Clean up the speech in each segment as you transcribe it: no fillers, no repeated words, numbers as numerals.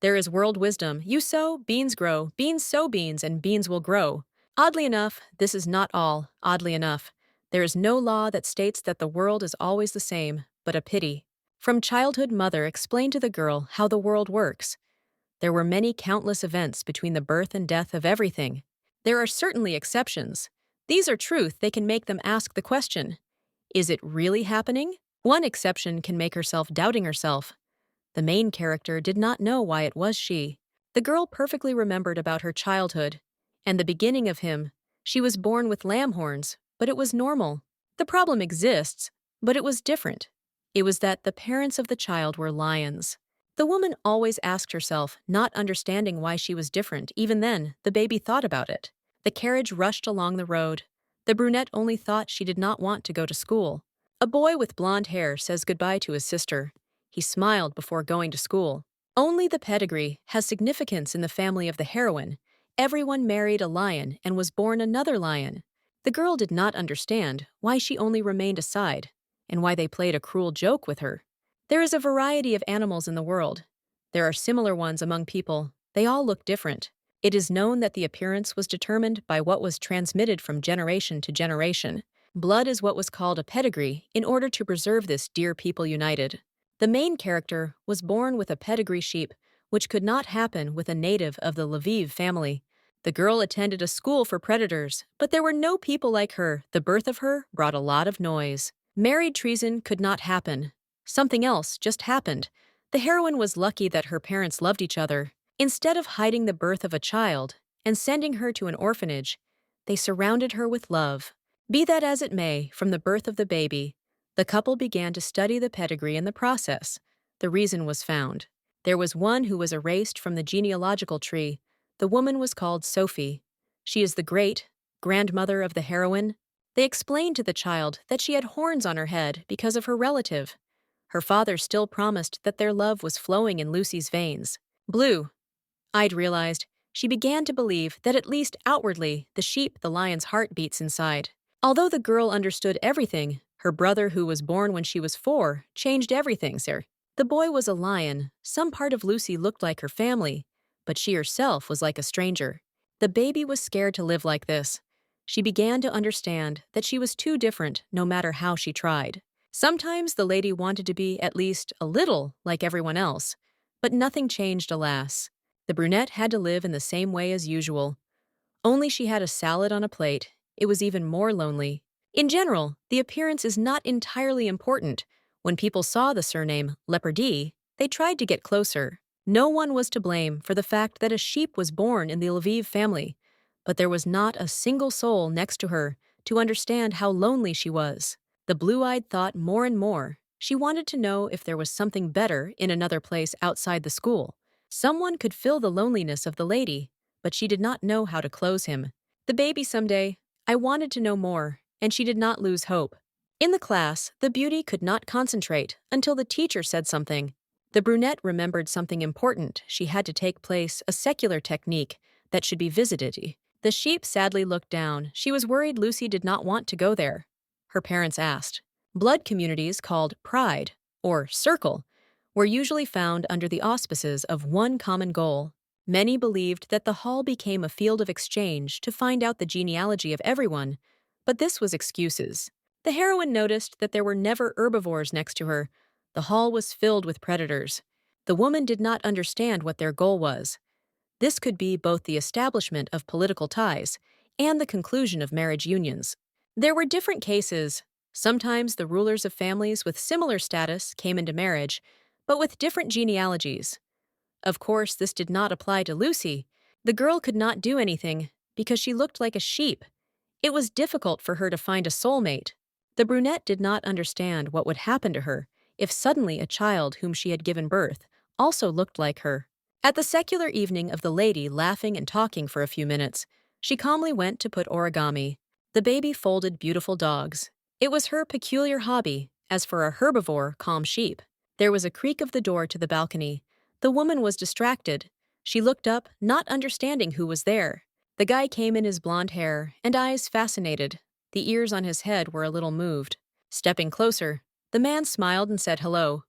There is world wisdom. You sow, beans grow, beans sow beans, and beans will grow. Oddly enough, this is not all, oddly enough. There is no law that states that the world is always the same, but a pity. From childhood, mother explained to the girl how the world works. There were many countless events between the birth and death of everything. There are certainly exceptions. These are truth, they can make them ask the question, is it really happening? One exception can make herself doubting herself. The main character did not know why it was she. The girl perfectly remembered about her childhood and the beginning of him. She was born with lamb horns, but it was normal. The problem exists, but it was different. It was that the parents of the child were lions. The woman always asked herself, not understanding why she was different. Even then, the baby thought about it. The carriage rushed along the road. The brunette only thought she did not want to go to school. A boy with blonde hair says goodbye to his sister. He smiled before going to school. Only the pedigree has significance in the family of the heroine. Everyone married a lion and was born another lion. The girl did not understand why she only remained aside and why they played a cruel joke with her. There is a variety of animals in the world. There are similar ones among people. They all look different. It is known that the appearance was determined by what was transmitted from generation to generation. Blood is what was called a pedigree in order to preserve this dear people united. The main character was born with a pedigree sheep, which could not happen with a native of the Lviv family. The girl attended a school for predators, but there were no people like her. The birth of her brought a lot of noise. Married treason could not happen. Something else just happened. The heroine was lucky that her parents loved each other. Instead of hiding the birth of a child and sending her to an orphanage, they surrounded her with love. Be that as it may, from the birth of the baby, the couple began to study the pedigree in the process. The reason was found. There was one who was erased from the genealogical tree. The woman was called Sophie. She is the great-grandmother of the heroine. They explained to the child that she had horns on her head because of her relative. Her father still promised that their love was flowing in Lucy's veins. Blue-eyed realized, she began to believe that at least outwardly the lion's heart beats inside. Although the girl understood everything, her brother, who was born when she was 4, changed everything, sir. The boy was a lion. Some part of Lucy looked like her family, but she herself was like a stranger. The baby was scared to live like this. She began to understand that she was too different no matter how she tried. Sometimes the lady wanted to be at least a little like everyone else, but nothing changed, alas. The brunette had to live in the same way as usual. Only she had a salad on a plate. It was even more lonely. In general, the appearance is not entirely important. When people saw the surname Leopardi, they tried to get closer. No one was to blame for the fact that a sheep was born in the Lviv family, but there was not a single soul next to her to understand how lonely she was. The blue-eyed thought more and more. She wanted to know if there was something better in another place outside the school. Someone could fill the loneliness of the lady, but she did not know how to close him. The baby someday. I wanted to know more, and she did not lose hope. In the class, the beauty could not concentrate until the teacher said something. The brunette remembered something important. She had to take place, a secular technique that should be visited. The sheep sadly looked down. She was worried Lucy did not want to go there. Her parents asked. Blood communities called pride, or circle, were usually found under the auspices of one common goal. Many believed that the hall became a field of exchange to find out the genealogy of everyone, but this was excuses. The heroine noticed that there were never herbivores next to her. The hall was filled with predators. The woman did not understand what their goal was. This could be both the establishment of political ties and the conclusion of marriage unions. There were different cases. Sometimes the rulers of families with similar status came into marriage, but with different genealogies. Of course, this did not apply to Lucy. The girl could not do anything because she looked like a sheep. It was difficult for her to find a soulmate. The brunette did not understand what would happen to her if suddenly a child whom she had given birth also looked like her. At the secular evening of the lady laughing and talking for a few minutes, she calmly went to put origami. The baby folded beautiful dogs. It was her peculiar hobby, as for a herbivore, calm sheep. There was a creak of the door to the balcony. The woman was distracted. She looked up, not understanding who was there. The guy came in, his blonde hair and eyes fascinated. The ears on his head were a little moved. Stepping closer, the man smiled and said hello.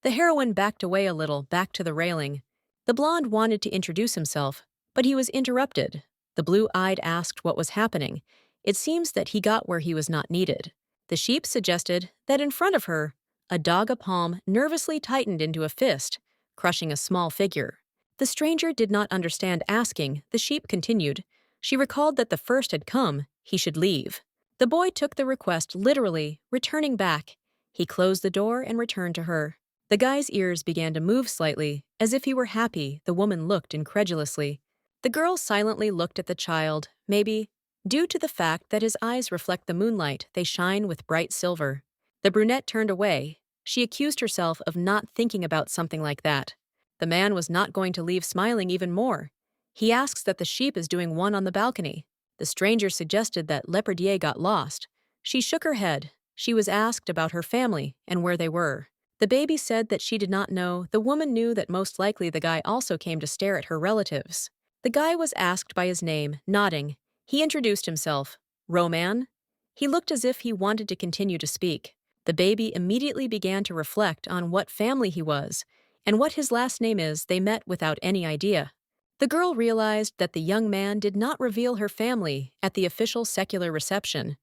The heroine backed away a little, back to the railing. The blonde wanted to introduce himself, but he was interrupted. The blue-eyed asked what was happening. It seems that he got where he was not needed. The sheep suggested that in front of her, a doga palm nervously tightened into a fist, crushing a small figure. The stranger did not understand asking. The sheep continued. She recalled that the first had come, he should leave. The boy took the request literally, returning back. He closed the door and returned to her. The guy's ears began to move slightly, as if he were happy. The woman looked incredulously. The girl silently looked at the child, maybe, due to the fact that his eyes reflect the moonlight, they shine with bright silver. The brunette turned away. She accused herself of not thinking about something like that. The man was not going to leave, smiling even more. He asks that the sheep is doing one on the balcony. The stranger suggested that Leperdier got lost. She shook her head. She was asked about her family and where they were. The baby said that she did not know. The woman knew that most likely the guy also came to stare at her relatives. The guy was asked by his name, nodding. He introduced himself. Roman? He looked as if he wanted to continue to speak. The baby immediately began to reflect on what family he was and what his last name is. They met without any idea. The girl realized that the young man did not reveal her family at the official secular reception.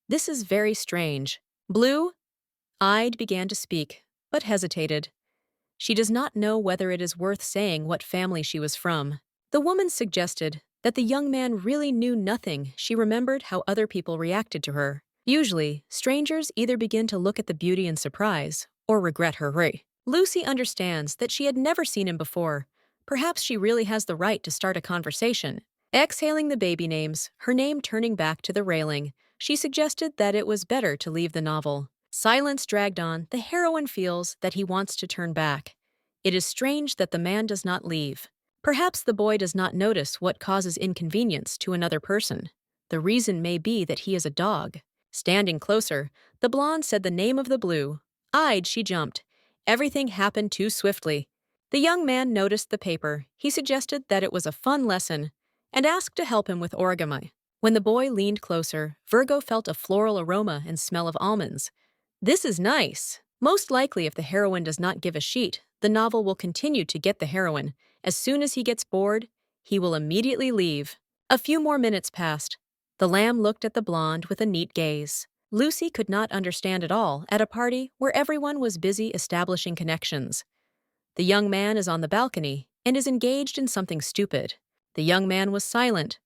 This is very strange. Blue-eyed began to speak, but hesitated. She does not know whether it is worth saying what family she was from. The woman suggested that the young man really knew nothing. She remembered how other people reacted to her. Usually, strangers either begin to look at the beauty in surprise or regret her way. Lucy understands that she had never seen him before. Perhaps she really has the right to start a conversation. Exhaling the baby names, her name turning back to the railing, she suggested that it was better to leave the novel. Silence dragged on. The heroine feels that he wants to turn back. It is strange that the man does not leave. Perhaps the boy does not notice what causes inconvenience to another person. The reason may be that he is a dog. Standing closer, the blonde said the name of the blue-eyed. She jumped. Everything happened too swiftly. The young man noticed the paper. He suggested that it was a fun lesson and asked to help him with origami. When the boy leaned closer, Virgo felt a floral aroma and smell of almonds. This is nice. Most likely, if the heroine does not give a sheet, the novel will continue to get the heroine. As soon as he gets bored, he will immediately leave. A few more minutes passed. The lamb looked at the blonde with a neat gaze. Lucy could not understand at all at a party where everyone was busy establishing connections. The young man is on the balcony and is engaged in something stupid. The young man was silent,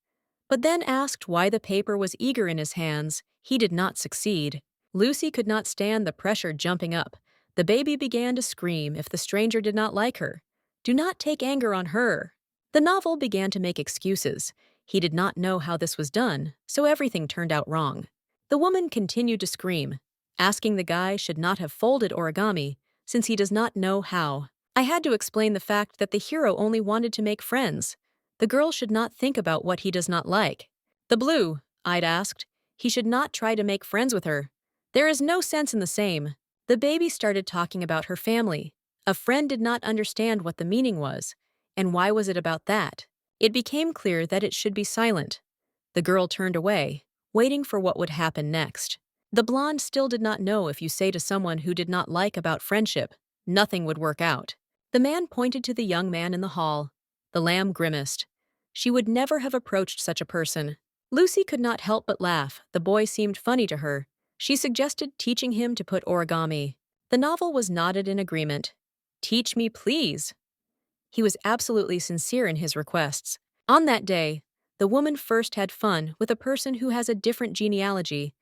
but then asked why the paper was eager in his hands. He did not succeed. Lucy could not stand the pressure jumping up. The baby began to scream if the stranger did not like her. Do not take anger on her. The novel began to make excuses. He did not know how this was done, so everything turned out wrong. The woman continued to scream, asking the guy should not have folded origami since he does not know how. I had to explain the fact that the hero only wanted to make friends. The girl should not think about what he does not like. The blue-eyed asked. He should not try to make friends with her. There is no sense in the same. The baby started talking about her family. A friend did not understand what the meaning was, and why was it about that? It became clear that it should be silent. The girl turned away, waiting for what would happen next. The blonde still did not know if you say to someone who did not like about friendship, nothing would work out. The man pointed to the young man in the hall. The lamb grimaced. She would never have approached such a person. Lucy could not help but laugh. The boy seemed funny to her. She suggested teaching him to put origami. The novel was nodded in agreement. Teach me, please. He was absolutely sincere in his requests. On that day, the woman first had fun with a person who has a different genealogy.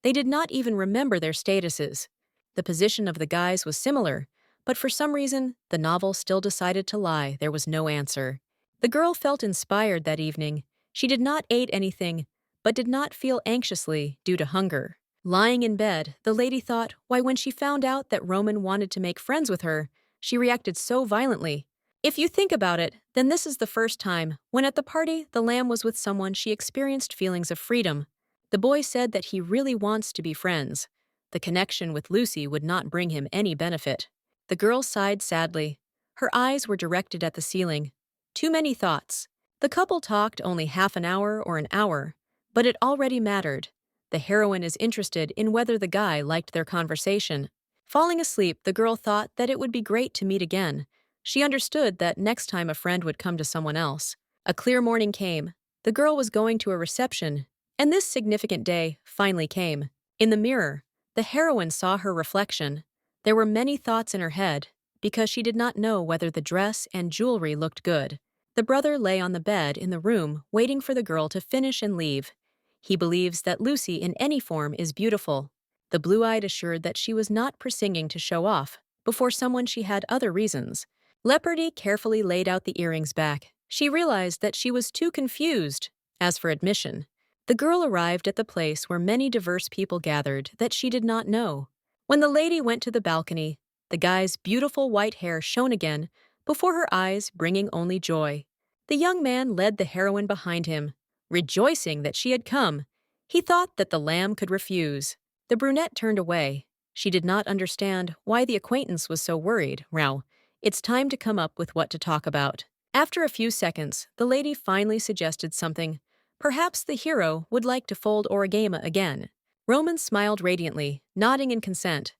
They did not even remember their statuses. The position of the guys was similar, but for some reason, the novel still decided to lie. There was no answer. The girl felt inspired that evening. She did not eat anything, but did not feel anxiously due to hunger. Lying in bed, the lady thought why when she found out that Roman wanted to make friends with her, she reacted so violently. If you think about it, then this is the first time when at the party the lamb was with someone she experienced feelings of freedom. The boy said that he really wants to be friends. The connection with Lucy would not bring him any benefit. The girl sighed sadly. Her eyes were directed at the ceiling. Too many thoughts. The couple talked only half an hour or an hour, but it already mattered. The heroine is interested in whether the guy liked their conversation. Falling asleep, the girl thought that it would be great to meet again. She understood that next time a friend would come to someone else. A clear morning came. The girl was going to a reception, and this significant day finally came. In the mirror, the heroine saw her reflection. There were many thoughts in her head, because she did not know whether the dress and jewelry looked good. The brother lay on the bed in the room waiting for the girl to finish and leave. He believes that Lucy in any form is beautiful. The blue-eyed assured that she was not persinging to show off. Before someone she had other reasons. Leopardy carefully laid out the earrings back. She realized that she was too confused. As for admission, the girl arrived at the place where many diverse people gathered that she did not know. When the lady went to the balcony, the guy's beautiful white hair shone again before her eyes, bringing only joy. The young man led the heroine behind him, rejoicing that she had come. He thought that the lamb could refuse. The brunette turned away. She did not understand why the acquaintance was so worried. Row, it's time to come up with what to talk about. After a few seconds, the lady finally suggested something. Perhaps the hero would like to fold origami again. Roman smiled radiantly, nodding in consent.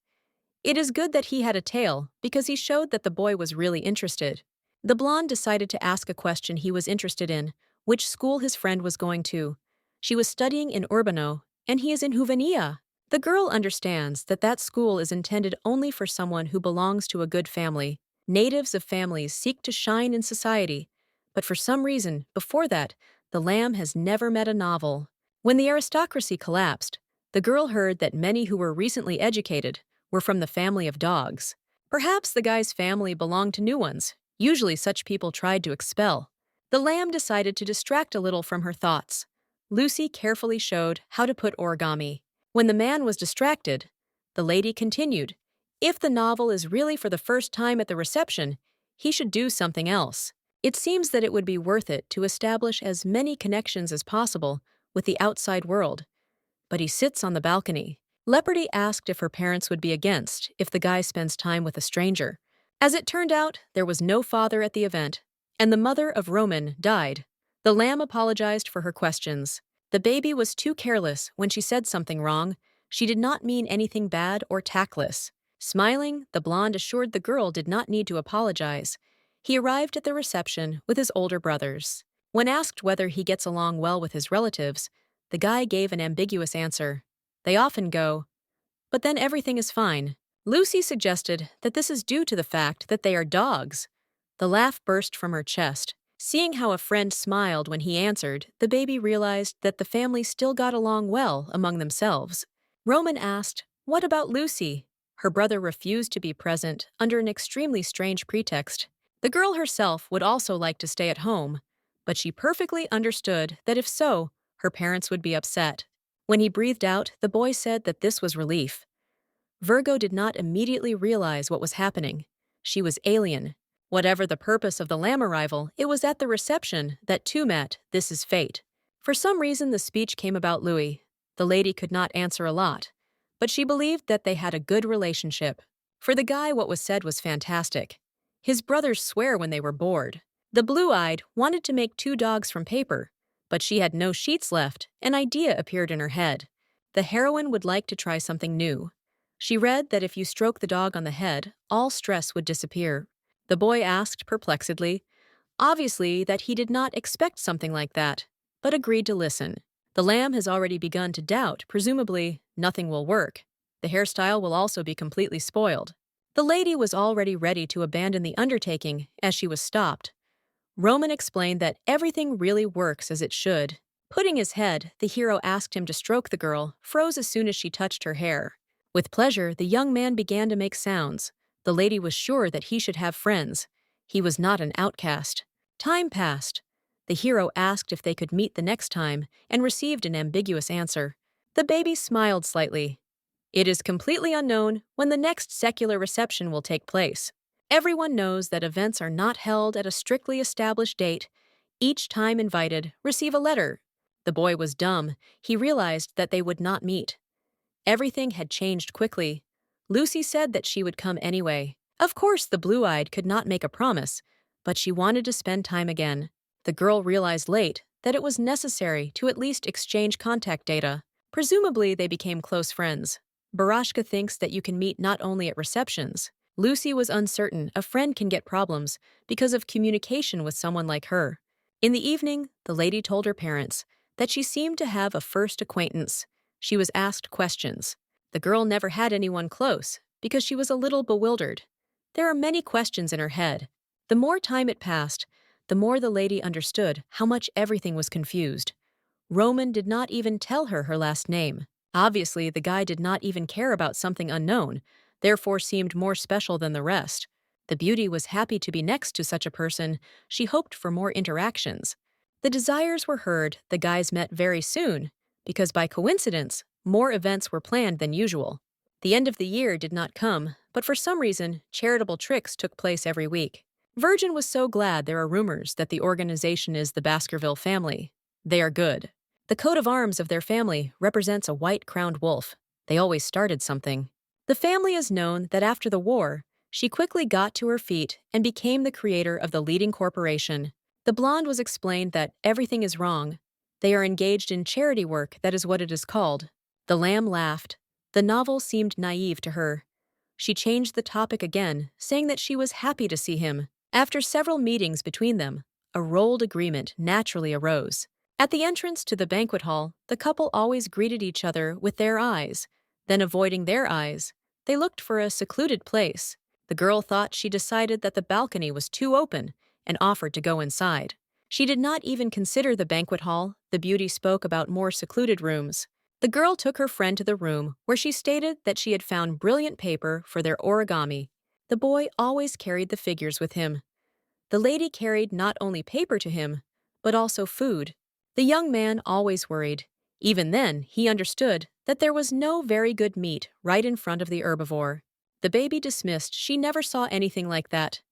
It is good that he had a tail, because he showed that the boy was really interested. The blonde decided to ask a question he was interested in, which school his friend was going to. She was studying in Urbano, and he is in Juvenia. The girl understands that that school is intended only for someone who belongs to a good family. Natives of families seek to shine in society, but for some reason, before that, the lamb has never met a novel. When the aristocracy collapsed, the girl heard that many who were recently educated were from the family of dogs. Perhaps the guy's family belonged to new ones. Usually such people tried to expel. The lamb decided to distract a little from her thoughts. Lucy carefully showed how to put origami. When the man was distracted, the lady continued, if the novel is really for the first time at the reception, he should do something else. It seems that it would be worth it to establish as many connections as possible with the outside world. But he sits on the balcony. Leopardy asked if her parents would be against if the guy spends time with a stranger. As it turned out, there was no father at the event, and the mother of Roman died. The lamb apologized for her questions. The baby was too careless when she said something wrong. She did not mean anything bad or tactless. Smiling, the blonde assured the girl did not need to apologize. He arrived at the reception with his older brothers. When asked whether he gets along well with his relatives, the guy gave an ambiguous answer. They often go, but then everything is fine. Lucy suggested that this is due to the fact that they are dogs. The laugh burst from her chest. Seeing how a friend smiled when he answered, the baby realized that the family still got along well among themselves. Roman asked, what about Lucy? Her brother refused to be present under an extremely strange pretext. The girl herself would also like to stay at home, but she perfectly understood that if so, her parents would be upset. When he breathed out, the boy said that this was relief. Virgo did not immediately realize what was happening. She was alien. Whatever the purpose of the lamb arrival, it was at the reception that two met. This is fate. For some reason, the speech came about Louis. The lady could not answer a lot, but she believed that they had a good relationship. For the guy, what was said was fantastic. His brothers swear when they were bored. The blue-eyed wanted to make 2 dogs from paper, but she had no sheets left. An idea appeared in her head. The heroine would like to try something new. She read that if you stroke the dog on the head, all stress would disappear. The boy asked perplexedly, obviously that he did not expect something like that, but agreed to listen. The lamb has already begun to doubt, presumably, nothing will work. The hairstyle will also be completely spoiled. The lady was already ready to abandon the undertaking as she was stopped. Roman explained that everything really works as it should. Putting his head, the hero asked him to stroke the girl, froze as soon as she touched her hair. With pleasure, the young man began to make sounds. The lady was sure that he should have friends. He was not an outcast. Time passed. The hero asked if they could meet the next time and received an ambiguous answer. The baby smiled slightly. It is completely unknown when the next secular reception will take place. Everyone knows that events are not held at a strictly established date. Each time invited, receive a letter. The boy was dumb. He realized that they would not meet. Everything had changed quickly. Lucy said that she would come anyway. Of course, the blue-eyed could not make a promise, but she wanted to spend time again. The girl realized late that it was necessary to at least exchange contact data. Presumably, they became close friends. Barashka thinks that you can meet not only at receptions. Lucy was uncertain a friend can get problems because of communication with someone like her. In the evening, the lady told her parents that she seemed to have a first acquaintance. She was asked questions. The girl never had anyone close because she was a little bewildered. There are many questions in her head. The more time it passed, the more the lady understood how much everything was confused. Roman did not even tell her last name. Obviously, the guy did not even care about something unknown, therefore seemed more special than the rest. The beauty was happy to be next to such a person. She hoped for more interactions. The desires were heard, the guys met very soon, because by coincidence, more events were planned than usual. The end of the year did not come, but for some reason, charitable tricks took place every week. Virgin was so glad there are rumors that the organization is the Baskerville family. They are good. The coat of arms of their family represents a white-crowned wolf. They always started something. The family is known that after the war, she quickly got to her feet and became the creator of the leading corporation. The blonde was explained that everything is wrong. They are engaged in charity work, that is what it is called. The lamb laughed. The novel seemed naive to her. She changed the topic again, saying that she was happy to see him. After several meetings between them, a rolled agreement naturally arose. At the entrance to the banquet hall, the couple always greeted each other with their eyes. Then, avoiding their eyes, they looked for a secluded place. The girl thought she decided that the balcony was too open and offered to go inside. She did not even consider the banquet hall. The beauty spoke about more secluded rooms. The girl took her friend to the room where she stated that she had found brilliant paper for their origami. The boy always carried the figures with him. The lady carried not only paper to him, but also food. The young man always worried. Even then, he understood that there was no very good meat right in front of the herbivore. The baby dismissed she never saw anything like that.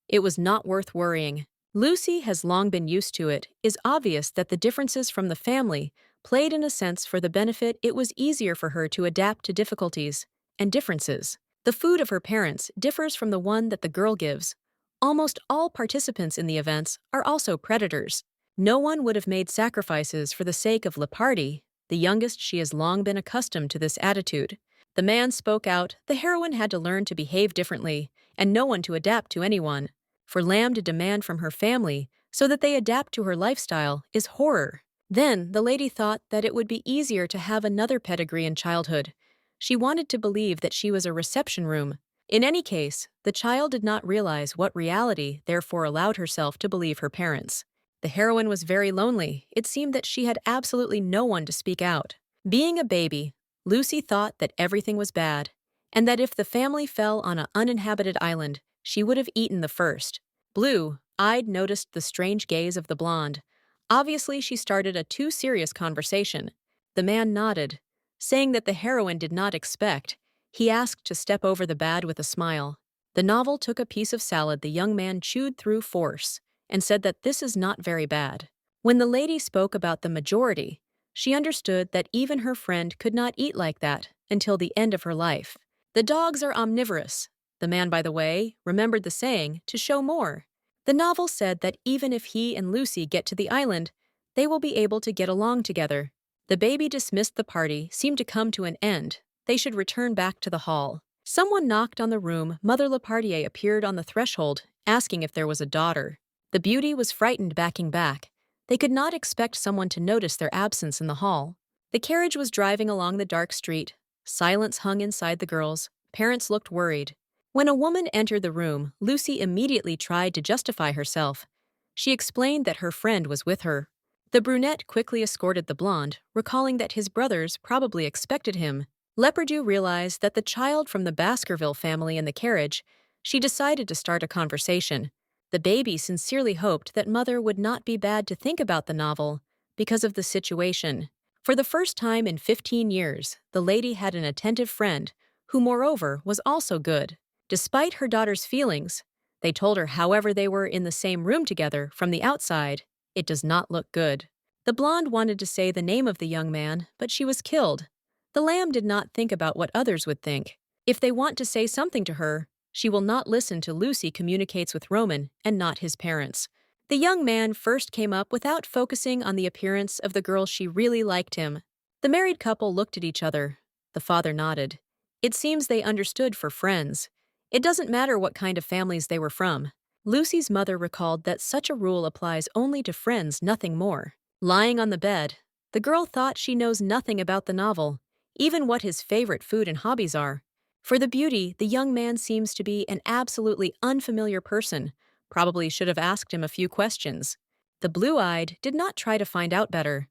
It was not worth worrying. Lucy has long been used to it. It is obvious that the differences from the family played in a sense for the benefit. It was easier for her to adapt to difficulties and differences. The food of her parents differs from the one that the girl gives. Almost all participants in the events are also predators. No one would have made sacrifices for the sake of Lepardi, the youngest. She has long been accustomed to this attitude. The man spoke out. The heroine had to learn to behave differently, and no one to adapt to anyone. For Lamb to demand from her family so that they adapt to her lifestyle is horror. Then the lady thought that it would be easier to have another pedigree in childhood. She wanted to believe that she was a reception room. In any case, the child did not realize what reality therefore allowed herself to believe her parents. The heroine was very lonely. It seemed that she had absolutely no one to speak out. Being a baby, Lucy thought that everything was bad, and that if the family fell on an uninhabited island, she would have eaten the first. Blue-eyed noticed the strange gaze of the blonde. Obviously, she started a too serious conversation. The man nodded, saying that the heroine did not expect. He asked to step over the bad with a smile. The novel took a piece of salad the young man chewed through force and said that this is not very bad. When the lady spoke about the majority, she understood that even her friend could not eat like that until the end of her life. The dogs are omnivorous. The man, by the way, remembered the saying to show more. The novel said that even if he and Lucy get to the island, they will be able to get along together. The baby dismissed the party, seemed to come to an end. They should return back to the hall. Someone knocked on the room. Mother Lepardier appeared on the threshold, asking if there was a daughter. The beauty was frightened, backing back. They could not expect someone to notice their absence in the hall. The carriage was driving along the dark street. Silence hung inside the girls. Parents looked worried. When a woman entered the room, Lucy immediately tried to justify herself. She explained that her friend was with her. The brunette quickly escorted the blonde, recalling that his brothers probably expected him. Lepardieu realized that the child from the Baskerville family in the carriage. She decided to start a conversation. The baby sincerely hoped that mother would not be bad to think about the novel because of the situation. For the first time in 15 years, the lady had an attentive friend, who moreover was also good. Despite her daughter's feelings, they told her however they were in the same room together from the outside, it does not look good. The blonde wanted to say the name of the young man, but she was killed. The lamb did not think about what others would think. If they want to say something to her, she will not listen to Lucy communicates with Roman and not his parents. The young man first came up without focusing on the appearance of the girl. She really liked him. The married couple looked at each other. The father nodded. It seems they understood for friends. It doesn't matter what kind of families they were from. Lucy's mother recalled that such a rule applies only to friends, nothing more. Lying on the bed, the girl thought she knows nothing about the novel, even what his favorite food and hobbies are. For the beauty, the young man seems to be an absolutely unfamiliar person. Probably should have asked him a few questions. The blue-eyed did not try to find out better.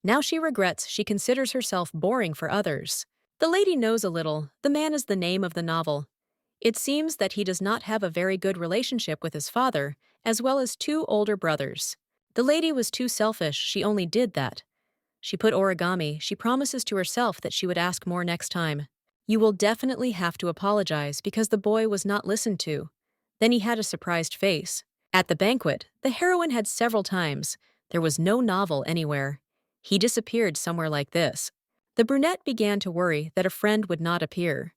Now she regrets she considers herself boring for others. The lady knows a little. The man is the name of the novel. It seems that he does not have a very good relationship with his father, as well as two older brothers. The lady was too selfish, she only did that. She put origami, she promises to herself that she would ask more next time. You will definitely have to apologize because the boy was not listened to. Then he had a surprised face. At the banquet, the heroine had several times. There was no novel anywhere. He disappeared somewhere like this. The brunette began to worry that a friend would not appear.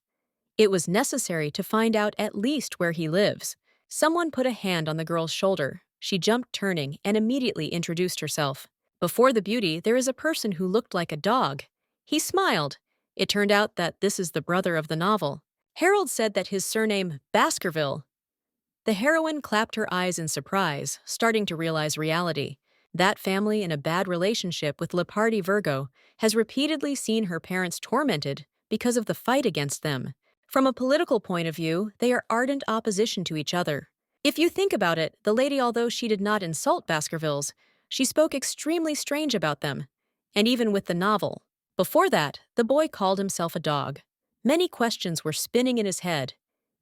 It was necessary to find out at least where he lives. Someone put a hand on the girl's shoulder. She jumped, turning, and immediately introduced herself. Before the beauty, there is a person who looked like a dog. He smiled. It turned out that this is the brother of the novel. Harold said that his surname, Baskerville. The heroine clapped her eyes in surprise, starting to realize reality. That family in a bad relationship with Lepardi Virgo has repeatedly seen her parents tormented because of the fight against them. From a political point of view, they are ardent opposition to each other. If you think about it, the lady, although she did not insult Baskervilles, she spoke extremely strange about them. And even with the novel. Before that, the boy called himself a dog. Many questions were spinning in his head.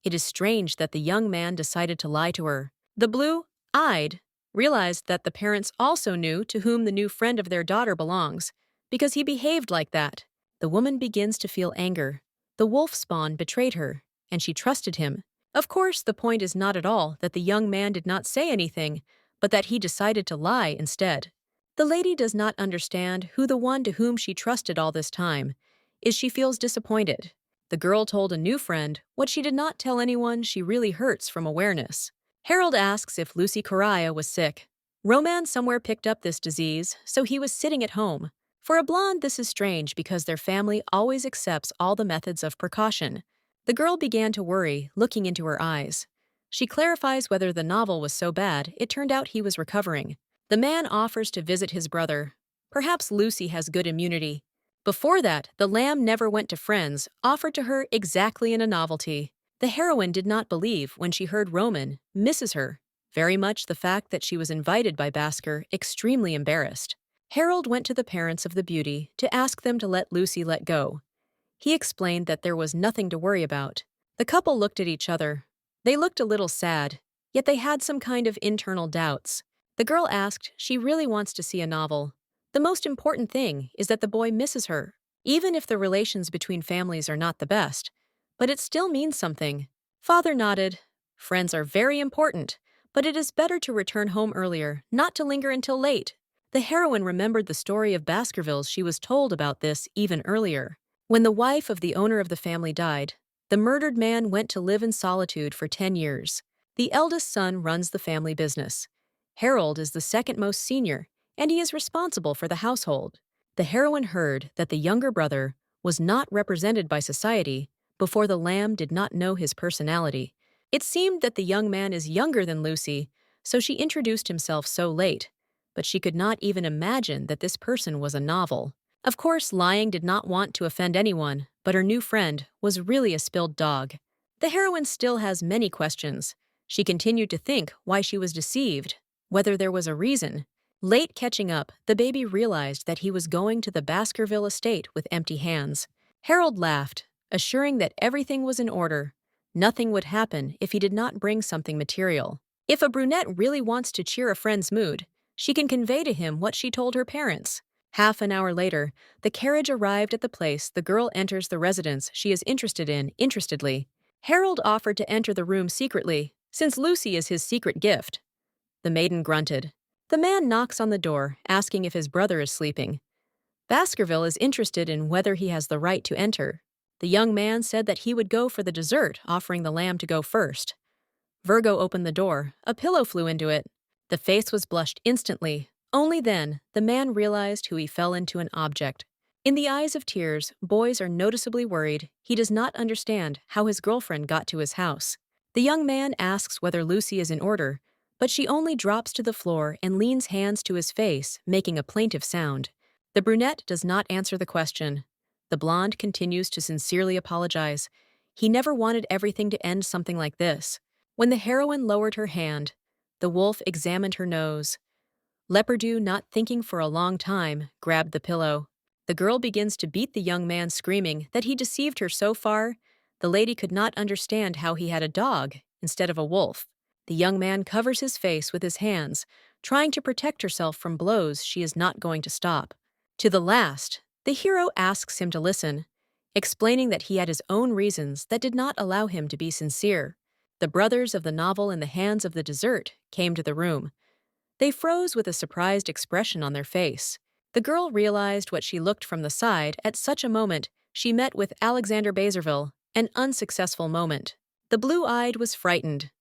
It is strange that the young man decided to lie to her. The blue-eyed realized that the parents also knew to whom the new friend of their daughter belongs, because he behaved like that. The woman begins to feel anger. The wolf spawn betrayed her, and she trusted him. Of course, the point is not at all that the young man did not say anything, but that he decided to lie instead. The lady does not understand who the one to whom she trusted all this time is. She feels disappointed. The girl told a new friend what she did not tell anyone. She really hurts from awareness. Harold asks if Lucy Correa was sick. Roman somewhere picked up this disease, so he was sitting at home. For a blonde, this is strange because their family always accepts all the methods of precaution. The girl began to worry, looking into her eyes. She clarifies whether the novel was so bad. It turned out he was recovering. The man offers to visit his brother. Perhaps Lucy has good immunity. Before that, the lamb never went to friends, offered to her exactly in a novelty. The heroine did not believe when she heard Roman misses her. Very much the fact that she was invited by Basker, extremely embarrassed. Harold went to the parents of the beauty to ask them to let Lucy let go. He explained that there was nothing to worry about. The couple looked at each other. They looked a little sad, yet they had some kind of internal doubts. The girl asked she really wants to see a novel. The most important thing is that the boy misses her, even if the relations between families are not the best. But it still means something. Father nodded. Friends are very important, but it is better to return home earlier, not to linger until late. The heroine remembered the story of Baskervilles. She was told about this even earlier. When the wife of the owner of the family died, the murdered man went to live in solitude for 10 years. The eldest son runs the family business. Harold is the second most senior, and he is responsible for the household. The heroine heard that the younger brother was not represented by society before the lamb did not know his personality. It seemed that the young man is younger than Lucy, so she introduced himself so late. But she could not even imagine that this person was a novel. Of course, lying did not want to offend anyone, but her new friend was really a spilled dog. The heroine still has many questions. She continued to think why she was deceived, whether there was a reason. Late catching up, the baby realized that he was going to the Baskerville estate with empty hands. Harold laughed, assuring that everything was in order. Nothing would happen if he did not bring something material. If a brunette really wants to cheer a friend's mood, she can convey to him what she told her parents. Half an hour later, the carriage arrived at the place. The girl enters the residence she is interested in interestedly. Harold offered to enter the room secretly, since Lucy is his secret gift. The maiden grunted. The man knocks on the door, asking if his brother is sleeping. Baskerville is interested in whether he has the right to enter. The young man said that he would go for the dessert, offering the lamb to go first. Virgo opened the door. A pillow flew into it. The face was blushed instantly. Only then, the man realized who he fell into an object. In the eyes of tears, boys are noticeably worried. He does not understand how his girlfriend got to his house. The young man asks whether Lucy is in order, but she only drops to the floor and leans hands to his face, making a plaintive sound. The brunette does not answer the question. The blonde continues to sincerely apologize. He never wanted everything to end something like this. When the heroine lowered her hand, the wolf examined her nose. Leopardoo, not thinking for a long time, grabbed the pillow. The girl begins to beat the young man, screaming that he deceived her so far. The lady could not understand how he had a dog instead of a wolf. The young man covers his face with his hands, trying to protect herself from blows she is not going to stop. To the last, the hero asks him to listen, explaining that he had his own reasons that did not allow him to be sincere. The brothers of the novel in the hands of the dessert came to the room. They froze with a surprised expression on their face. The girl realized what she looked from the side. At such a moment, she met with Alexander Baskerville, an unsuccessful moment. The blue-eyed was frightened.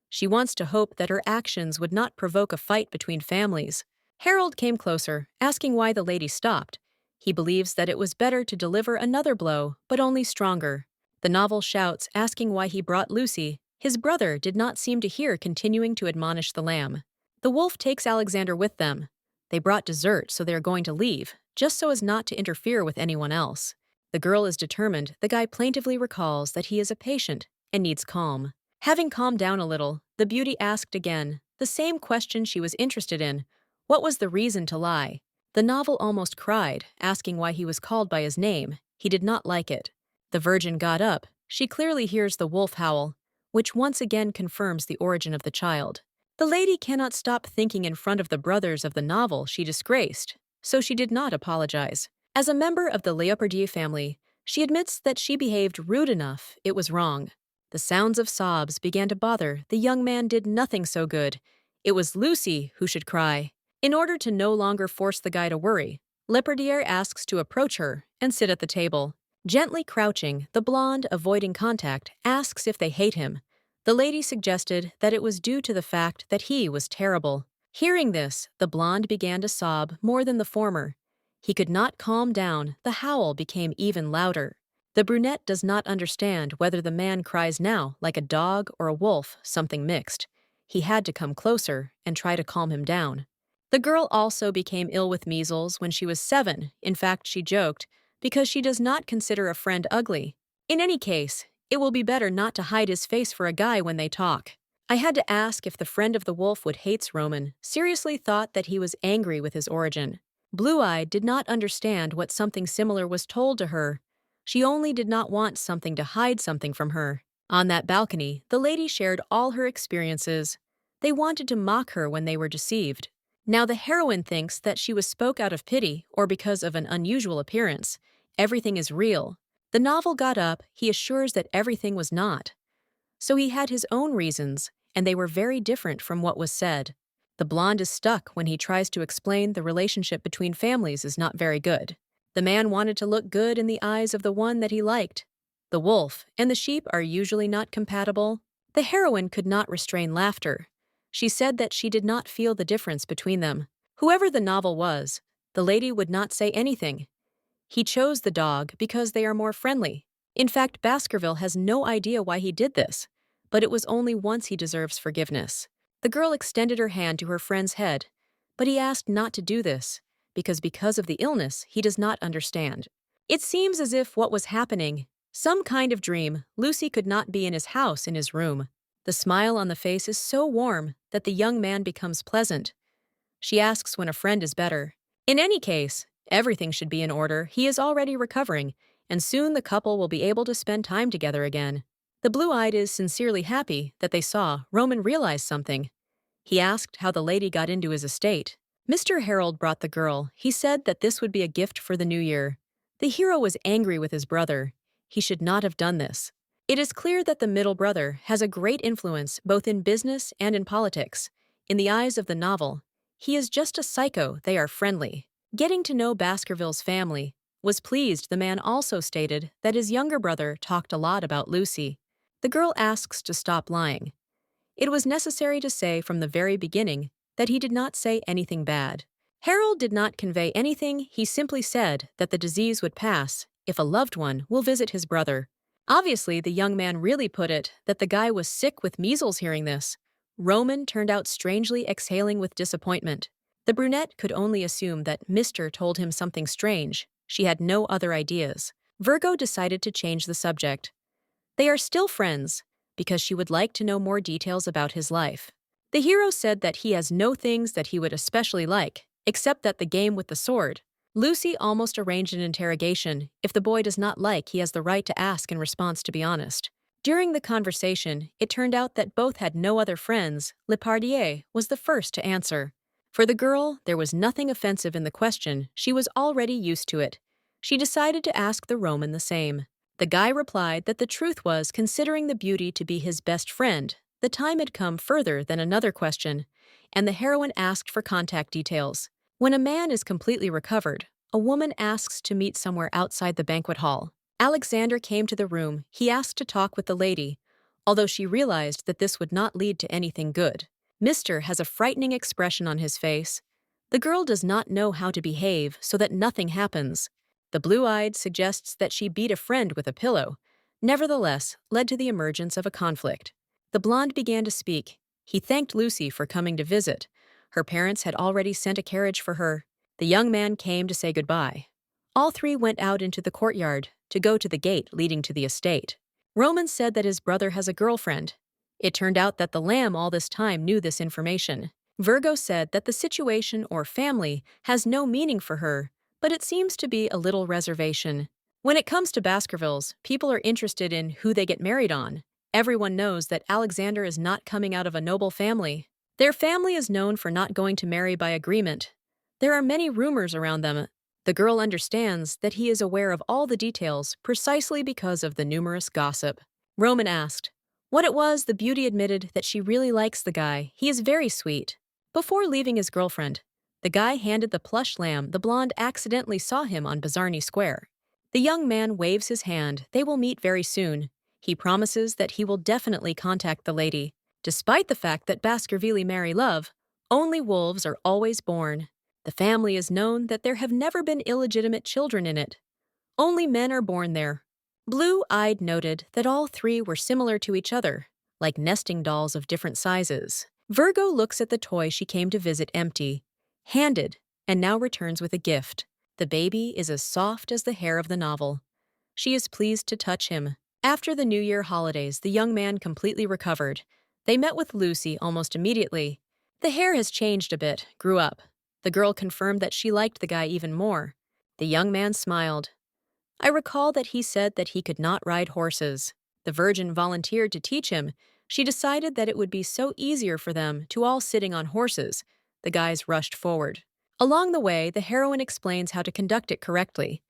She wants to hope that her actions would not provoke a fight between families. Harold came closer, asking why the lady stopped. He believes that it was better to deliver another blow, but only stronger. The novel shouts, asking why he brought Lucy. His brother did not seem to hear, continuing to admonish the lamb. The wolf takes Alexander with them. They brought dessert, so they are going to leave, just so as not to interfere with anyone else. The girl is determined. The guy plaintively recalls that he is a patient and needs calm. Having calmed down a little, the beauty asked again, the same question she was interested in. What was the reason to lie? The novel almost cried, asking why he was called by his name. He did not like it. The virgin got up. She clearly hears the wolf howl, which once again confirms the origin of the child. The lady cannot stop thinking in front of the brothers of the novel she disgraced, so she did not apologize. As a member of the Leopardier family, she admits that she behaved rude enough. It was wrong. The sounds of sobs began to bother. The young man did nothing so good. It was Lucy who should cry. In order to no longer force the guy to worry, Lepardier asks to approach her and sit at the table. Gently crouching, the blonde, avoiding contact, asks if they hate him. The lady suggested that it was due to the fact that he was terrible. Hearing this, the blonde began to sob more than the former. He could not calm down. The howl became even louder. The brunette does not understand whether the man cries now like a dog or a wolf, something mixed. He had to come closer and try to calm him down. The girl also became ill with measles when she was 7. In fact, she joked, because she does not consider a friend ugly. In any case, it will be better not to hide his face for a guy when they talk. I had to ask if the friend of the wolf would hates Roman, seriously thought that he was angry with his origin. Blue-eyed did not understand what something similar was told to her. She only did not want something to hide something from her. On that balcony, the lady shared all her experiences. They wanted to mock her when they were deceived. Now the heroine thinks that she was spoke out of pity or because of an unusual appearance. Everything is real. The novel got up. He assures that everything was not. So he had his own reasons, and they were very different from what was said. The blonde is stuck when he tries to explain the relationship between families is not very good. The man wanted to look good in the eyes of the one that he liked. The wolf and the sheep are usually not compatible. The heroine could not restrain laughter. She said that she did not feel the difference between them. Whoever the novel was, the lady would not say anything. He chose the dog because they are more friendly. In fact, Baskerville has no idea why he did this, but it was only once. He deserves forgiveness. The girl extended her hand to her friend's head, but he asked not to do this, because of the illness he does not understand. It seems as if what was happening, some kind of dream. Lucy could not be in his house, in his room. The smile on the face is so warm that the young man becomes pleasant. She asks when a friend is better. In any case, everything should be in order. He is already recovering, and soon the couple will be able to spend time together again. The blue-eyed is sincerely happy that they saw. Roman realized something. He asked how the lady got into his estate. Mr. Harold brought the girl. He said that this would be a gift for the new year. The hero was angry with his brother. He should not have done this. It is clear that the middle brother has a great influence both in business and in politics. In the eyes of the novel, he is just a psycho. They are friendly. Getting to know Baskerville's family was pleased. The man also stated that his younger brother talked a lot about Lucy. The girl asks to stop lying. It was necessary to say from the very beginning that he did not say anything bad. Harold did not convey anything. He simply said that the disease would pass if a loved one will visit his brother. Obviously, the young man really put it that the guy was sick with measles hearing this. Roman turned out strangely exhaling with disappointment. The brunette could only assume that Mr. told him something strange. She had no other ideas. Virgo decided to change the subject. They are still friends, because she would like to know more details about his life. The hero said that he has no things that he would especially like, except that the game with the sword. Lucy almost arranged an interrogation. If the boy does not like, he has the right to ask in response to be honest. During the conversation, it turned out that both had no other friends. Lepardier was the first to answer. For the girl, there was nothing offensive in the question. She was already used to it. She decided to ask the Roman the same. The guy replied that the truth was, considering the beauty to be his best friend, the time had come further than another question, and the heroine asked for contact details. When a man is completely recovered, a woman asks to meet somewhere outside the banquet hall. Alexander came to the room. He asked to talk with the lady, although she realized that this would not lead to anything good. Mr. has a frightening expression on his face. The girl does not know how to behave so that nothing happens. The blue-eyed suggests that she beat a friend with a pillow, nevertheless led to the emergence of a conflict. The blonde began to speak. He thanked Lucy for coming to visit. Her parents had already sent a carriage for her. The young man came to say goodbye. All three went out into the courtyard to go to the gate leading to the estate. Roman said that his brother has a girlfriend. It turned out that the lamb all this time knew this information. Virgo said that the situation or family has no meaning for her, but it seems to be a little reservation. When it comes to Baskervilles, people are interested in who they get married on. Everyone knows that Alexander is not coming out of a noble family. Their family is known for not going to marry by agreement. There are many rumors around them. The girl understands that he is aware of all the details precisely because of the numerous gossip. Roman asked what it was. The beauty admitted that she really likes the guy. He is very sweet. Before leaving his girlfriend, the guy handed the plush lamb. The blonde accidentally saw him on Bazarny Square. The young man waves his hand. They will meet very soon. He promises that he will definitely contact the lady. Despite the fact that Baskerville marry love, only wolves are always born. The family is known that there have never been illegitimate children in it. Only men are born there. Blue-eyed noted that all three were similar to each other, like nesting dolls of different sizes. Virgo looks at the toy she came to visit empty, handed, and now returns with a gift. The baby is as soft as the hair of the novel. She is pleased to touch him. After the New Year holidays, the young man completely recovered. They met with Lucy almost immediately. The hair has changed a bit, grew up. The girl confirmed that she liked the guy even more. The young man smiled. I recall that he said that he could not ride horses. The Virgin volunteered to teach him. She decided that it would be so easier for them to all sitting on horses. The guys rushed forward. Along the way, the heroine explains how to conduct it correctly.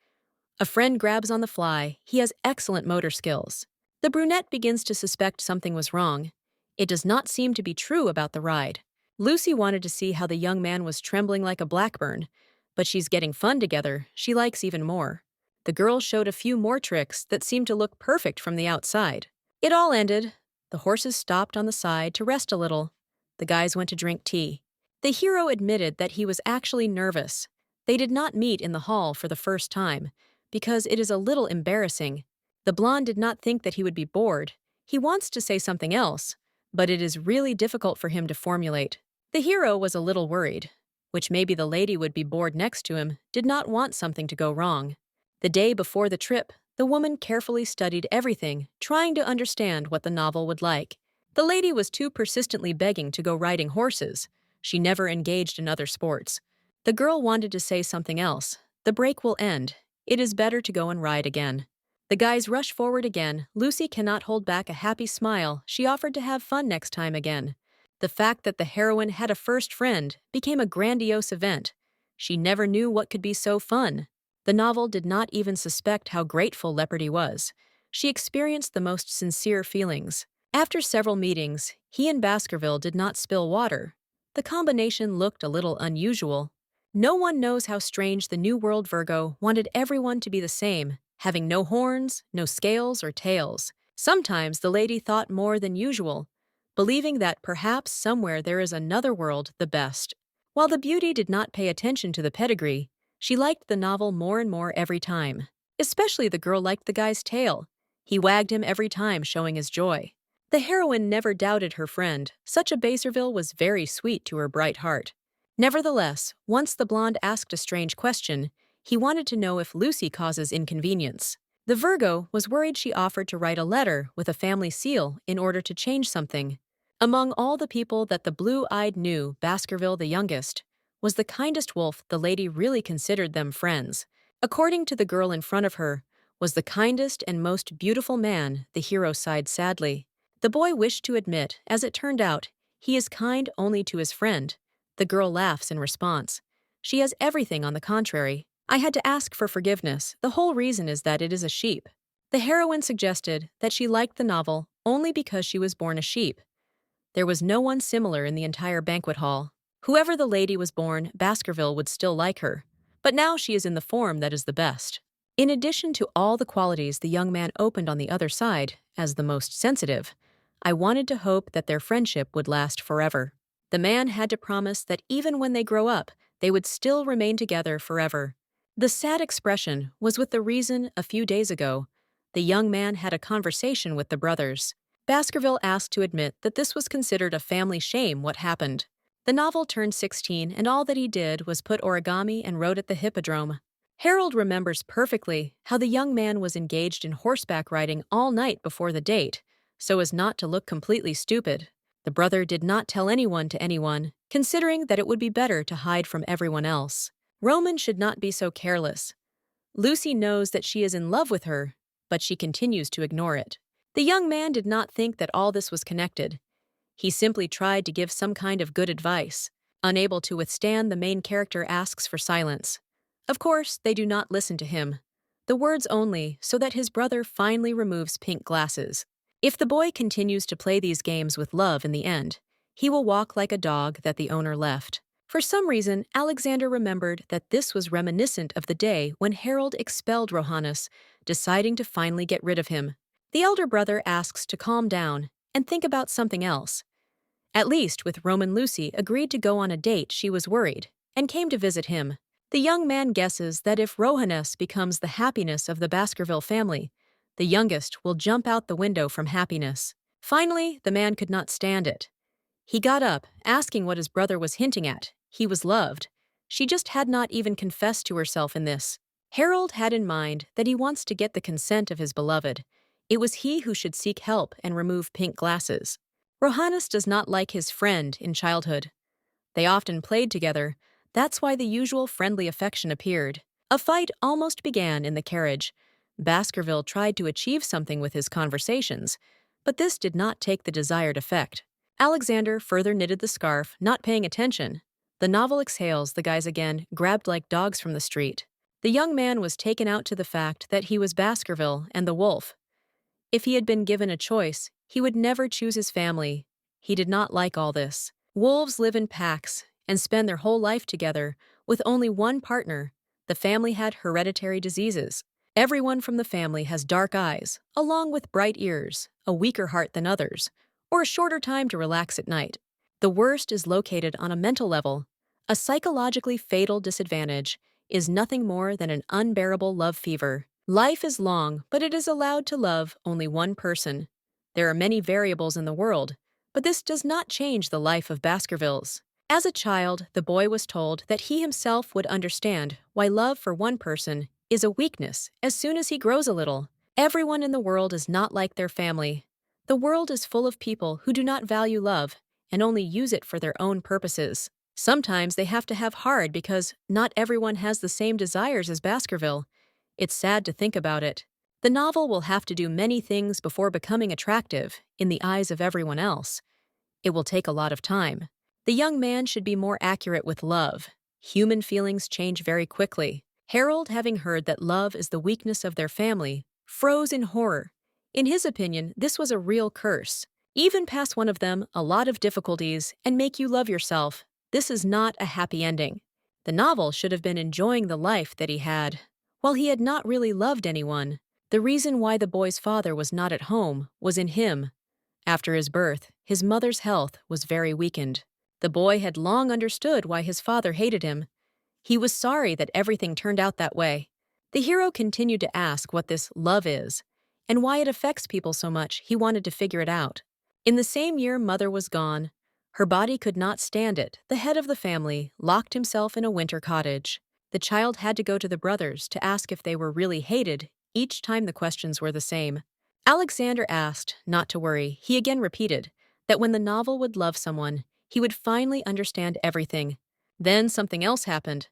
A friend grabs on the fly. He has excellent motor skills. The brunette begins to suspect something was wrong. It does not seem to be true about the ride. Lucy wanted to see how the young man was trembling like a blackburn, but she's getting fun together. She likes even more. The girl showed a few more tricks that seemed to look perfect from the outside. It all ended. The horses stopped on the side to rest a little. The guys went to drink tea. The hero admitted that he was actually nervous. They did not meet in the hall for the first time, because it is a little embarrassing. The blonde did not think that he would be bored. He wants to say something else, but it is really difficult for him to formulate. The hero was a little worried, which maybe the lady would be bored next to him, did not want something to go wrong. The day before the trip, the woman carefully studied everything, trying to understand what the novel would like. The lady was too persistently begging to go riding horses. She never engaged in other sports. The girl wanted to say something else. The break will end. It is better to go and ride again. The guys rush forward again. Lucy cannot hold back a happy smile. She offered to have fun next time again. The fact that the heroine had a first friend became a grandiose event. She never knew what could be so fun. The novel did not even suspect how grateful Lepardy was. She experienced the most sincere feelings. After several meetings, he and Baskerville did not spill water. The combination looked a little unusual. No one knows how strange the New World Virgo wanted everyone to be the same, having no horns, no scales or tails. Sometimes the lady thought more than usual, believing that perhaps somewhere there is another world the best. While the beauty did not pay attention to the pedigree, she liked the novel more and more every time. Especially the girl liked the guy's tail. He wagged him every time, showing his joy. The heroine never doubted her friend. Such a Baskerville was very sweet to her bright heart. Nevertheless, once the blonde asked a strange question, he wanted to know if Lucy causes inconvenience. The Virgo was worried she offered to write a letter with a family seal in order to change something. Among all the people that the blue-eyed knew, Baskerville the youngest was the kindest wolf. The lady really considered them friends. According to the girl in front of her, was the kindest and most beautiful man, the hero sighed sadly. The boy wished to admit, as it turned out, he is kind only to his friend. The girl laughs in response. She has everything on the contrary. I had to ask for forgiveness. The whole reason is that it is a sheep. The heroine suggested that she liked the novel only because she was born a sheep. There was no one similar in the entire banquet hall. Whoever the lady was born, Baskerville would still like her. But now she is in the form that is the best. In addition to all the qualities the young man opened on the other side, as the most sensitive, I wanted to hope that their friendship would last forever. The man had to promise that even when they grow up, they would still remain together forever. The sad expression was with the reason a few days ago, the young man had a conversation with the brothers. Baskerville asked to admit that this was considered a family shame what happened. The novel turned 16 and all that he did was put origami and rode at the hippodrome. Harold remembers perfectly how the young man was engaged in horseback riding all night before the date, so as not to look completely stupid. The brother did not tell anyone to anyone, considering that it would be better to hide from everyone else. Roman should not be so careless. Lucy knows that she is in love with her, but she continues to ignore it. The young man did not think that all this was connected. He simply tried to give some kind of good advice. Unable to withstand, the main character asks for silence. Of course, they do not listen to him. The words only, so that his brother finally removes pink glasses. If the boy continues to play these games with love in the end, he will walk like a dog that the owner left. For some reason, Alexander remembered that this was reminiscent of the day when Harold expelled Rohannes, deciding to finally get rid of him. The elder brother asks to calm down and think about something else. At least with Roman, Lucy agreed to go on a date. She was worried and came to visit him. The young man guesses that if Rohannes becomes the happiness of the Baskerville family, the youngest will jump out the window from happiness. Finally, the man could not stand it. He got up, asking what his brother was hinting at. He was loved. She just had not even confessed to herself in this. Harold had in mind that he wants to get the consent of his beloved. It was he who should seek help and remove pink glasses. Rohannes does not like his friend in childhood. They often played together. That's why the usual friendly affection appeared. A fight almost began in the carriage. Baskerville tried to achieve something with his conversations, but this did not take the desired effect. Alexander further knitted the scarf, not paying attention. The novel exhales, the guys again, grabbed like dogs from the street. The young man was taken out to the fact that he was Baskerville and the wolf. If he had been given a choice, he would never choose his family. He did not like all this. Wolves live in packs and spend their whole life together with only one partner. The family had hereditary diseases. Everyone from the family has dark eyes, along with bright ears, a weaker heart than others, or a shorter time to relax at night. The worst is located on a mental level. A psychologically fatal disadvantage is nothing more than an unbearable love fever. Life is long, but it is allowed to love only one person. There are many variables in the world, but this does not change the life of Baskervilles. As a child, the boy was told that he himself would understand why love for one person is a weakness as soon as he grows a little. Everyone in the world is not like their family. The world is full of people who do not value love and only use it for their own purposes. Sometimes they have to have hard because not everyone has the same desires as Baskerville. It's sad to think about it. The novel will have to do many things before becoming attractive in the eyes of everyone else. It will take a lot of time. The young man should be more accurate with love. Human feelings change very quickly. Harold, having heard that love is the weakness of their family, froze in horror. In his opinion, this was a real curse. Even pass one of them a lot of difficulties and make you love yourself. This is not a happy ending. The novel should have been enjoying the life that he had. While he had not really loved anyone, the reason why the boy's father was not at home was in him. After his birth, his mother's health was very weakened. The boy had long understood why his father hated him. He was sorry that everything turned out that way. The hero continued to ask what this love is, and why it affects people so much. He wanted to figure it out. In the same year Mother was gone, her body could not stand it. The head of the family locked himself in a winter cottage. The child had to go to the brothers to ask if they were really hated. Each time the questions were the same. Alexander asked not to worry. He again repeated that when the novel would love someone, he would finally understand everything. Then something else happened.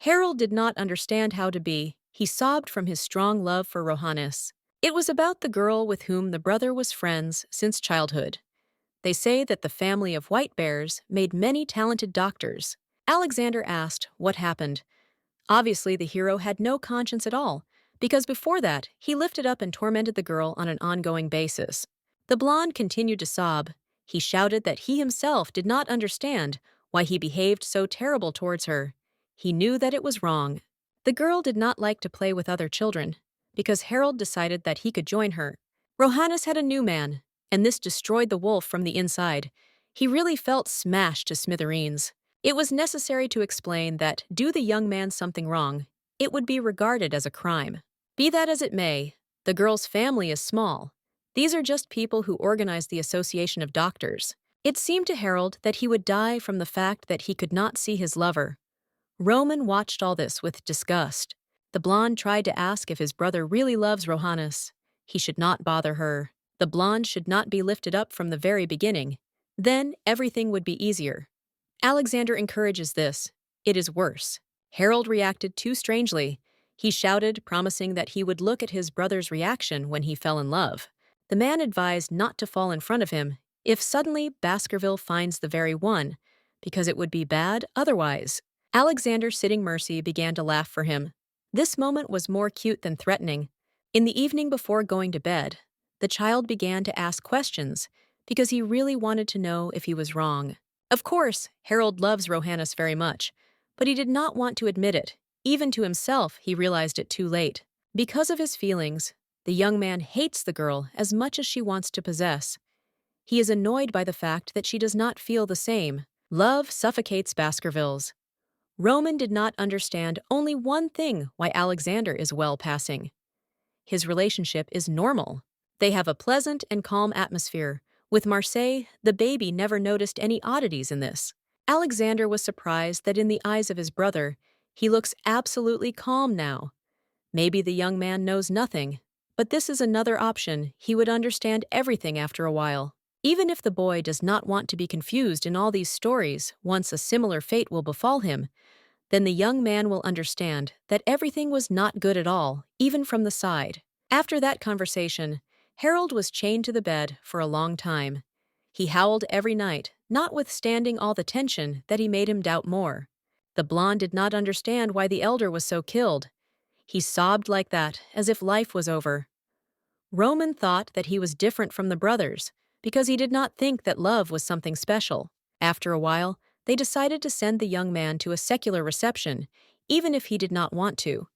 Harold did not understand how to be. He sobbed from his strong love for Rohannes. It was about the girl with whom the brother was friends since childhood. They say that the family of White Bears made many talented doctors. Alexander asked what happened. Obviously, the hero had no conscience at all, because before that, he lifted up and tormented the girl on an ongoing basis. The blonde continued to sob. He shouted that he himself did not understand why he behaved so terrible towards her. He knew that it was wrong. The girl did not like to play with other children, because Harold decided that he could join her. Rohannes had a new man, and this destroyed the wolf from the inside. He really felt smashed to smithereens. It was necessary to explain that, do the young man something wrong, it would be regarded as a crime. Be that as it may, the girl's family is small. These are just people who organize the Association of Doctors. It seemed to Harold that he would die from the fact that he could not see his lover. Roman watched all this with disgust. The blonde tried to ask if his brother really loves Rohannes. He should not bother her. The blonde should not be lifted up from the very beginning. Then everything would be easier. Alexander encourages this. It is worse. Harold reacted too strangely. He shouted, promising that he would look at his brother's reaction when he fell in love. The man advised not to fall in front of him if suddenly Baskerville finds the very one, because it would be bad otherwise. Alexander, sitting Mercy, began to laugh for him. This moment was more cute than threatening. In the evening before going to bed, the child began to ask questions because he really wanted to know if he was wrong. Of course, Harold loves Rohannes very much, but he did not want to admit it. Even to himself, he realized it too late. Because of his feelings, the young man hates the girl as much as she wants to possess. He is annoyed by the fact that she does not feel the same. Love suffocates Baskervilles. Roman did not understand only one thing why Alexander is well passing. His relationship is normal. They have a pleasant and calm atmosphere. With Marseille, the baby never noticed any oddities in this. Alexander was surprised that in the eyes of his brother, he looks absolutely calm now. Maybe the young man knows nothing, but this is another option. He would understand everything after a while. Even if the boy does not want to be confused in all these stories, once a similar fate will befall him, then the young man will understand that everything was not good at all, even from the side. After that conversation, Harold was chained to the bed for a long time. He howled every night, notwithstanding all the tension that he made him doubt more. The blonde did not understand why the elder was so killed. He sobbed like that, as if life was over. Roman thought that he was different from the brothers, because he did not think that love was something special. After a while, they decided to send the young man to a secular reception, even if he did not want to.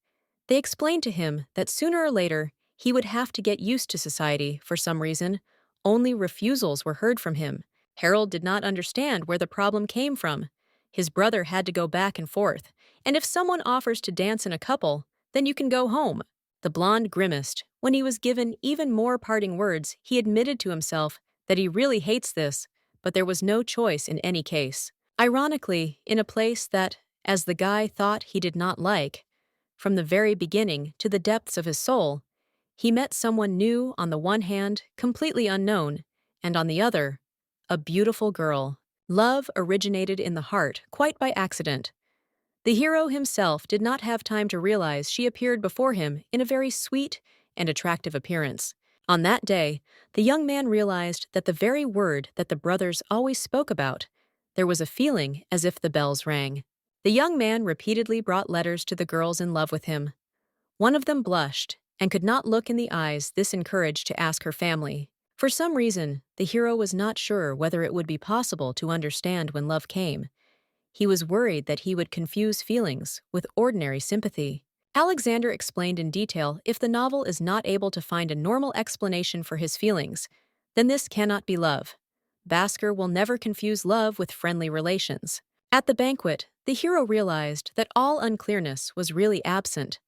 They explained to him that sooner or later, he would have to get used to society. For some reason, only refusals were heard from him. Harold did not understand where the problem came from. His brother had to go back and forth, and if someone offers to dance in a couple, then you can go home. The blonde grimaced. When he was given even more parting words, he admitted to himself that he really hates this, but there was no choice in any case. Ironically, in a place that, as the guy thought he did not like, from the very beginning to the depths of his soul, he met someone new on the one hand, completely unknown, and on the other, a beautiful girl. Love originated in the heart quite by accident. The hero himself did not have time to realize she appeared before him in a very sweet and attractive appearance. On that day, the young man realized that the very word that the brothers always spoke about, there was a feeling as if the bells rang. The young man repeatedly brought letters to the girls in love with him. One of them blushed and could not look in the eyes this encouraged to ask her family. For some reason, the hero was not sure whether it would be possible to understand when love came. He was worried that he would confuse feelings with ordinary sympathy. Alexander explained in detail if the novel is not able to find a normal explanation for his feelings, then this cannot be love. Basker will never confuse love with friendly relations. At the banquet, the hero realized that all unclearness was really absent.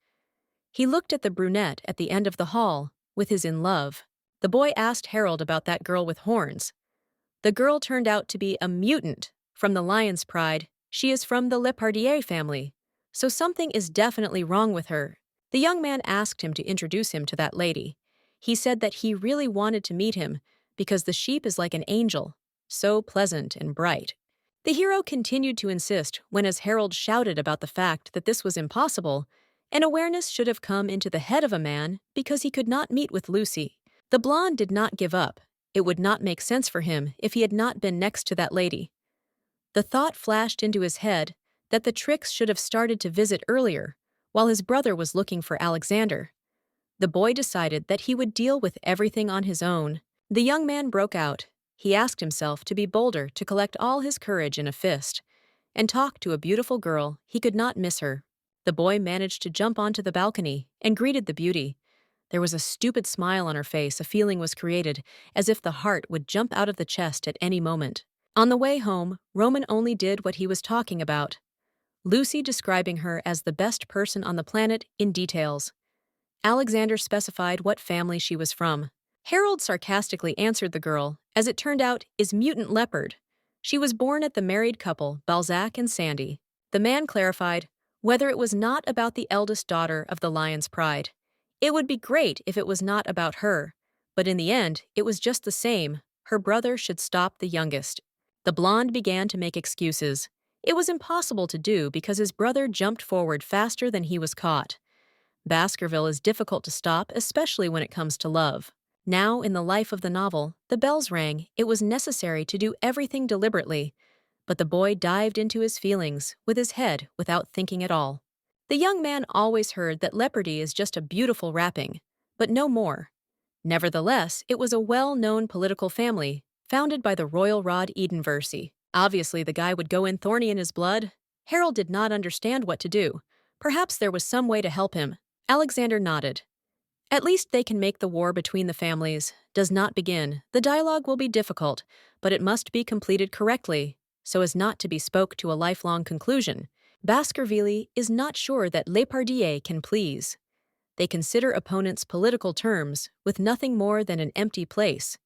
He looked at the brunette at the end of the hall, with his in love. The boy asked Harold about that girl with horns. The girl turned out to be a mutant from the Lion's Pride. She is from the Lepardier family, so something is definitely wrong with her. The young man asked him to introduce him to that lady. He said that he really wanted to meet him because the sheep is like an angel, so pleasant and bright. The hero continued to insist when, as Harold shouted about the fact that this was impossible, an awareness should have come into the head of a man because he could not meet with Lucy. The blonde did not give up. It would not make sense for him if he had not been next to that lady. The thought flashed into his head that the Tricks should have started to visit earlier, while his brother was looking for Alexander. The boy decided that he would deal with everything on his own. The young man broke out. He asked himself to be bolder, to collect all his courage in a fist, and talk to a beautiful girl. He could not miss her. The boy managed to jump onto the balcony and greeted the beauty. There was a stupid smile on her face. A feeling was created, as if the heart would jump out of the chest at any moment. On the way home, Roman only did what he was talking about. Lucy describing her as the best person on the planet in details. Alexander specified what family she was from. Harold sarcastically answered the girl, as it turned out, is mutant leopard. She was born at the married couple, Balzac and Sandy. The man clarified whether it was not about the eldest daughter of the Lion's Pride. It would be great if it was not about her, but in the end, it was just the same. Her brother should stop the youngest. The blonde began to make excuses. It was impossible to do because his brother jumped forward faster than he was caught. Baskerville is difficult to stop, especially when it comes to love. Now, in the life of the novel, the bells rang. It was necessary to do everything deliberately, but the boy dived into his feelings with his head without thinking at all. The young man always heard that leopardy is just a beautiful wrapping, but no more. Nevertheless, it was a well-known political family, founded by the royal Rod Edenversey. Obviously, the guy would go in thorny in his blood. Harold did not understand what to do. Perhaps there was some way to help him. Alexander nodded. At least they can make the war between the families does not begin. The dialogue will be difficult, but it must be completed correctly, so as not to be spoke to a lifelong conclusion. Baskerville is not sure that Lepardier can please. They consider opponents' political terms with nothing more than an empty place.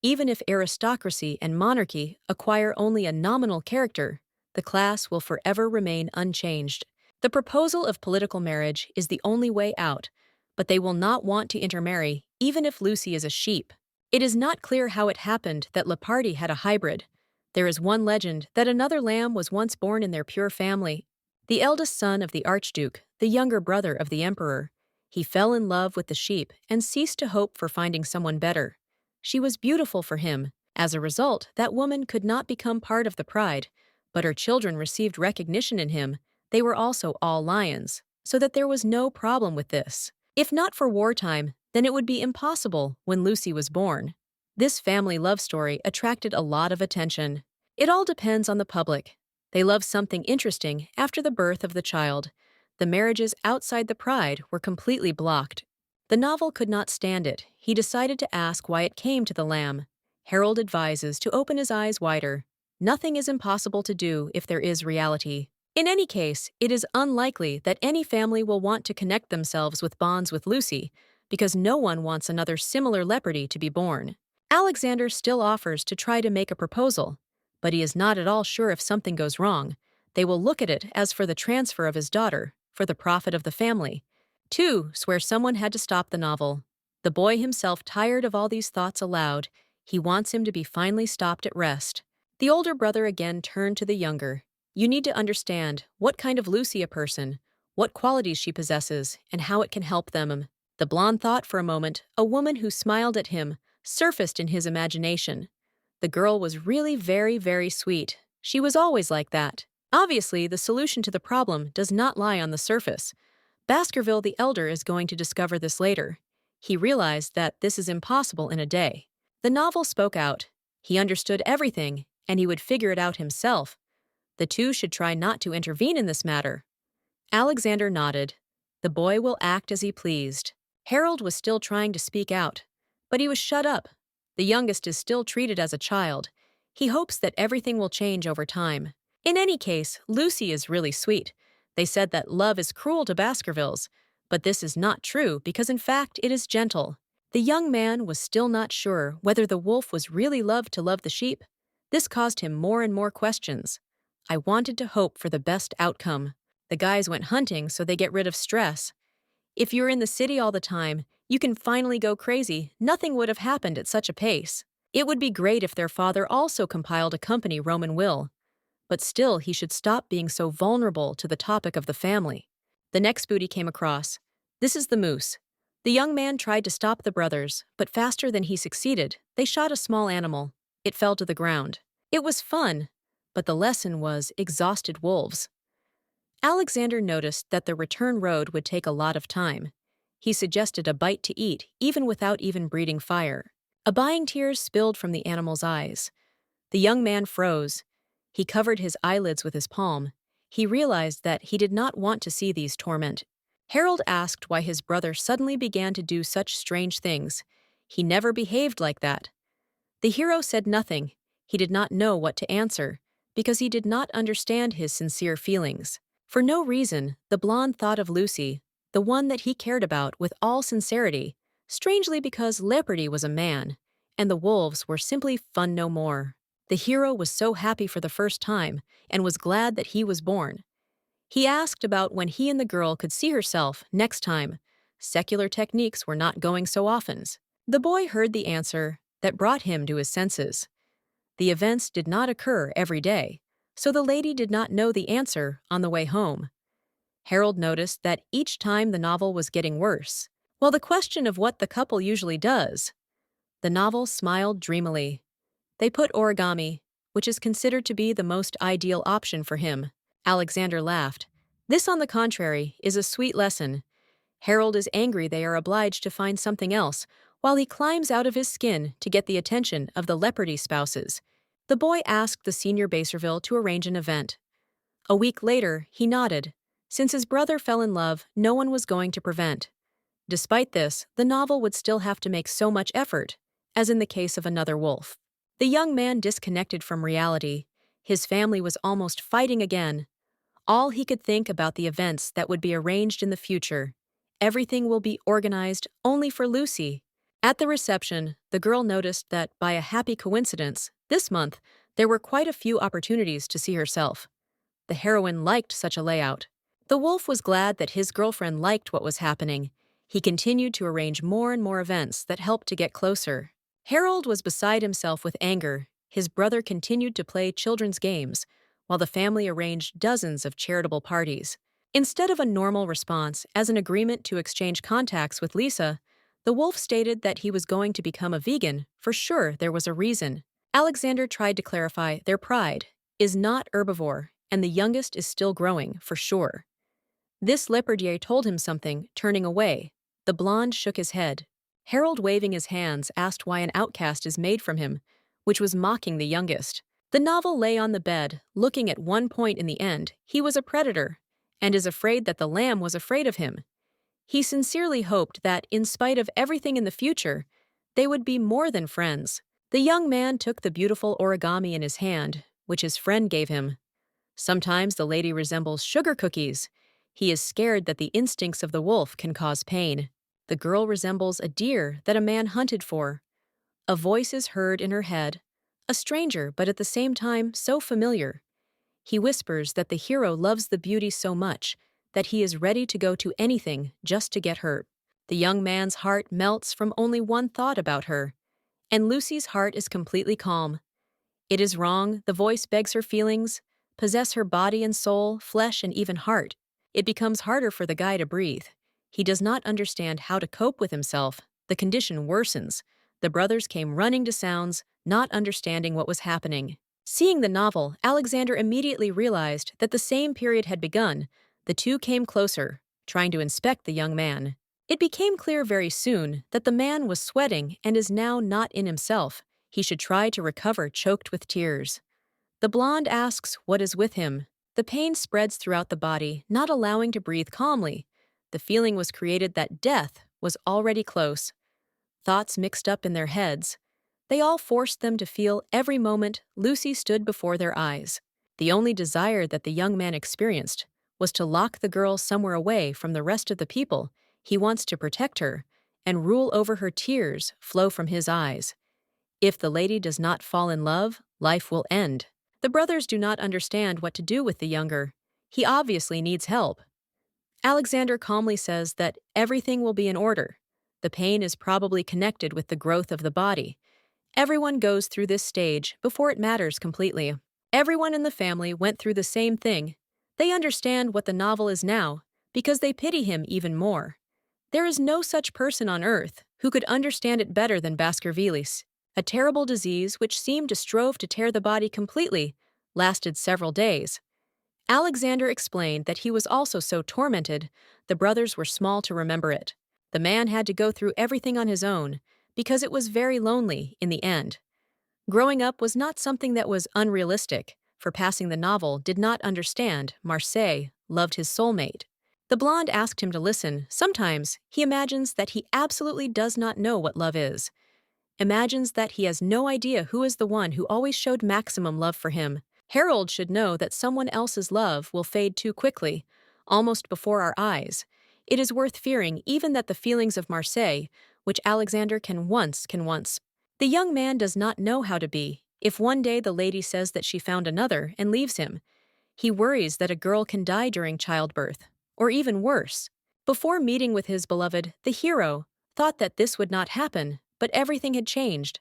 Even if aristocracy and monarchy acquire only a nominal character, the class will forever remain unchanged. The proposal of political marriage is the only way out, but they will not want to intermarry, even if Lucy is a sheep. It is not clear how it happened that Lepardi had a hybrid. There is one legend that another lamb was once born in their pure family. The eldest son of the Archduke, the younger brother of the Emperor. He fell in love with the sheep and ceased to hope for finding someone better. She was beautiful for him. As a result, that woman could not become part of the pride, but her children received recognition in him. They were also all lions, so that there was no problem with this. If not for wartime, then it would be impossible when Lucy was born. This family love story attracted a lot of attention. It all depends on the public. They love something interesting after the birth of the child. The marriages outside the pride were completely blocked. The novel could not stand it. He decided to ask why it came to the lamb. Harold advises to open his eyes wider. Nothing is impossible to do if there is reality. In any case, it is unlikely that any family will want to connect themselves with bonds with Lucy, because no one wants another similar leopardy to be born. Alexander still offers to try to make a proposal, but he is not at all sure if something goes wrong. They will look at it as for the transfer of his daughter, for the profit of the family. 2. Swear someone had to stop the novel. The boy himself tired of all these thoughts aloud. He wants him to be finally stopped at rest. The older brother again turned to the younger. You need to understand what kind of Lucy a person, what qualities she possesses, and how it can help them. The blonde thought for a moment. A woman who smiled at him surfaced in his imagination. The girl was really very, very sweet. She was always like that. Obviously, the solution to the problem does not lie on the surface. Baskerville the elder is going to discover this later. He realized that this is impossible in a day. The novel spoke out. He understood everything, and he would figure it out himself. The two should try not to intervene in this matter. Alexander nodded. The boy will act as he pleased. Harold was still trying to speak out, but he was shut up. The youngest is still treated as a child. He hopes that everything will change over time. In any case, Lucy is really sweet. They said that love is cruel to Baskervilles, but this is not true because in fact it is gentle. The young man was still not sure whether the wolf was really loved to love the sheep. This caused him more and more questions. I wanted to hope for the best outcome. The guys went hunting so they get rid of stress. If you're in the city all the time, you can finally go crazy. Nothing would have happened at such a pace. It would be great if their father also compiled a company Roman will. But still, he should stop being so vulnerable to the topic of the family. The next booty came across. This is the moose. The young man tried to stop the brothers, but faster than he succeeded, they shot a small animal. It fell to the ground. It was fun, but the lesson was exhausted wolves. Alexander noticed that the return road would take a lot of time. He suggested a bite to eat, even without even breathing fire. Abuying tears spilled from the animal's eyes. The young man froze. He covered his eyelids with his palm. He realized that he did not want to see these torment. Harold asked why his brother suddenly began to do such strange things. He never behaved like that. The hero said nothing. He did not know what to answer, because he did not understand his sincere feelings. For no reason, the blonde thought of Lucy, the one that he cared about with all sincerity, strangely because Leopardi was a man, and the wolves were simply fun no more. The hero was so happy for the first time, and was glad that he was born. He asked about when he and the girl could see herself next time. Secular techniques were not going so often. The boy heard the answer that brought him to his senses. The events did not occur every day, so the lady did not know the answer on the way home. Harold noticed that each time the novel was getting worse. Well, the question of what the couple usually does. The novel smiled dreamily. They put origami, which is considered to be the most ideal option for him. Alexander laughed. This, on the contrary, is a sweet lesson. Harold is angry they are obliged to find something else, while he climbs out of his skin to get the attention of the Leopardi spouses. The boy asked the senior Baskerville to arrange an event. A week later, he nodded. Since his brother fell in love, no one was going to prevent. Despite this, the novel would still have to make so much effort, as in the case of Another Wolf. The young man disconnected from reality. His family was almost fighting again. All he could think about the events that would be arranged in the future. Everything will be organized only for Lucy. At the reception, the girl noticed that, by a happy coincidence, this month, there were quite a few opportunities to see herself. The heroine liked such a layout. The wolf was glad that his girlfriend liked what was happening. He continued to arrange more and more events that helped to get closer. Harold was beside himself with anger. His brother continued to play children's games, while the family arranged dozens of charitable parties. Instead of a normal response as an agreement to exchange contacts with Lisa, the wolf stated that he was going to become a vegan. For sure, there was a reason. Alexander tried to clarify their pride is not herbivore, and the youngest is still growing, for sure. This Lepardier told him something, turning away. The blonde shook his head. Harold, waving his hands, asked why an outcast is made from him, which was mocking the youngest. The novel lay on the bed, looking at one point in the end. He was a predator, and is afraid that the lamb was afraid of him. He sincerely hoped that, in spite of everything in the future, they would be more than friends. The young man took the beautiful origami in his hand, which his friend gave him. Sometimes the lady resembles sugar cookies. He is scared that the instincts of the wolf can cause pain. The girl resembles a deer that a man hunted for. A voice is heard in her head, a stranger but at the same time so familiar. He whispers that the hero loves the beauty so much that he is ready to go to anything just to get her. The young man's heart melts from only one thought about her, and Lucy's heart is completely calm. It is wrong, the voice begs her feelings, possess her body and soul, flesh and even heart. It becomes harder for the guy to breathe. He does not understand how to cope with himself. The condition worsens. The brothers came running to sounds, not understanding what was happening. Seeing the novel, Alexander immediately realized that the same period had begun. The two came closer, trying to inspect the young man. It became clear very soon that the man was sweating and is now not in himself. He should try to recover, choked with tears. The blonde asks what is with him. The pain spreads throughout the body, not allowing to breathe calmly. The feeling was created that death was already close. Thoughts mixed up in their heads. They all forced them to feel every moment Lucy stood before their eyes. The only desire that the young man experienced was to lock the girl somewhere away from the rest of the people. He wants to protect her, and rule over her tears flow from his eyes. If the lady does not fall in love, life will end. The brothers do not understand what to do with the younger. He obviously needs help. Alexander calmly says that everything will be in order. The pain is probably connected with the growth of the body. Everyone goes through this stage before it matters completely. Everyone in the family went through the same thing. They understand what the novel is now because they pity him even more. There is no such person on earth who could understand it better than Baskervilles. A terrible disease which seemed to strove to tear the body completely lasted several days. Alexander explained that he was also so tormented, the brothers were small to remember it. The man had to go through everything on his own because it was very lonely in the end. Growing up was not something that was unrealistic, for passing the novel did not understand Marseille loved his soulmate. The blonde asked him to listen. Sometimes he imagines that he absolutely does not know what love is. Imagines that he has no idea who is the one who always showed maximum love for him. Harold should know that someone else's love will fade too quickly, almost before our eyes. It is worth fearing even that the feelings of Marseille, which Alexander can once. The young man does not know how to be. If one day the lady says that she found another and leaves him, he worries that a girl can die during childbirth, or even worse. Before meeting with his beloved, the hero thought that this would not happen, but everything had changed.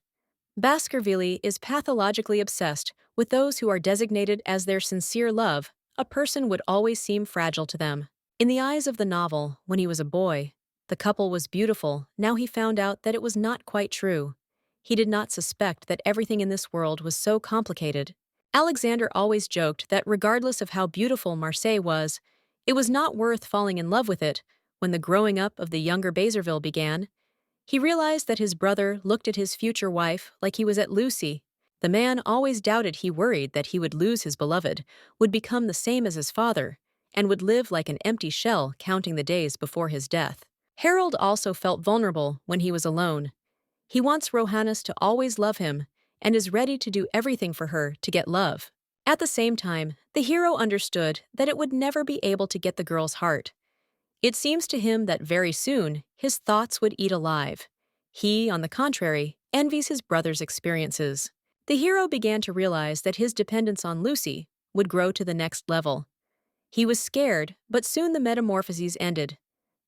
Baskerville is pathologically obsessed with those who are designated as their sincere love. A person would always seem fragile to them. In the eyes of the novel, when he was a boy, the couple was beautiful. Now he found out that it was not quite true. He did not suspect that everything in this world was so complicated. Alexander always joked that regardless of how beautiful Marseille was, it was not worth falling in love with it. When the growing up of the younger Baskerville began, he realized that his brother looked at his future wife like he was at Lucy. The man always doubted. He worried that he would lose his beloved, would become the same as his father, and would live like an empty shell counting the days before his death. Harold also felt vulnerable when he was alone. He wants Rohannes to always love him and is ready to do everything for her to get love. At the same time, the hero understood that it would never be able to get the girl's heart. It seems to him that very soon his thoughts would eat alive. He, on the contrary, envies his brother's experiences. The hero began to realize that his dependence on Lucy would grow to the next level. He was scared, but soon the metamorphoses ended.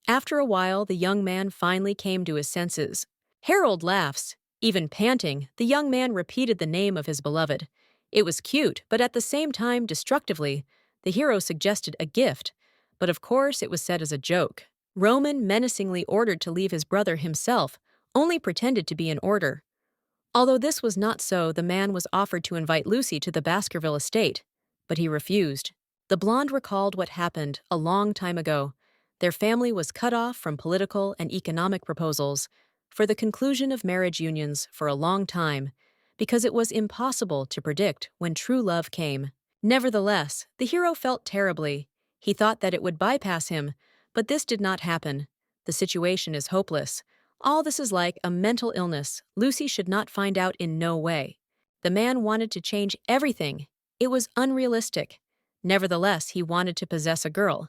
After a while, the young man finally came to his senses. Harold laughs. Even panting, the young man repeated the name of his beloved. It was cute, but at the same time destructively. The hero suggested a gift, but of course it was said as a joke. Roman menacingly ordered to leave his brother himself, only pretended to be in order. Although this was not so, the man was offered to invite Lucy to the Baskerville estate, but he refused. The blonde recalled what happened a long time ago. Their family was cut off from political and economic proposals for the conclusion of marriage unions for a long time, because it was impossible to predict when true love came. Nevertheless, the hero felt terribly. He thought that it would bypass him, but this did not happen. The situation is hopeless. All this is like a mental illness. Lucy should not find out in no way. The man wanted to change everything. It was unrealistic. Nevertheless, he wanted to possess a girl.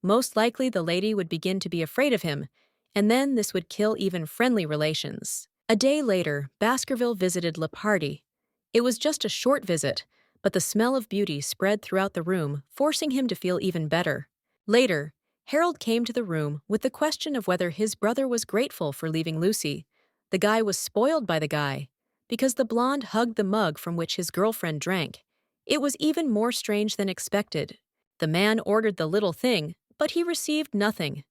Most likely the lady would begin to be afraid of him, and then this would kill even friendly relations. A day later, Baskerville visited Lepardi. It was just a short visit, but the smell of beauty spread throughout the room, forcing him to feel even better. Later, Harold came to the room with the question of whether his brother was grateful for leaving Lucy. The guy was spoiled by the guy, because the blonde hugged the mug from which his girlfriend drank. It was even more strange than expected. The man ordered the little thing, but he received nothing.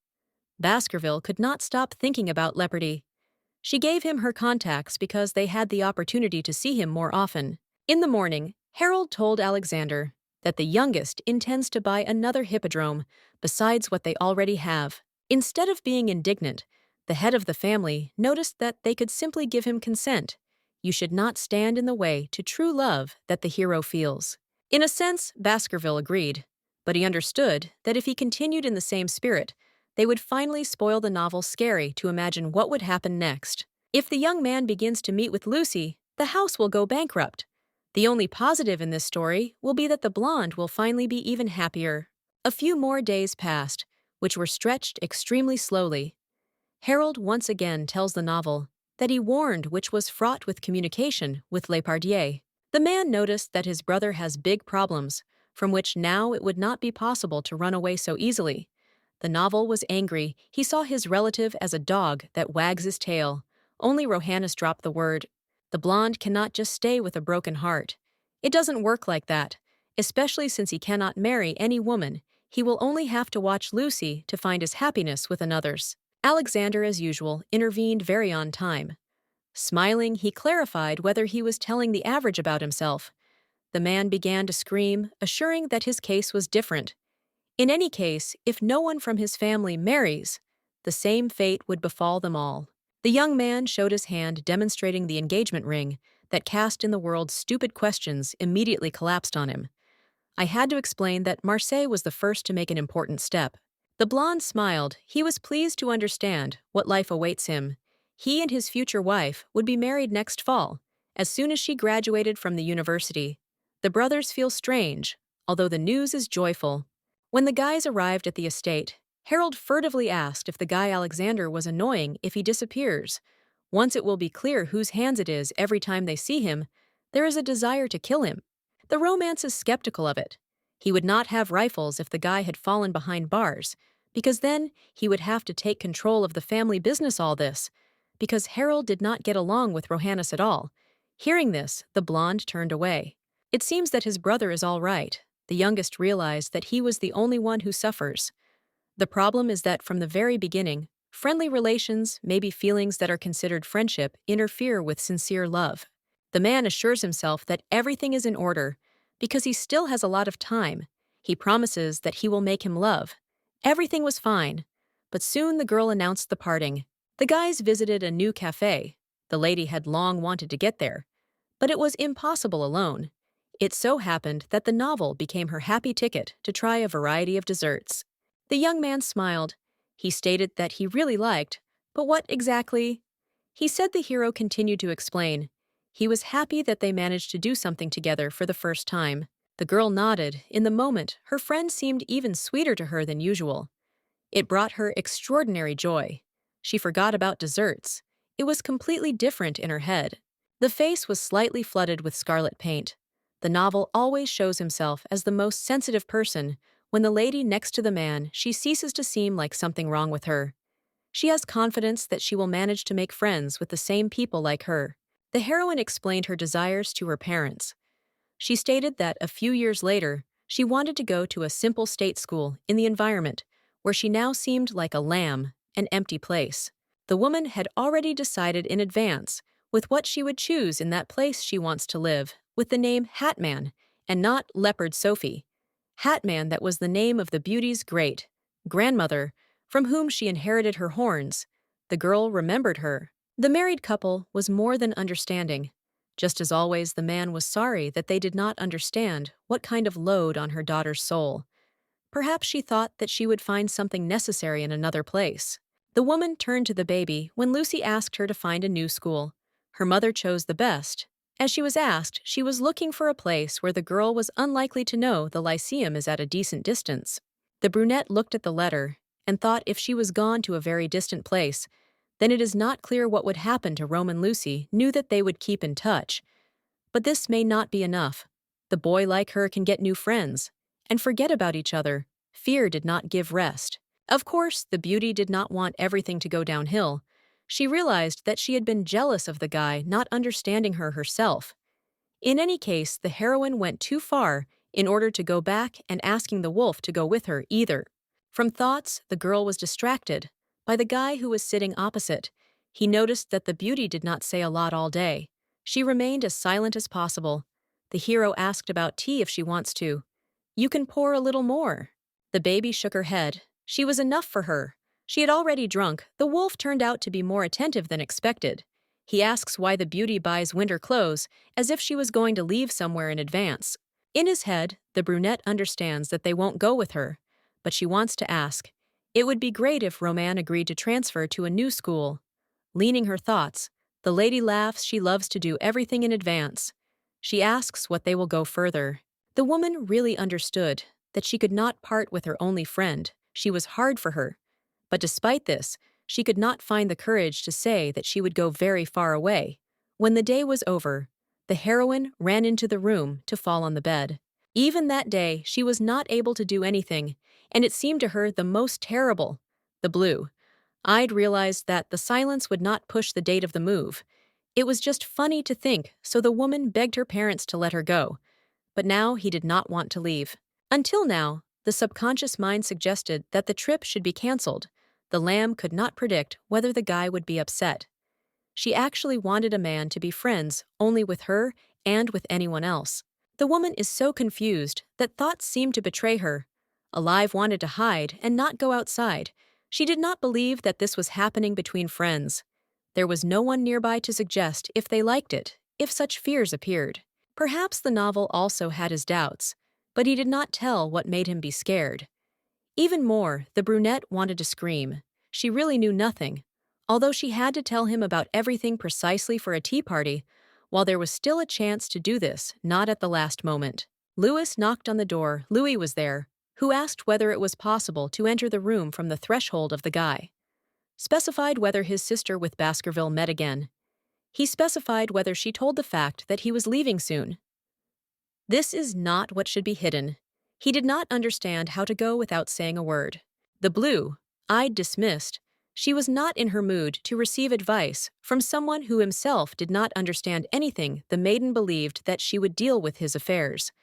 Baskerville could not stop thinking about Lepardi. She gave him her contacts because they had the opportunity to see him more often. In the morning, Harold told Alexander that the youngest intends to buy another hippodrome besides what they already have. Instead of being indignant, the head of the family noticed that they could simply give him consent. You should not stand in the way to true love that the hero feels. In a sense, Baskerville agreed, but he understood that if he continued in the same spirit, they would finally spoil the novel scary to imagine what would happen next. If the young man begins to meet with Lucy, the house will go bankrupt. The only positive in this story will be that the blonde will finally be even happier. A few more days passed, which were stretched extremely slowly. Harold once again tells the novel that he warned which was fraught with communication with Lepardier. The man noticed that his brother has big problems, from which now it would not be possible to run away so easily. The novel was angry. He saw his relative as a dog that wags his tail. Only Rohannes dropped the word. The blonde cannot just stay with a broken heart. It doesn't work like that, especially since he cannot marry any woman. He will only have to watch Lucy to find his happiness with another's. Alexander, as usual, intervened very on time. Smiling, he clarified whether he was telling the average about himself. The man began to scream, assuring that his case was different. In any case, if no one from his family marries, the same fate would befall them all. The young man showed his hand, demonstrating the engagement ring that cast in the world stupid questions immediately collapsed on him. I had to explain that Marseille was the first to make an important step. The blonde smiled. He was pleased to understand what life awaits him. He and his future wife would be married next fall, as soon as she graduated from the university. The brothers feel strange, although the news is joyful. When the guys arrived at the estate, Harold furtively asked if the guy Alexander was annoying if he disappears. Once it will be clear whose hands it is every time they see him, there is a desire to kill him. The romance is skeptical of it. He would not have rifles if the guy had fallen behind bars, because then he would have to take control of the family business. All this because Harold did not get along with Rohannes at all. Hearing this, the blonde turned away. It seems that his brother is all right. The youngest realized that he was the only one who suffers. The problem is that from the very beginning, friendly relations, maybe feelings that are considered friendship, interfere with sincere love. The man assures himself that everything is in order because he still has a lot of time. He promises that he will make him love. Everything was fine, but soon the girl announced the parting. The guys visited a new cafe. The lady had long wanted to get there, but it was impossible alone. It so happened that the novel became her happy ticket to try a variety of desserts. The young man smiled. He stated that he really liked, but what exactly? He said the hero continued to explain. He was happy that they managed to do something together for the first time. The girl nodded. In the moment, her friend seemed even sweeter to her than usual. It brought her extraordinary joy. She forgot about desserts. It was completely different in her head. The face was slightly flooded with scarlet paint. The novel always shows himself as the most sensitive person. When the lady next to the man, she ceases to seem like something wrong with her. She has confidence that she will manage to make friends with the same people like her. The heroine explained her desires to her parents. She stated that a few years later, she wanted to go to a simple state school in the environment, where she now seemed like a lamb, an empty place. The woman had already decided in advance with what she would choose in that place she wants to live, with the name Hatman, and not Leopard Sophie. Hatman, that was the name of the beauty's great-grandmother, from whom she inherited her horns. The girl remembered her. The married couple was more than understanding. Just as always, the man was sorry that they did not understand what kind of load on her daughter's soul. Perhaps she thought that she would find something necessary in another place. The woman turned to the baby when Lucy asked her to find a new school. Her mother chose the best. As she was asked, she was looking for a place where the girl was unlikely to know the Lyceum is at a decent distance. The brunette looked at the letter and thought if she was gone to a very distant place, then it is not clear what would happen to Rome and Lucy knew that they would keep in touch. But this may not be enough. The boy like her can get new friends and forget about each other. Fear did not give rest. Of course, the beauty did not want everything to go downhill. She realized that she had been jealous of the guy not understanding her herself. In any case, the heroine went too far in order to go back and asking the wolf to go with her either. From thoughts, the girl was distracted by the guy who was sitting opposite. He noticed that the beauty did not say a lot all day. She remained as silent as possible. The hero asked about tea if she wants to. You can pour a little more. The baby shook her head. She was enough for her. She had already drunk. The wolf turned out to be more attentive than expected. He asks why the beauty buys winter clothes, as if she was going to leave somewhere in advance. In his head, the brunette understands that they won't go with her, but she wants to ask. It would be great if Roman agreed to transfer to a new school. Leaning her thoughts, the lady laughs. She loves to do everything in advance. She asks what they will go further. The woman really understood that she could not part with her only friend. She was hard for her. But despite this, She could not find the courage to say that she would go very far away. When the day was over, the heroine ran into the room to fall on the bed. Even that day, she was not able to do anything, and it seemed to her the most terrible. The blue-eyed realized that the silence would not push the date of the move. It was just funny to think, so the woman begged her parents to let her go. But now he did not want to leave. Until now, the subconscious mind suggested that the trip should be cancelled. The lamb could not predict whether the guy would be upset. She actually wanted a man to be friends only with her and with anyone else. The woman is so confused that thoughts seem to betray her. Alive wanted to hide and not go outside. She did not believe that this was happening between friends. There was no one nearby to suggest if they liked it, if such fears appeared. Perhaps the novel also had his doubts, but he did not tell what made him be scared. Even more, the brunette wanted to scream. She really knew nothing, although she had to tell him about everything precisely for a tea party, while there was still a chance to do this, not at the last moment. Louis knocked on the door. Louis was there, who asked whether it was possible to enter the room from the threshold of the guy. Specified whether his sister with Baskerville met again. He specified whether she told the fact that he was leaving soon. This is not what should be hidden. He did not understand how to go without saying a word. The blue-eyed dismissed. She was not in her mood to receive advice from someone who himself did not understand anything. The maiden believed that she would deal with his affairs.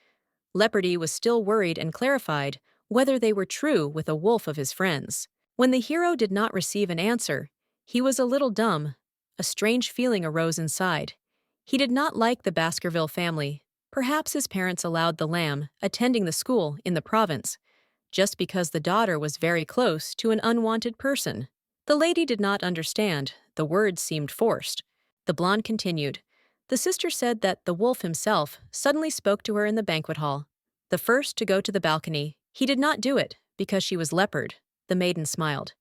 Leopardy was still worried and clarified whether they were true with a wolf of his friends. When the hero did not receive an answer, he was a little dumb. A strange feeling arose inside. He did not like the Baskerville family. Perhaps his parents allowed the lamb attending the school in the province, just because the daughter was very close to an unwanted person. The lady did not understand. The words seemed forced. The blonde continued. The sister said that the wolf himself suddenly spoke to her in the banquet hall. The first to go to the balcony, he did not do it because she was leopard. The maiden smiled.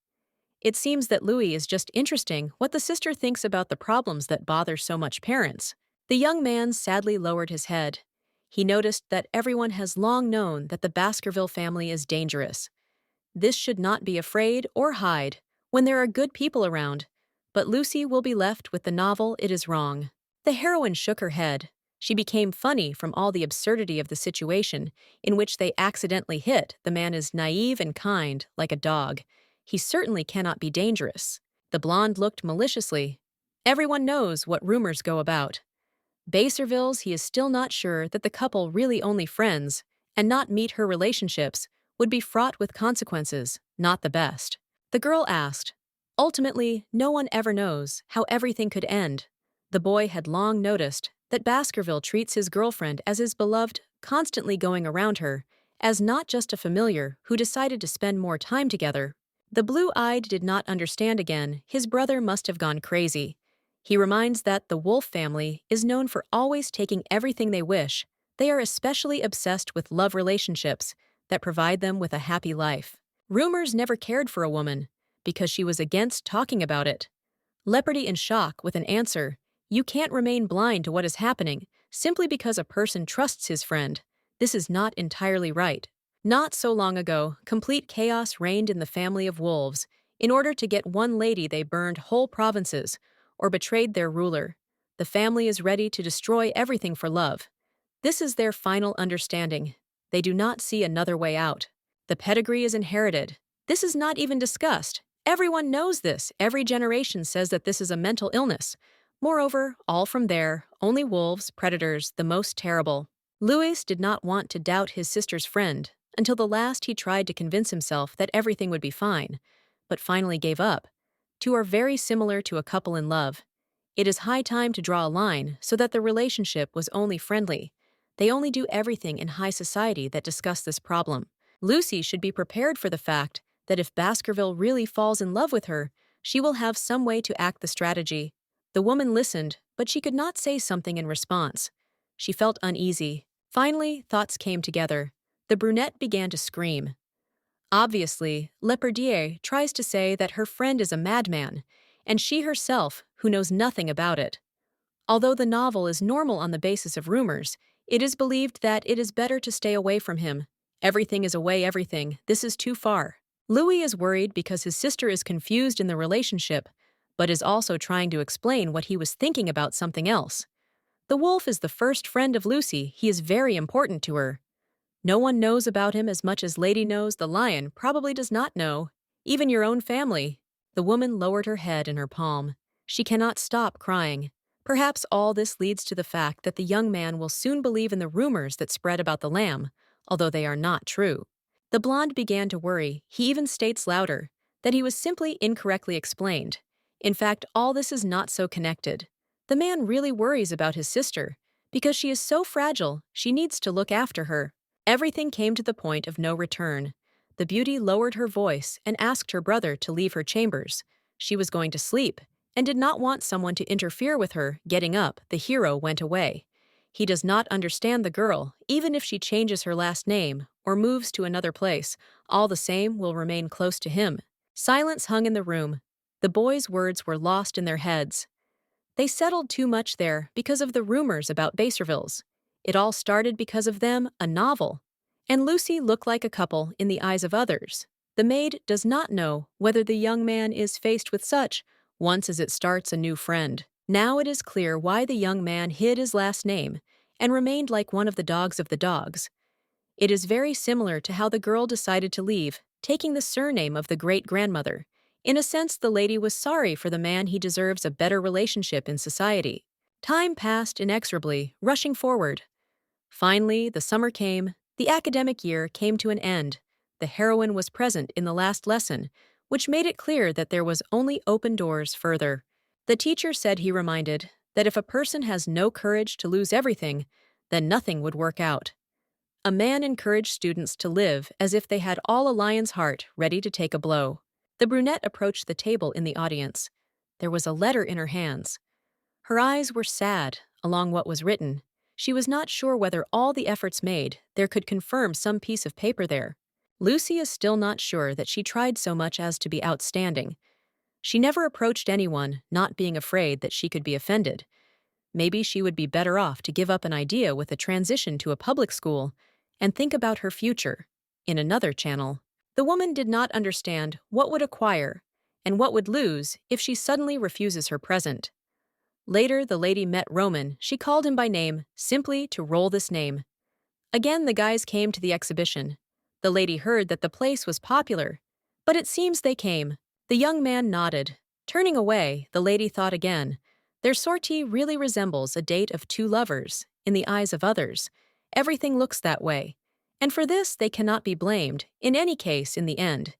It seems that Louis is just interesting what the sister thinks about the problems that bother so much parents. The young man sadly lowered his head. He noticed that everyone has long known that the Baskerville family is dangerous. This should not be afraid or hide when there are good people around, but Lucy will be left with the novel It Is Wrong. The heroine shook her head. She became funny from all the absurdity of the situation in which they accidentally hit. The man is naive and kind, like a dog. He certainly cannot be dangerous. The blonde looked maliciously. Everyone knows what rumors go about. Baskerville's he is still not sure that the couple really only friends, and not meet her relationships, would be fraught with consequences, not the best. The girl asked. Ultimately, no one ever knows how everything could end. The boy had long noticed that Baskerville treats his girlfriend as his beloved, constantly going around her, as not just a familiar who decided to spend more time together. The blue-eyed did not understand again. His brother must have gone crazy. He reminds that the Wolf family is known for always taking everything they wish. They are especially obsessed with love relationships that provide them with a happy life. Rumors never cared for a woman because she was against talking about it. Leopardy in shock with an answer. You can't remain blind to what is happening simply because a person trusts his friend. This is not entirely right. Not so long ago, complete chaos reigned in the family of wolves. In order to get one lady, they burned whole provinces or betrayed their ruler. The family is ready to destroy everything for love. This is their final understanding. They do not see another way out. The pedigree is inherited. This is not even discussed. Everyone knows this. Every generation says that this is a mental illness. Moreover, all from there, only wolves, predators, the most terrible. Louis did not want to doubt his sister's friend. Until the last he tried to convince himself that everything would be fine, but finally gave up. Two are very similar to a couple in love. It is high time to draw a line so that the relationship was only friendly. They only do everything in high society that discuss this problem. Lucy should be prepared for the fact that if Baskerville really falls in love with her, she will have some way to act the strategy. The woman listened, but she could not say something in response. She felt uneasy. Finally, thoughts came together. The brunette began to scream. Obviously, Leperdier tries to say that her friend is a madman, and she herself, who knows nothing about it. Although the novel is normal on the basis of rumors, it is believed that it is better to stay away from him. Everything is away everything. This is too far. Louis is worried because his sister is confused in the relationship, but is also trying to explain what he was thinking about something else. The wolf is the first friend of Lucy. He is very important to her. No one knows about him as much as Lady knows. The lion probably does not know, even your own family. The woman lowered her head in her palm. She cannot stop crying. Perhaps all this leads to the fact that the young man will soon believe in the rumors that spread about the lamb, although they are not true. The blonde began to worry. He even states louder that he was simply incorrectly explained. In fact, all this is not so connected. The man really worries about his sister. Because she is so fragile, she needs to look after her. Everything came to the point of no return. The beauty lowered her voice and asked her brother to leave her chambers. She was going to sleep and did not want someone to interfere with her. Getting up, the hero went away. He does not understand the girl, even if she changes her last name or moves to another place, all the same will remain close to him. Silence hung in the room. The boys' words were lost in their heads. They settled too much there because of the rumors about Baskervilles. It all started because of them, a novel. And Lucy looked like a couple in the eyes of others. The maid does not know whether the young man is faced with such, once as it starts a new friend. Now it is clear why the young man hid his last name and remained like one of the dogs. It is very similar to how the girl decided to leave, taking the surname of the great-grandmother. In a sense, the lady was sorry for the man. He deserves a better relationship in society. Time passed inexorably, rushing forward. Finally, the summer came. The academic year came to an end. The heroine was present in the last lesson, which made it clear that there was only open doors further. The teacher said, he reminded, that if a person has no courage to lose everything, then nothing would work out. A man encouraged students to live as if they had all a lion's heart ready to take a blow. The brunette approached the table in the audience. There was a letter in her hands. Her eyes were sad, along what was written. She was not sure whether all the efforts made there could confirm some piece of paper there. Lucy is still not sure that she tried so much as to be outstanding. She never approached anyone, not being afraid that she could be offended. Maybe she would be better off to give up an idea with a transition to a public school and think about her future. In another channel, the woman did not understand what would acquire and what would lose if she suddenly refuses her present. Later, the lady met Roman. She called him by name, simply to roll this name. Again, the guys came to the exhibition. The lady heard that the place was popular, but it seems they came. The young man nodded. Turning away, the lady thought again. Their sortie really resembles a date of two lovers, in the eyes of others. Everything looks that way. And for this, they cannot be blamed, in any case, in the end.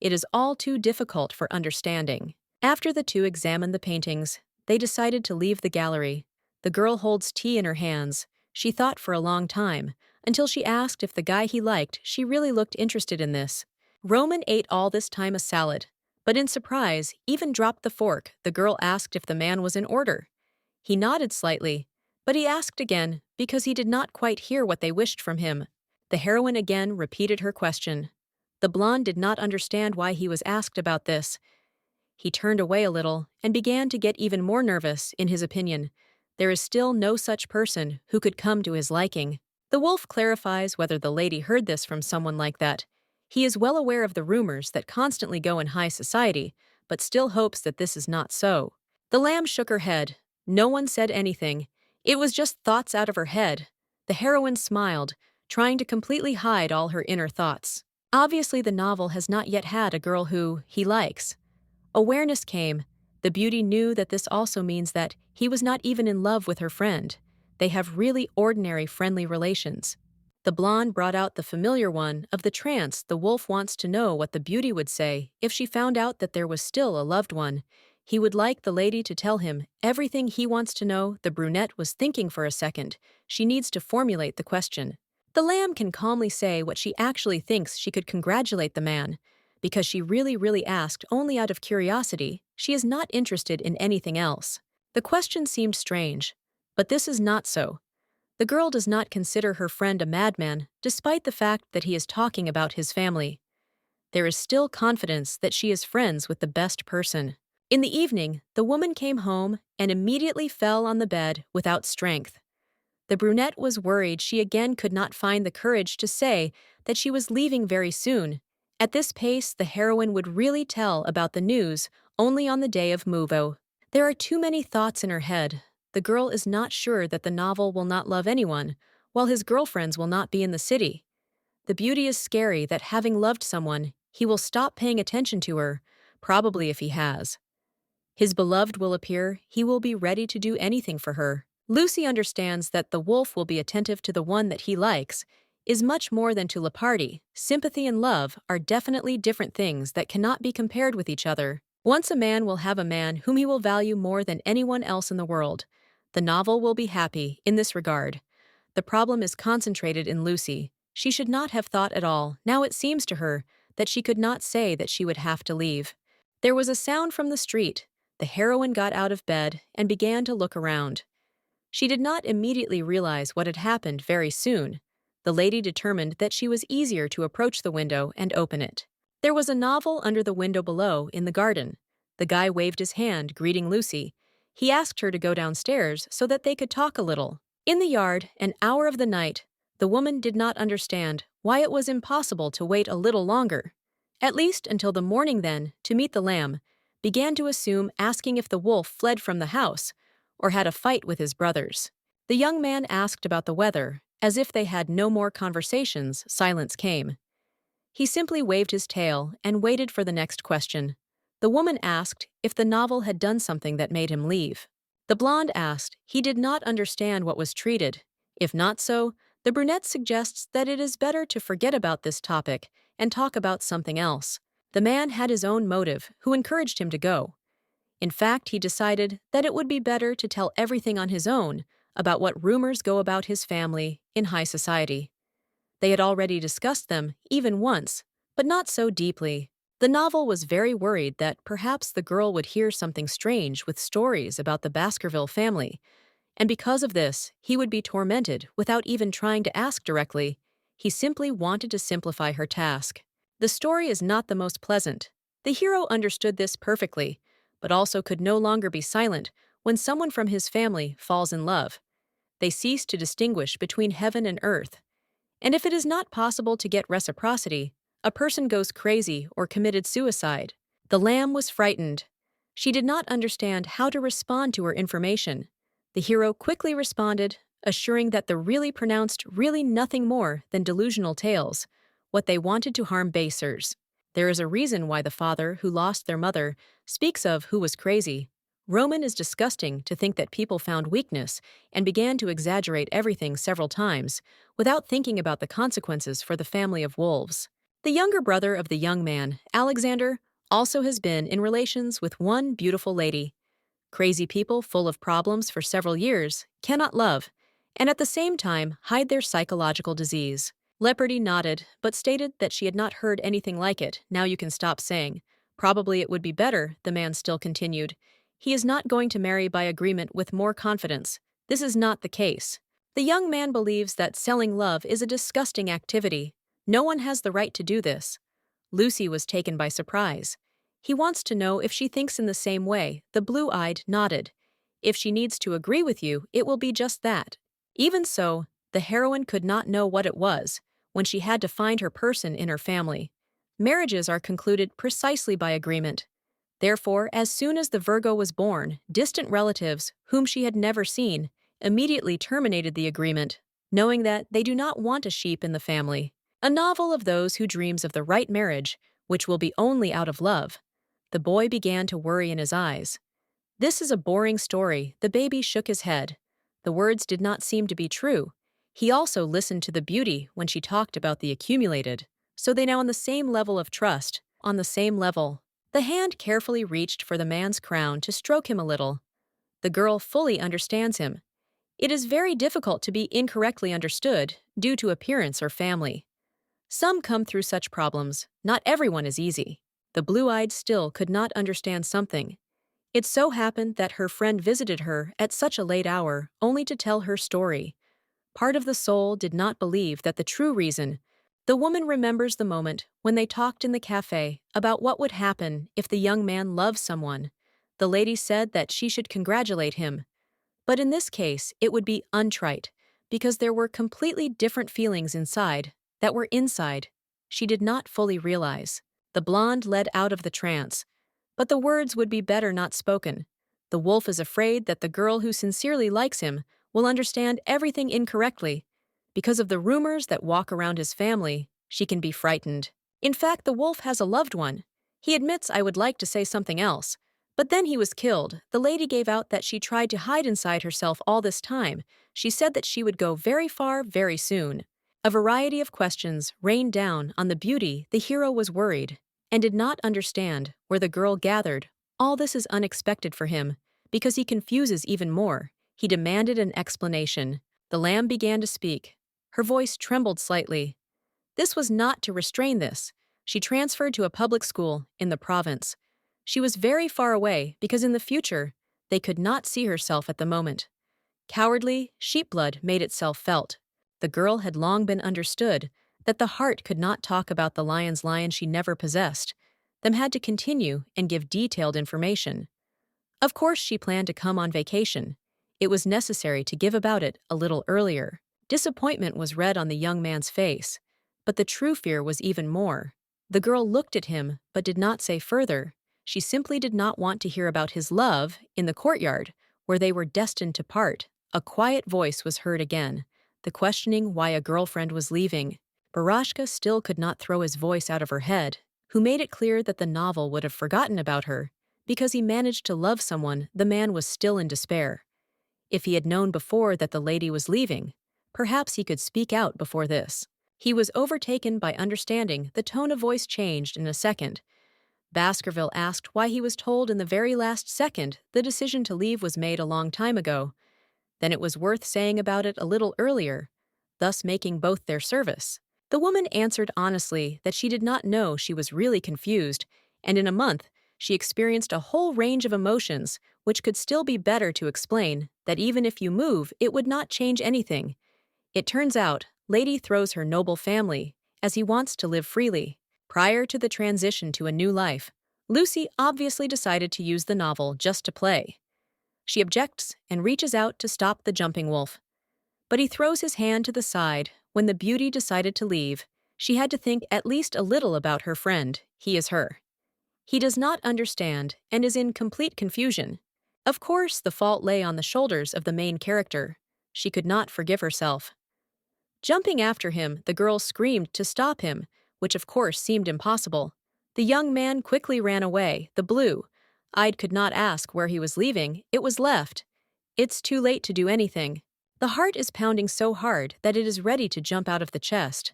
It is all too difficult for understanding. After the two examined the paintings, they decided to leave the gallery. The girl holds tea in her hands. She thought for a long time, until she asked if the guy he liked, she really looked interested in this. Roman ate all this time a salad, but in surprise, even dropped the fork. The girl asked if the man was in order. He nodded slightly, but he asked again because he did not quite hear what they wished from him. The heroine again repeated her question. The blonde did not understand why he was asked about this. He turned away a little and began to get even more nervous. In his opinion, there is still no such person who could come to his liking. The wolf clarifies whether the lady heard this from someone like that. He is well aware of the rumors that constantly go in high society, but still hopes that this is not so. The lamb shook her head. No one said anything. It was just thoughts out of her head. The heroine smiled, trying to completely hide all her inner thoughts. Obviously, the novel has not yet had a girl who he likes. Awareness came. The beauty knew that this also means that he was not even in love with her friend. They have really ordinary friendly relations. The blonde brought out the familiar one of the trance. The wolf wants to know what the beauty would say if she found out that there was still a loved one. He would like the lady to tell him everything he wants to know. The brunette was thinking for a second. She needs to formulate the question. The lamb can calmly say what she actually thinks. She could congratulate the man. Because she really asked only out of curiosity. She is not interested in anything else. The question seemed strange, but this is not so. The girl does not consider her friend a madman, despite the fact that he is talking about his family. There is still confidence that she is friends with the best person. In the evening, the woman came home and immediately fell on the bed without strength. The brunette was worried she again could not find the courage to say that she was leaving very soon, At this pace, the heroine would really tell about the news only on the day of Muvo. There are too many thoughts in her head. The girl is not sure that the novel will not love anyone, while his girlfriends will not be in the city. The beauty is scary that having loved someone, he will stop paying attention to her, probably if he has. His beloved will appear, he will be ready to do anything for her. Lucy understands that the wolf will be attentive to the one that he likes, is much more than to Lepardi. Sympathy and love are definitely different things that cannot be compared with each other. Once a man will have a man whom he will value more than anyone else in the world. The novel will be happy in this regard. The problem is concentrated in Lucy. She should not have thought at all. Now it seems to her that she could not say that she would have to leave. There was a sound from the street. The heroine got out of bed and began to look around. She did not immediately realize what had happened very soon. The lady determined that she was easier to approach the window and open it. There was a novel under the window below in the garden. The guy waved his hand, greeting Lucy. He asked her to go downstairs so that they could talk a little. In the yard, an hour of the night, the woman did not understand why it was impossible to wait a little longer. At least until the morning then, to meet the lamb, began to assume asking if the wolf fled from the house or had a fight with his brothers. The young man asked about the weather. As if they had no more conversations, silence came. He simply waved his tail and waited for the next question. The woman asked if the novel had done something that made him leave. The blonde asked he did not understand what was treated. If not so, the brunette suggests that it is better to forget about this topic and talk about something else. The man had his own motive, who encouraged him to go. In fact, he decided that it would be better to tell everything on his own about what rumors go about his family in high society. They had already discussed them, even once, but not so deeply. The novel was very worried that perhaps the girl would hear something strange with stories about the Baskerville family, and because of this, he would be tormented without even trying to ask directly. He simply wanted to simplify her task. The story is not the most pleasant. The hero understood this perfectly, but also could no longer be silent when someone from his family falls in love. They cease to distinguish between heaven and earth. And if it is not possible to get reciprocity, a person goes crazy or committed suicide. The lamb was frightened. She did not understand how to respond to her information. The hero quickly responded, assuring that the really pronounced really nothing more than delusional tales, what they wanted to harm basers. There is a reason why the father who lost their mother speaks of who was crazy. Roman is disgusting to think that people found weakness and began to exaggerate everything several times without thinking about the consequences for the family of wolves. The younger brother of the young man, Alexander, also has been in relations with one beautiful lady. Crazy people full of problems for several years cannot love, and at the same time hide their psychological disease. Lepardi nodded, but stated that she had not heard anything like it. Now you can stop saying. Probably it would be better, the man still continued. He is not going to marry by agreement with more confidence. This is not the case. The young man believes that selling love is a disgusting activity. No one has the right to do this. Lucy was taken by surprise. He wants to know if she thinks in the same way. The blue-eyed nodded. If she needs to agree with you, it will be just that. Even so, the heroine could not know what it was when she had to find her person in her family. Marriages are concluded precisely by agreement. Therefore, as soon as the Virgo was born, distant relatives, whom she had never seen, immediately terminated the agreement, knowing that they do not want a sheep in the family. A novel of those who dreams of the right marriage, which will be only out of love. The boy began to worry in his eyes. This is a boring story. The baby shook his head. The words did not seem to be true. He also listened to the beauty when she talked about the accumulated, so they now on the same level of trust, on the same level. The hand carefully reached for the man's crown to stroke him a little. The girl fully understands him. It is very difficult to be incorrectly understood due to appearance or family. Some come through such problems. Not everyone is easy. The blue-eyed still could not understand something. It so happened that her friend visited her at such a late hour only to tell her story. Part of the soul did not believe that the true reason. The woman remembers the moment when they talked in the cafe about what would happen if the young man loved someone. The lady said that she should congratulate him. But in this case, it would be untrite, because there were completely different feelings inside that were inside. she did not fully realize. The blonde led out of the trance. But the words would be better not spoken. The wolf is afraid that the girl who sincerely likes him will understand everything incorrectly. Because of the rumors that walk around his family, she can be frightened. In fact, the wolf has a loved one. He admits I would like to say something else. But then he was killed. The lady gave out that she tried to hide inside herself all this time. She said that she would go very far very soon. A variety of questions rained down on the beauty. The hero was worried and did not understand where the girl gathered. All this is unexpected for him, because he confuses even more. He demanded an explanation. The lamb began to speak. Her voice trembled slightly. This was not to restrain this. She transferred to a public school in the province. She was very far away because in the future, they could not see herself at the moment. Cowardly, sheep blood made itself felt. The girl had long been understood that the heart could not talk about the lion's lion she never possessed. Them had to continue and give detailed information. Of course, she planned to come on vacation. It was necessary to give about it a little earlier. Disappointment was read on the young man's face, but the true fear was even more. The girl looked at him but did not say further. She simply did not want to hear about his love in the courtyard, where they were destined to part. A quiet voice was heard again, the questioning why a girlfriend was leaving. Barashka still could not throw his voice out of her head, who made it clear that the novel would have forgotten about her. Because he managed to love someone, the man was still in despair. If he had known before that the lady was leaving, perhaps he could speak out before this. He was overtaken by understanding. The tone of voice changed in a second. Baskerville asked why he was told in the very last second the decision to leave was made a long time ago. Then it was worth saying about it a little earlier, thus making both their service. The woman answered honestly that she did not know. She was really confused, and in a month, she experienced a whole range of emotions, which could still be better to explain, that even if you move, it would not change anything. It turns out, Lady throws her noble family, as he wants to live freely. Prior to the transition to a new life, Lucy obviously decided to use the novel just to play. She objects and reaches out to stop the jumping wolf. But he throws his hand to the side. When the beauty decided to leave, she had to think at least a little about her friend. He is her. He does not understand and is in complete confusion. Of course, the fault lay on the shoulders of the main character. She could not forgive herself. Jumping after him, the girl screamed to stop him, which of course seemed impossible. The young man quickly ran away. The blue-eyed could not ask where he was leaving. It was left. It's too late to do anything. The heart is pounding so hard that it is ready to jump out of the chest.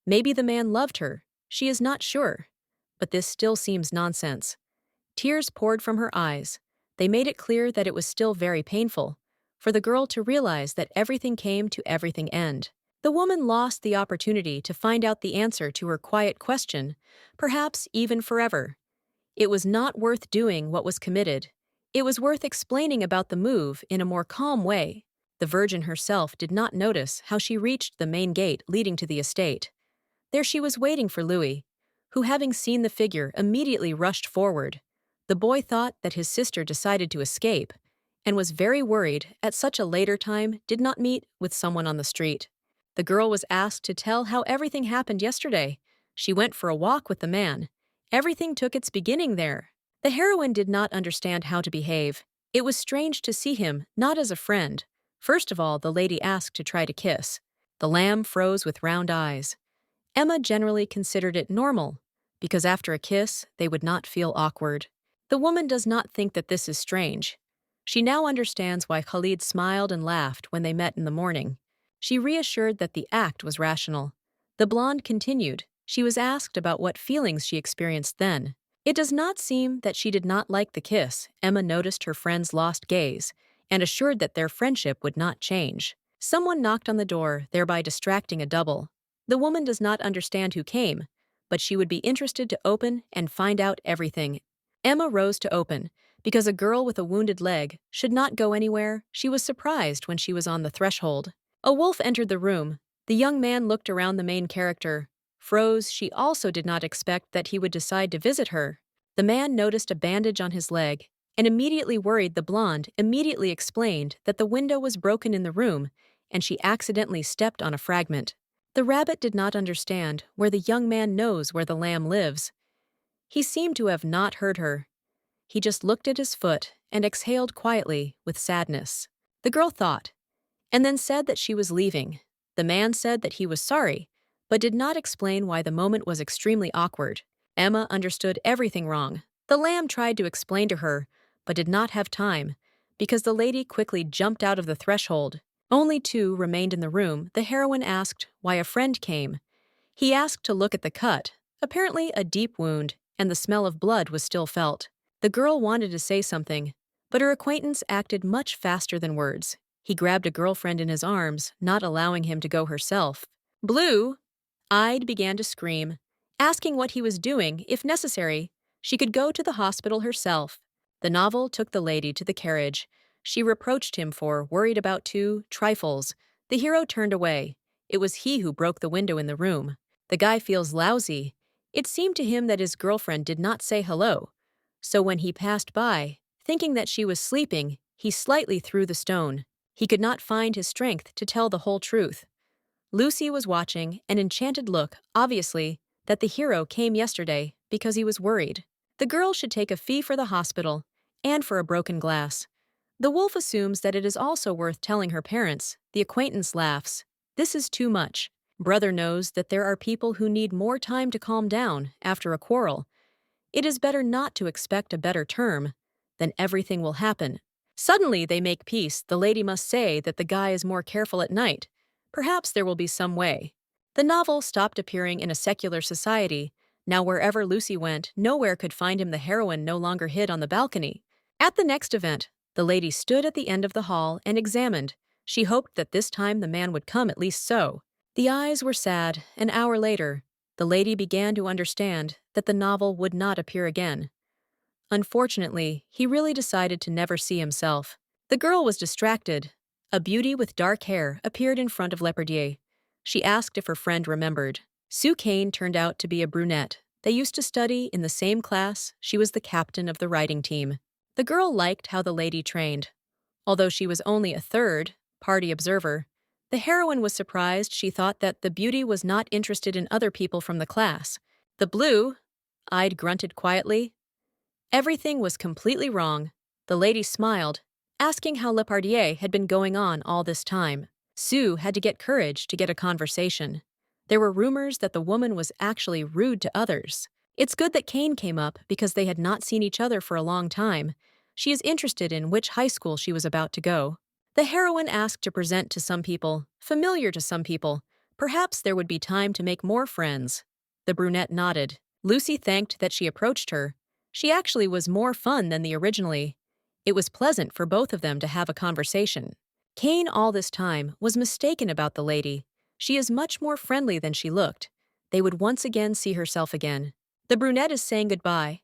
Maybe the man loved her. She is not sure. But this still seems nonsense. Tears poured from her eyes. They made it clear that it was still very painful for the girl to realize that everything came to everything end. The woman lost the opportunity to find out the answer to her quiet question, perhaps even forever. It was not worth doing what was committed. It was worth explaining about the move in a more calm way. The Virgin herself did not notice how she reached the main gate leading to the estate. There she was waiting for Louis, who, having seen the figure, immediately rushed forward. The boy thought that his sister decided to escape and was very worried at such a later time did not meet with someone on the street. The girl was asked to tell how everything happened yesterday. She went for a walk with the man. Everything took its beginning there. The heroine did not understand how to behave. It was strange to see him, not as a friend. First of all, the lady asked to try to kiss. The lamb froze with round eyes. Emma generally considered it normal, because after a kiss, they would not feel awkward. The woman does not think that this is strange. She now understands why Khalid smiled and laughed when they met in the morning. She reassured that the act was rational. The blonde continued. She was asked about what feelings she experienced then. It does not seem that she did not like the kiss. Emma noticed her friend's lost gaze and assured that their friendship would not change. Someone knocked on the door, thereby distracting a double. The woman does not understand who came, but she would be interested to open and find out everything. Emma rose to open. Because a girl with a wounded leg should not go anywhere, she was surprised when she was on the threshold. A wolf entered the room. The young man looked around. The main character froze. She also did not expect that he would decide to visit her. The man noticed a bandage on his leg and immediately worried. The blonde immediately explained that the window was broken in the room and she accidentally stepped on a fragment. The rabbit did not understand where the young man knows where the lamb lives. He seemed to have not heard her. He just looked at his foot and exhaled quietly with sadness. The girl thought, and then said that she was leaving. The man said that he was sorry, but did not explain why the moment was extremely awkward. Emma understood everything wrong. The lamb tried to explain to her, but did not have time, because the lady quickly jumped out of the threshold. Only two remained in the room. The heroine asked why a friend came. He asked to look at the cut, apparently a deep wound, and the smell of blood was still felt. The girl wanted to say something, but her acquaintance acted much faster than words. He grabbed a girlfriend in his arms, not allowing him to go herself. Blue! Ide began to scream, asking what he was doing. If necessary, she could go to the hospital herself. The novel took the lady to the carriage. She reproached him for worried about two trifles. The hero turned away. It was he who broke the window in the room. The guy feels lousy. It seemed to him that his girlfriend did not say hello. So when he passed by, thinking that she was sleeping, he slightly threw the stone. He could not find his strength to tell the whole truth. Lucy was watching, an enchanted look, obviously, that the hero came yesterday because he was worried. The girl should take a fee for the hospital and for a broken glass. The wolf assumes that it is also worth telling her parents. The acquaintance laughs. This is too much. Brother knows that there are people who need more time to calm down after a quarrel. It is better not to expect a better term, then everything will happen. Suddenly they make peace. The lady must say that the guy is more careful at night. Perhaps there will be some way. The novel stopped appearing in a secular society. Now wherever Lucy went, nowhere could find him. The heroine no longer hid on the balcony. At the next event, the lady stood at the end of the hall and examined. She hoped that this time the man would come, at least so. The eyes were sad. An hour later, the lady began to understand that the novel would not appear again. Unfortunately, he really decided to never see himself. The girl was distracted. A beauty with dark hair appeared in front of Leperdier. She asked if her friend remembered. Sue Kane turned out to be a brunette. They used to study in the same class. She was the captain of the riding team. The girl liked how the lady trained. Although she was only a third-party observer, the heroine was surprised. She thought that the beauty was not interested in other people from the class. The blue-eyed grunted quietly. Everything was completely wrong. The lady smiled, asking how Lepardier had been going on all this time. Sue had to get courage to get a conversation. There were rumors that the woman was actually rude to others. It's good that Kane came up because they had not seen each other for a long time. She is interested in which high school she was about to go. The heroine asked to present to some people, familiar to some people. Perhaps there would be time to make more friends. The brunette nodded. Lucy thanked that she approached her. She actually was more fun than the originally. It was pleasant for both of them to have a conversation. Kane all this time was mistaken about the lady. She is much more friendly than she looked. They would once again see herself again. The brunette is saying goodbye.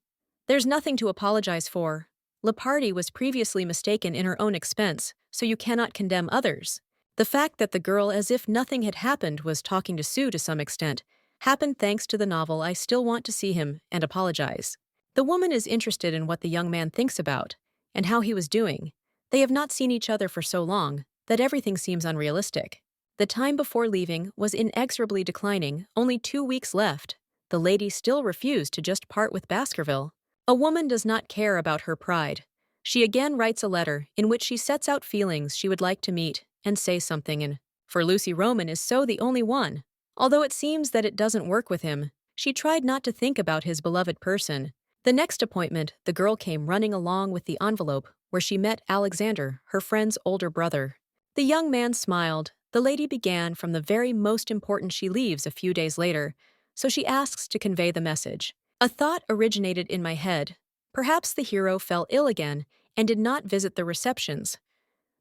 There's nothing to apologize for. Lepardi was previously mistaken in her own expense, so you cannot condemn others. The fact that the girl, as if nothing had happened, was talking to Sue to some extent, happened thanks to the novel. I still want to see him and apologize. The woman is interested in what the young man thinks about, and how he was doing. They have not seen each other for so long that everything seems unrealistic. The time before leaving was inexorably declining, only 2 weeks left. The lady still refused to just part with Baskerville. A woman does not care about her pride. She again writes a letter in which she sets out feelings she would like to meet and say something in. For Lucy, Roman is so the only one. Although it seems that it doesn't work with him, she tried not to think about his beloved person. The next appointment, the girl came running along with the envelope, where she met Alexander, her friend's older brother. The young man smiled. The lady began from the very most important. She leaves a few days later, so she asks to convey the message. A thought originated in my head. Perhaps the hero fell ill again and did not visit the receptions.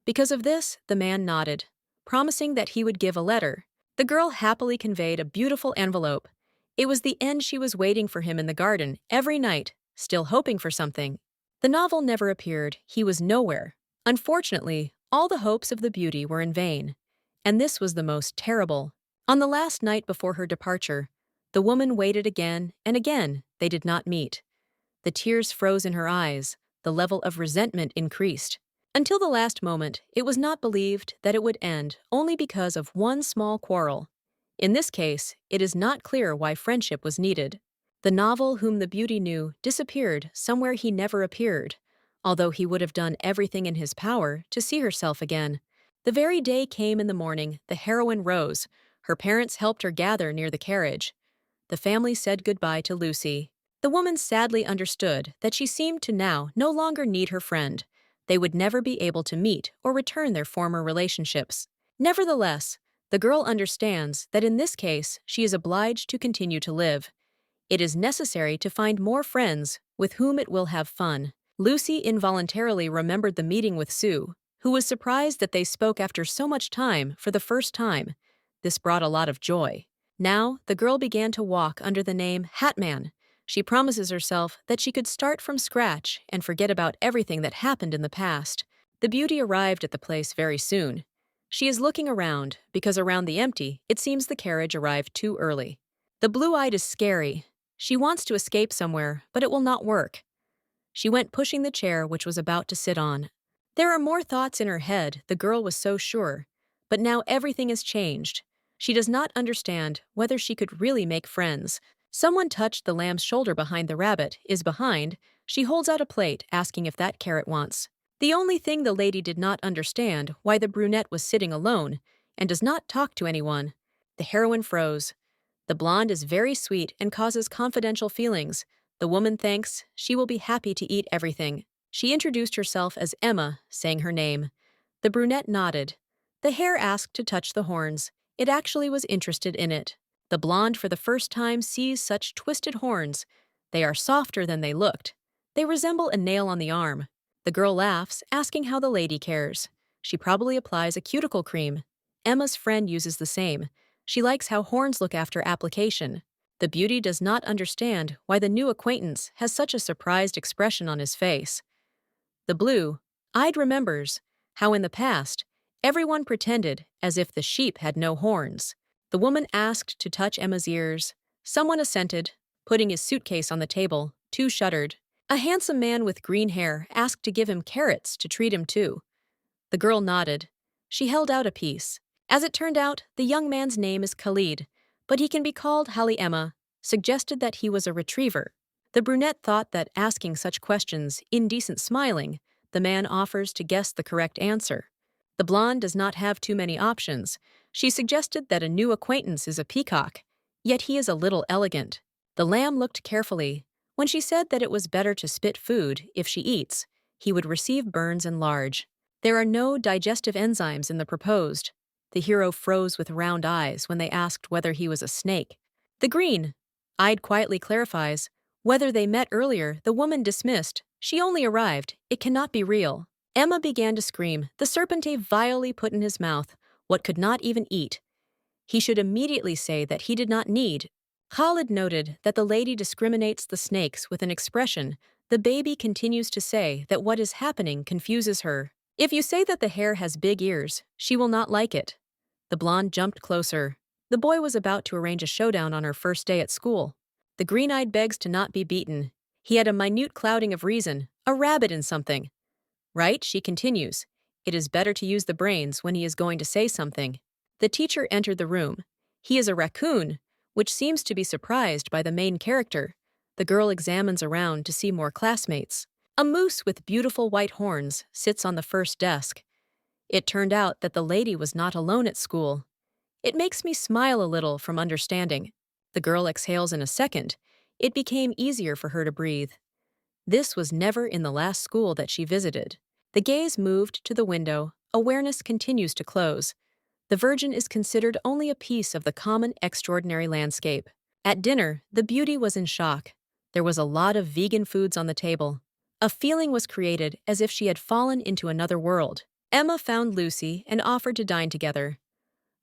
Because of this, the man nodded, promising that he would give a letter. The girl happily conveyed a beautiful envelope. It was the end. She was waiting for him in the garden every night, still hoping for something. The novel never appeared. He was nowhere. Unfortunately, all the hopes of the beauty were in vain. And this was the most terrible. On the last night before her departure, the woman waited again and again. They did not meet. The tears froze in her eyes. The level of resentment increased. Until the last moment, it was not believed that it would end only because of one small quarrel. In this case, it is not clear why friendship was needed. The novel whom the beauty knew disappeared somewhere he never appeared, although he would have done everything in his power to see herself again. The very day came in the morning the heroine rose. Her parents helped her gather near the carriage. The family said goodbye to Lucy. The woman sadly understood that she seemed to now no longer need her friend. They would never be able to meet or return their former relationships. Nevertheless, the girl understands that in this case she is obliged to continue to live. It is necessary to find more friends with whom it will have fun. Lucy involuntarily remembered the meeting with Sue, who was surprised that they spoke after so much time for the first time. This brought a lot of joy. Now, the girl began to walk under the name Hatman. She promises herself that she could start from scratch and forget about everything that happened in the past. The beauty arrived at the place very soon. She is looking around, because around the empty, it seems the carriage arrived too early. The blue-eyed is scary. She wants to escape somewhere, but it will not work. She went pushing the chair which was about to sit on. There are more thoughts in her head, the girl was so sure. But now everything is changed. She does not understand whether she could really make friends. Someone touched the lamb's shoulder behind the rabbit, is behind. She holds out a plate, asking if that carrot wants. The only thing the lady did not understand why the brunette was sitting alone and does not talk to anyone. The heroine froze. The blonde is very sweet and causes confidential feelings. The woman thanks, she will be happy to eat everything. She introduced herself as Emma, saying her name. The brunette nodded. The hare asked to touch the horns. It actually was interested in it. The blonde for the first time sees such twisted horns. They are softer than they looked. They resemble a nail on the arm. The girl laughs, asking how the lady cares. She probably applies a cuticle cream. Emma's friend uses the same. She likes how horns look after application. The beauty does not understand why the new acquaintance has such a surprised expression on his face. The blue-eyed remembers how in the past, everyone pretended as if the sheep had no horns. The woman asked to touch Emma's ears. Someone assented, putting his suitcase on the table. Two shuddered. A handsome man with green hair asked to give him carrots to treat him to. The girl nodded. She held out a piece. As it turned out, the young man's name is Khalid, but he can be called Hali Emma, suggested that he was a retriever. The brunette thought that asking such questions, indecent smiling, the man offers to guess the correct answer. The blonde does not have too many options. She suggested that a new acquaintance is a peacock, yet he is a little elegant. The lamb looked carefully. When she said that it was better to spit food if she eats, he would receive burns enlarge. There are no digestive enzymes in the proposed. The hero froze with round eyes when they asked whether he was a snake. The green-eyed quietly clarifies, whether they met earlier, the woman dismissed. She only arrived. It cannot be real. Emma began to scream. The serpente vilely put in his mouth what could not even eat. He should immediately say that he did not need. Khalid noted that the lady discriminates the snakes with an expression. The baby continues to say that what is happening confuses her. If you say that the hare has big ears, she will not like it. The blonde jumped closer. The boy was about to arrange a showdown on her first day at school. The green-eyed begs to not be beaten. He had a minute clouding of reason, a rabbit in something. Right, she continues. It is better to use the brains when he is going to say something. The teacher entered the room. He is a raccoon, which seems to be surprised by the main character. The girl examines around to see more classmates. A moose with beautiful white horns sits on the first desk. It turned out that the lady was not alone at school. It makes me smile a little from understanding. The girl exhales in a second. It became easier for her to breathe. This was never in the last school that she visited. The gaze moved to the window. Awareness continues to close. The Virgin is considered only a piece of the common, extraordinary landscape. At dinner, the beauty was in shock. There was a lot of vegan foods on the table. A feeling was created as if she had fallen into another world. Emma found Lucy and offered to dine together.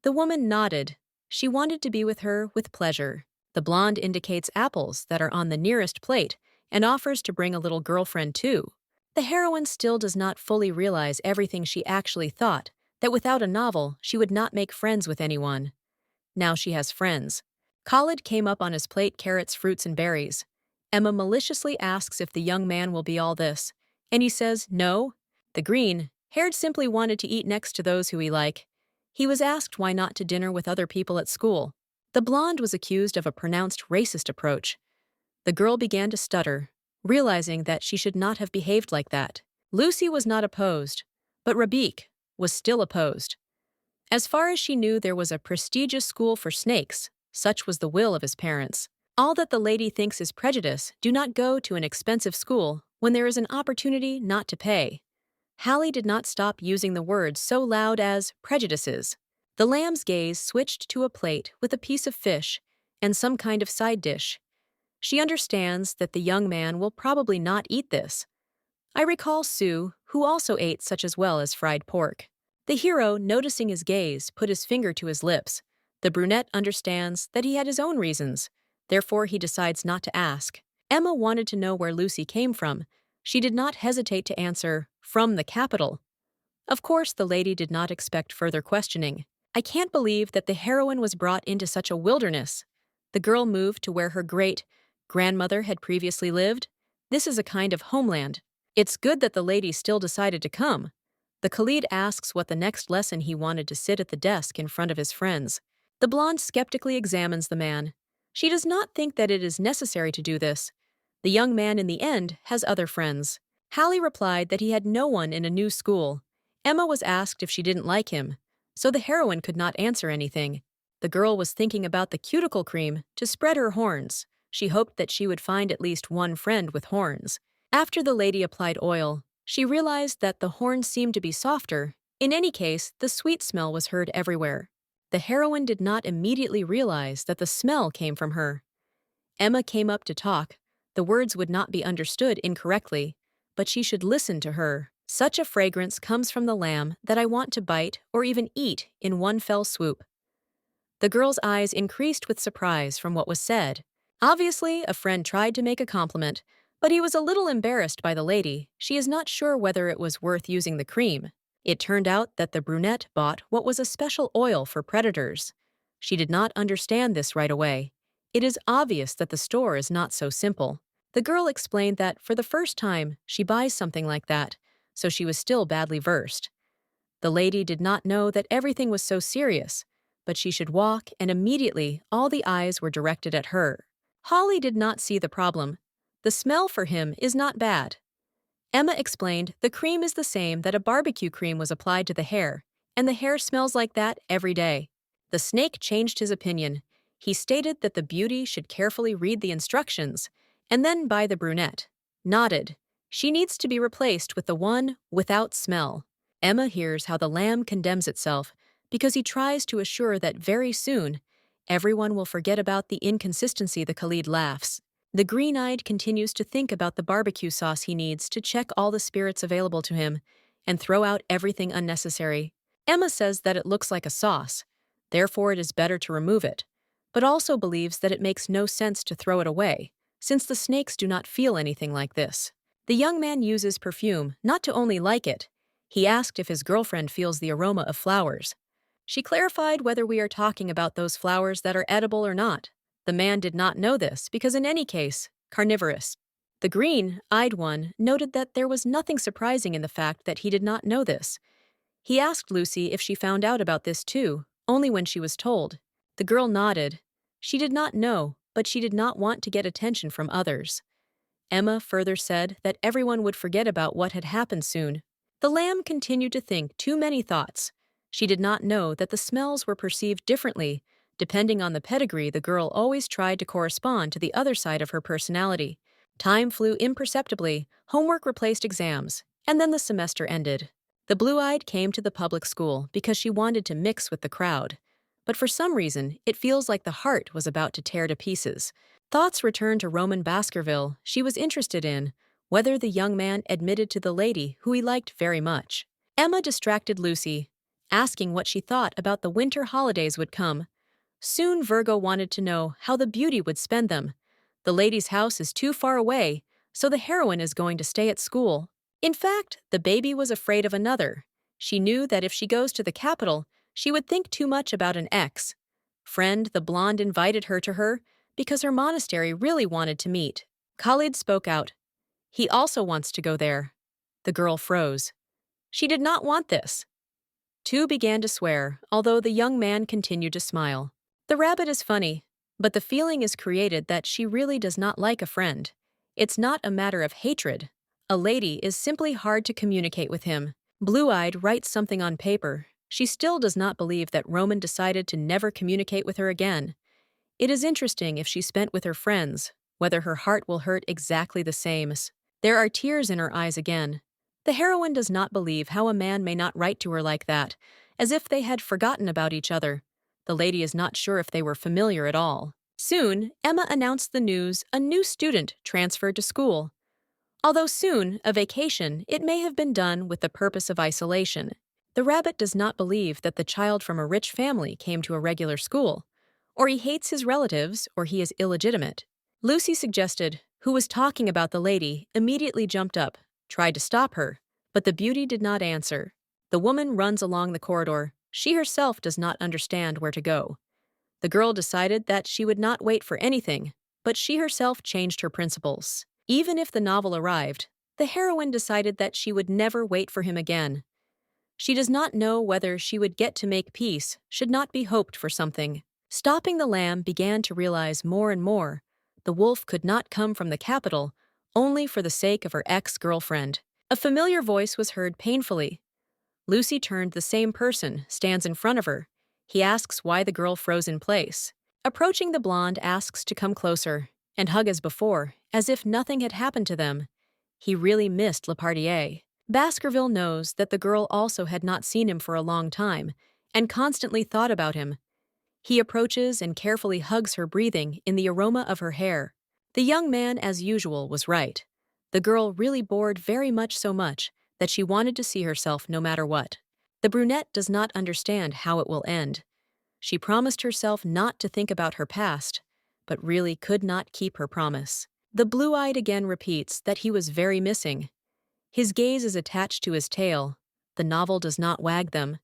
The woman nodded. She wanted to be with her with pleasure. The blonde indicates apples that are on the nearest plate and offers to bring a little girlfriend too. The heroine still does not fully realize everything she actually thought, that without a novel, she would not make friends with anyone. Now she has friends. Khalid came up on his plate carrots, fruits, and berries. Emma maliciously asks if the young man will be all this, and he says no. The green-haired simply wanted to eat next to those who he like. He was asked why not to dinner with other people at school. The blonde was accused of a pronounced racist approach. The girl began to stutter, realizing that she should not have behaved like that. Lucy was not opposed, but Rabique was still opposed. As far as she knew, there was a prestigious school for snakes. Such was the will of his parents. All that the lady thinks is prejudice. Do not go to an expensive school when there is an opportunity not to pay. Hallie did not stop using the words so loud as prejudices. The lamb's gaze switched to a plate with a piece of fish and some kind of side dish. She understands that the young man will probably not eat this. I recall Sue, who also ate such as well as fried pork. The hero, noticing his gaze, put his finger to his lips. The brunette understands that he had his own reasons. Therefore, he decides not to ask. Emma wanted to know where Lucy came from. She did not hesitate to answer, "From the capital." Of course, the lady did not expect further questioning. "I can't believe that the heroine was brought into such a wilderness." The girl moved to where her great-grandmother had previously lived. This is a kind of homeland. It's good that the lady still decided to come. The Khalid asks what the next lesson he wanted to sit at the desk in front of his friends. The blonde skeptically examines the man. She does not think that it is necessary to do this. The young man in the end has other friends. Hallie replied that he had no one in a new school. Emma was asked if she didn't like him, so the heroine could not answer anything. The girl was thinking about the cuticle cream to spread her horns. She hoped that she would find at least one friend with horns. After the lady applied oil, she realized that the horns seemed to be softer. In any case, the sweet smell was heard everywhere. The heroine did not immediately realize that the smell came from her. Emma came up to talk. The words would not be understood incorrectly, but she should listen to her. "Such a fragrance comes from the lamb that I want to bite or even eat in one fell swoop." The girl's eyes increased with surprise from what was said. Obviously, a friend tried to make a compliment, but he was a little embarrassed by the lady. She is not sure whether it was worth using the cream. It turned out that the brunette bought what was a special oil for predators. She did not understand this right away. It is obvious that the store is not so simple. The girl explained that for the first time she buys something like that, so she was still badly versed. The lady did not know that everything was so serious, but she should walk, and immediately all the eyes were directed at her. Holly did not see the problem. The smell for him is not bad. Emma explained the cream is the same that a barbecue cream was applied to the hair, and the hair smells like that every day. The snake changed his opinion. He stated that the beauty should carefully read the instructions, and then buy the brunette. Nodded. She needs to be replaced with the one without smell. Emma hears how the lamb condemns itself because he tries to assure that very soon everyone will forget about the inconsistency. The Khalid laughs. The green-eyed continues to think about the barbecue sauce he needs to check all the spirits available to him and throw out everything unnecessary. Emma says that it looks like a sauce, therefore it is better to remove it, but also believes that it makes no sense to throw it away, since the snakes do not feel anything like this. The young man uses perfume not to only like it. He asked if his girlfriend feels the aroma of flowers. She clarified whether we are talking about those flowers that are edible or not. The man did not know this because in any case, carnivorous. The green-eyed one noted that there was nothing surprising in the fact that he did not know this. He asked Lucy if she found out about this too, only when she was told. The girl nodded. She did not know, but she did not want to get attention from others. Emma further said that everyone would forget about what had happened soon. The lamb continued to think too many thoughts. She did not know that the smells were perceived differently. Depending on the pedigree, the girl always tried to correspond to the other side of her personality. Time flew imperceptibly, homework replaced exams, and then the semester ended. The blue-eyed came to the public school because she wanted to mix with the crowd. But for some reason, it feels like the heart was about to tear to pieces. Thoughts returned to Roman Baskerville. She was interested in whether the young man admitted to the lady who he liked very much. Emma distracted Lucy, asking what she thought about the winter holidays would come. Soon Virgo wanted to know how the beauty would spend them. The lady's house is too far away, so the heroine is going to stay at school. In fact, the baby was afraid of another. She knew that if she goes to the capital, she would think too much about an ex. Friend, the blonde, invited her to her because her monastery really wanted to meet. Khalid spoke out. He also wants to go there. The girl froze. She did not want this. Two began to swear, although the young man continued to smile. The rabbit is funny, but the feeling is created that she really does not like a friend. It's not a matter of hatred. A lady is simply hard to communicate with him. Blue-eyed writes something on paper. She still does not believe that Roman decided to never communicate with her again. It is interesting if she spent with her friends, whether her heart will hurt exactly the same. There are tears in her eyes again. The heroine does not believe how a man may not write to her like that, as if they had forgotten about each other. The lady is not sure if they were familiar at all. Soon, Emma announced the news a new student transferred to school. Although soon, a vacation, it may have been done with the purpose of isolation. The rabbit does not believe that the child from a rich family came to a regular school. Or he hates his relatives, or he is illegitimate. Lucy suggested, who was talking about the lady, immediately jumped up, tried to stop her, but the beauty did not answer. The woman runs along the corridor. She herself does not understand where to go. The girl decided that she would not wait for anything, but she herself changed her principles. Even if the novel arrived, the heroine decided that she would never wait for him again. She does not know whether she would get to make peace, should not be hoped for something. Stopping the lamb began to realize more and more the wolf could not come from the capital only for the sake of her ex-girlfriend. A familiar voice was heard painfully. Lucy turned. The same person stands in front of her. He asks why the girl froze in place. Approaching, the blonde asks to come closer and hug as before, as if nothing had happened to them. He really missed Lepardier. Baskerville knows that the girl also had not seen him for a long time and constantly thought about him. He approaches and carefully hugs her, breathing in the aroma of her hair. The young man, as usual, was right. The girl really bored very much, so much that she wanted to see herself no matter what. The brunette does not understand how it will end. She promised herself not to think about her past, but really could not keep her promise. The blue-eyed again repeats that he was very missing. His gaze is attached to his tail. The novel does not wag them.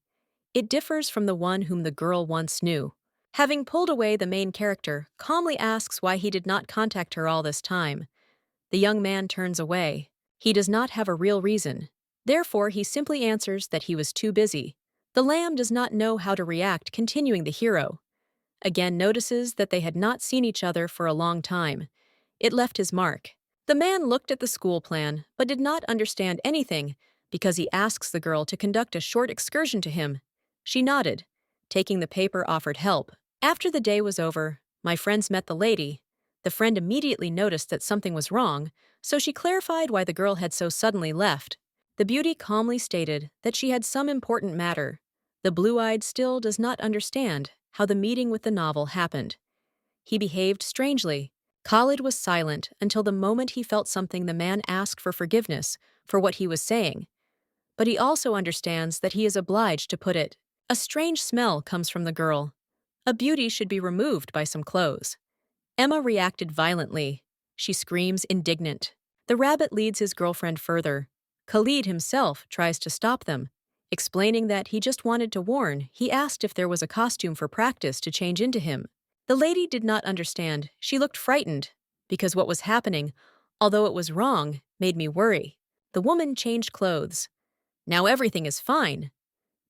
It differs from the one whom the girl once knew. Having pulled away, the main character calmly asks why he did not contact her all this time. The young man turns away. He does not have a real reason. Therefore, he simply answers that he was too busy. The lamb does not know how to react, continuing. The hero again notices that they had not seen each other for a long time. It left his mark. The man looked at the school plan, but did not understand anything because he asks the girl to conduct a short excursion to him. She nodded. Taking the paper, offered help. After the day was over, my friends met the lady. The friend immediately noticed that something was wrong, so she clarified why the girl had so suddenly left. The beauty calmly stated that she had some important matter. The blue-eyed still does not understand how the meeting with the novel happened. He behaved strangely. Khalid was silent until the moment he felt something. The man asked for forgiveness for what he was saying, but he also understands that he is obliged to put it. A strange smell comes from the girl. A beauty should be removed by some clothes. Emma reacted violently. She screams, indignant. The rabbit leads his girlfriend further. Khalid himself tries to stop them, explaining that he just wanted to warn. He asked if there was a costume for practice to change into him. The lady did not understand. She looked frightened, because what was happening, although it was wrong, made me worry. The woman changed clothes. Now everything is fine.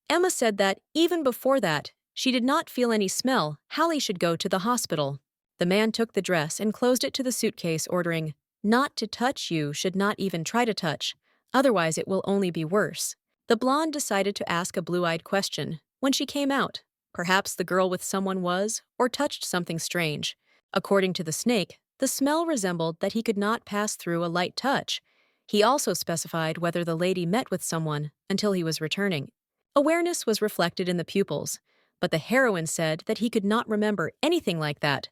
Emma said that, even before that, she did not feel any smell. Hallie should go to the hospital. The man took the dress and closed it to the suitcase, ordering, "Not to touch. You should not even try to touch. Otherwise it will only be worse." The blonde decided to ask a blue-eyed question. When she came out, perhaps the girl with someone was, or touched something strange. According to the snake, the smell resembled that he could not pass through a light touch. He also specified whether the lady met with someone until he was returning. Awareness was reflected in the pupils, but the heroine said that he could not remember anything like that.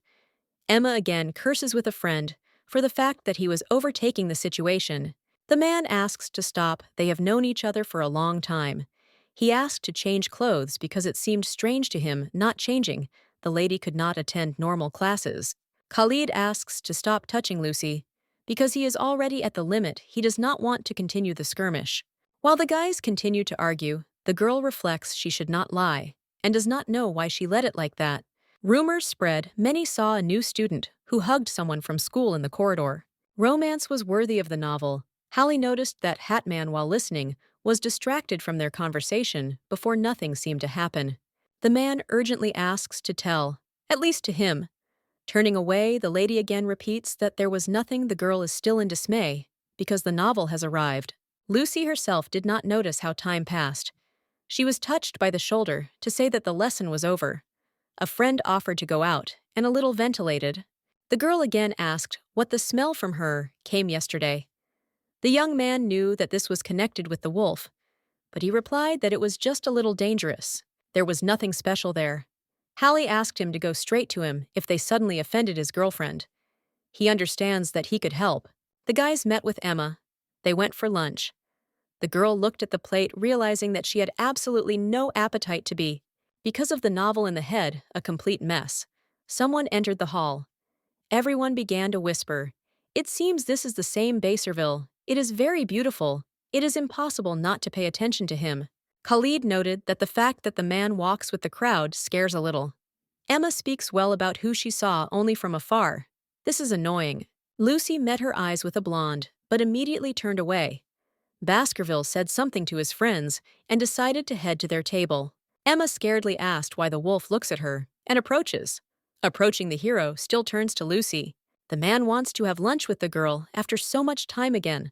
Emma again curses with a friend for the fact that he was overtaking the situation. The man asks to stop. They have known each other for a long time. He asked to change clothes because it seemed strange to him not changing. The lady could not attend normal classes. Khalid asks to stop touching Lucy because he is already at the limit. He does not want to continue the skirmish. While the guys continue to argue, the girl reflects she should not lie and does not know why she let it like that. Rumors spread. Many saw a new student who hugged someone from school in the corridor. Romance was worthy of the novel. Hallie noticed that Hatman, while listening, was distracted from their conversation before nothing seemed to happen. The man urgently asks to tell, At least to him. Turning away, the lady again repeats that there was nothing. The girl is still in dismay, because the novel has arrived. Lucy herself did not notice how time passed. She was touched by the shoulder to say that the lesson was over. A friend offered to go out, and a little ventilated. The girl again asked what the smell from her came yesterday. The young man knew that this was connected with the wolf, but he replied that it was just a little dangerous. There was nothing special there. Hallie asked him to go straight to him if they suddenly offended his girlfriend. He understands that he could help. The guys met with Emma. They went for lunch. The girl looked at the plate, realizing that she had absolutely no appetite to be, because of the novel in the head, a complete mess. Someone entered the hall. Everyone began to whisper, "It seems this is the same Baskerville. It is very beautiful. It is impossible not to pay attention to him." Khalid noted that the fact that the man walks with the crowd scares a little. Emma speaks well about who she saw only from afar. This is annoying. Lucy met her eyes with a blonde, but immediately turned away. Baskerville said something to his friends and decided to head to their table. Emma scaredly asked why the wolf looks at her and approaches. Approaching the hero still turns to Lucy. The man wants to have lunch with the girl after so much time again.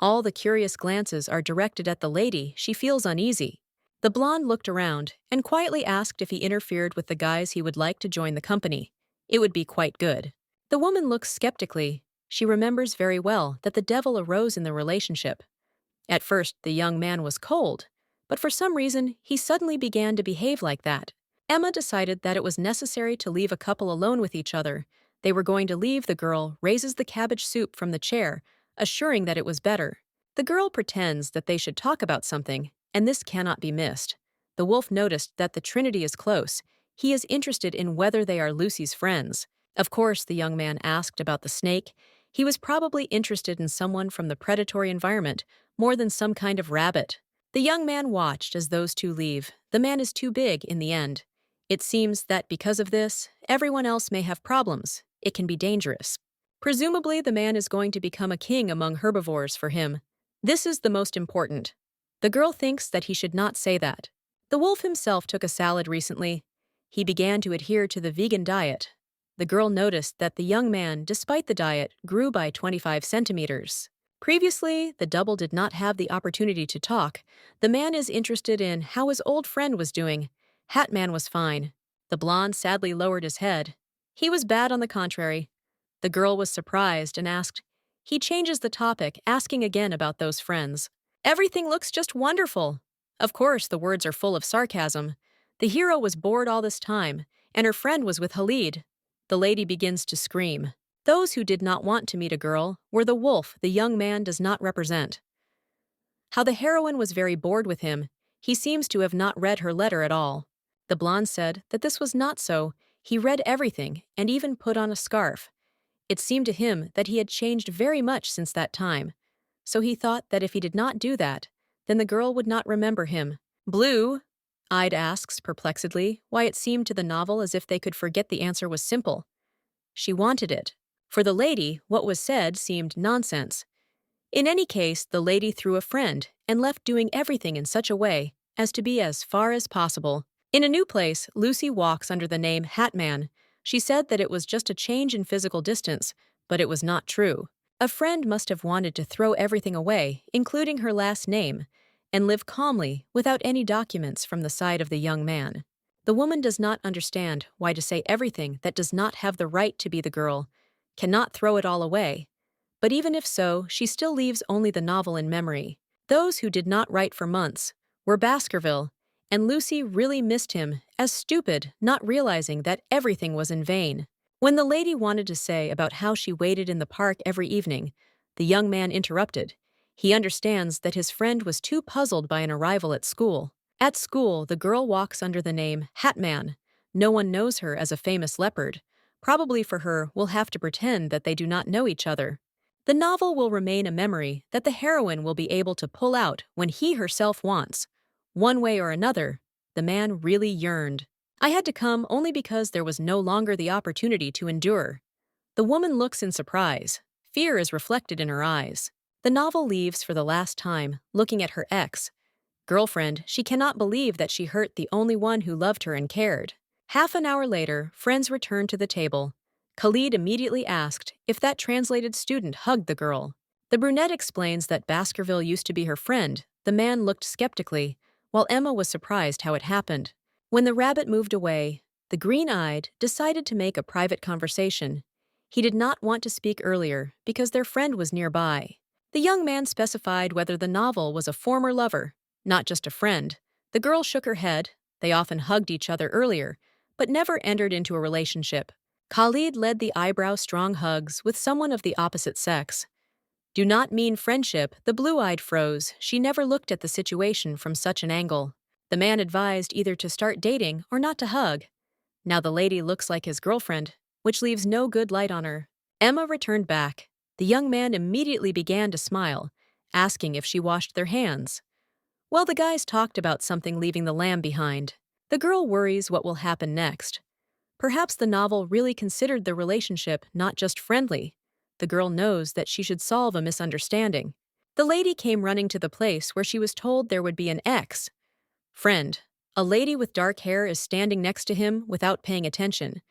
All the curious glances are directed at the lady. She feels uneasy. The blonde looked around and quietly asked if he interfered with the guys he would like to join the company. It would be quite good. The woman looks skeptically. She remembers very well that the devil arose in the relationship. At first, the young man was cold, but for some reason, he suddenly began to behave like that. Emma decided that it was necessary to leave a couple alone with each other. They were going to leave. The girl raises the cabbage soup from the chair, assuring that it was better. The girl pretends that they should talk about something, and this cannot be missed. The wolf noticed that the Trinity is close. He is interested in whether they are Lucy's friends. Of course, the young man asked about the snake. He was probably interested in someone from the predatory environment, more than some kind of rabbit. The young man watched as those two leave. The man is too big in the end. It seems that because of this, everyone else may have problems. It can be dangerous. Presumably, the man is going to become a king among herbivores for him. This is the most important. The girl thinks that he should not say that. The wolf himself took a salad recently. He began to adhere to the vegan diet. The girl noticed that the young man, despite the diet, grew by 25 centimeters. Previously, the double did not have the opportunity to talk. The man is interested in how his old friend was doing. Hatman was fine. The blonde sadly lowered his head. He was bad on the contrary. The girl was surprised and asked. He changes the topic, asking again about those friends. Everything looks just wonderful. Of course, the words are full of sarcasm. The hero was bored all this time, and her friend was with Khalid. The lady begins to scream. Those who did not want to meet a girl were the wolf the young man does not represent. How the heroine was very bored with him. He seems to have not read her letter at all. The blonde said that this was not so. He read everything and even put on a scarf. It seemed to him that he had changed very much since that time. So he thought that if he did not do that, then the girl would not remember him. Blue-eyed asks perplexedly why it seemed to the novel as if they could forget. The answer was simple. She wanted it. For the lady, what was said seemed nonsense. In any case, the lady threw a friend and left, doing everything in such a way as to be as far as possible. In a new place, Lucy walks under the name Hatman. She said that it was just a change in physical distance, but it was not true. A friend must have wanted to throw everything away, including her last name, and live calmly without any documents from the side of the young man. The woman does not understand why to say everything that does not have the right to be the girl, cannot throw it all away. But even if so, she still leaves only the novel in memory. Those who did not write for months were Baskerville, and Lucy really missed him, as stupid, not realizing that everything was in vain. When the lady wanted to say about how she waited in the park every evening, the young man interrupted. He understands that his friend was too puzzled by an arrival at school. At school, the girl walks under the name Hatman. No one knows her as a famous leopard. Probably for her, we'll have to pretend that they do not know each other. The novel will remain a memory that the heroine will be able to pull out when he herself wants. One way or another, the man really yearned. I had to come only because there was no longer the opportunity to endure. The woman looks in surprise. Fear is reflected in her eyes. The novel leaves for the last time, looking at her ex. Girlfriend, she cannot believe that she hurt the only one who loved her and cared. Half an hour later, friends returned to the table. Khalid immediately asked if that translated student hugged the girl. The brunette explains that Baskerville used to be her friend. The man looked skeptically, while Emma was surprised how it happened. When the rabbit moved away, the green-eyed decided to make a private conversation. He did not want to speak earlier because their friend was nearby. The young man specified whether the novel was a former lover, not just a friend. The girl shook her head. They often hugged each other earlier, but never entered into a relationship. Khalid led the eyebrow-strong hugs with someone of the opposite sex. Do not mean friendship, the blue-eyed froze. She never looked at the situation from such an angle. The man advised either to start dating or not to hug. Now the lady looks like his girlfriend, which leaves no good light on her. Emma returned back. The young man immediately began to smile, asking if she washed their hands. Well, the guys talked about something leaving the lamb behind. The girl worries what will happen next. Perhaps the novel really considered the relationship not just friendly. The girl knows that she should solve a misunderstanding. The lady came running to the place where she was told there would be an ex-friend. A lady with dark hair is standing next to him without paying attention.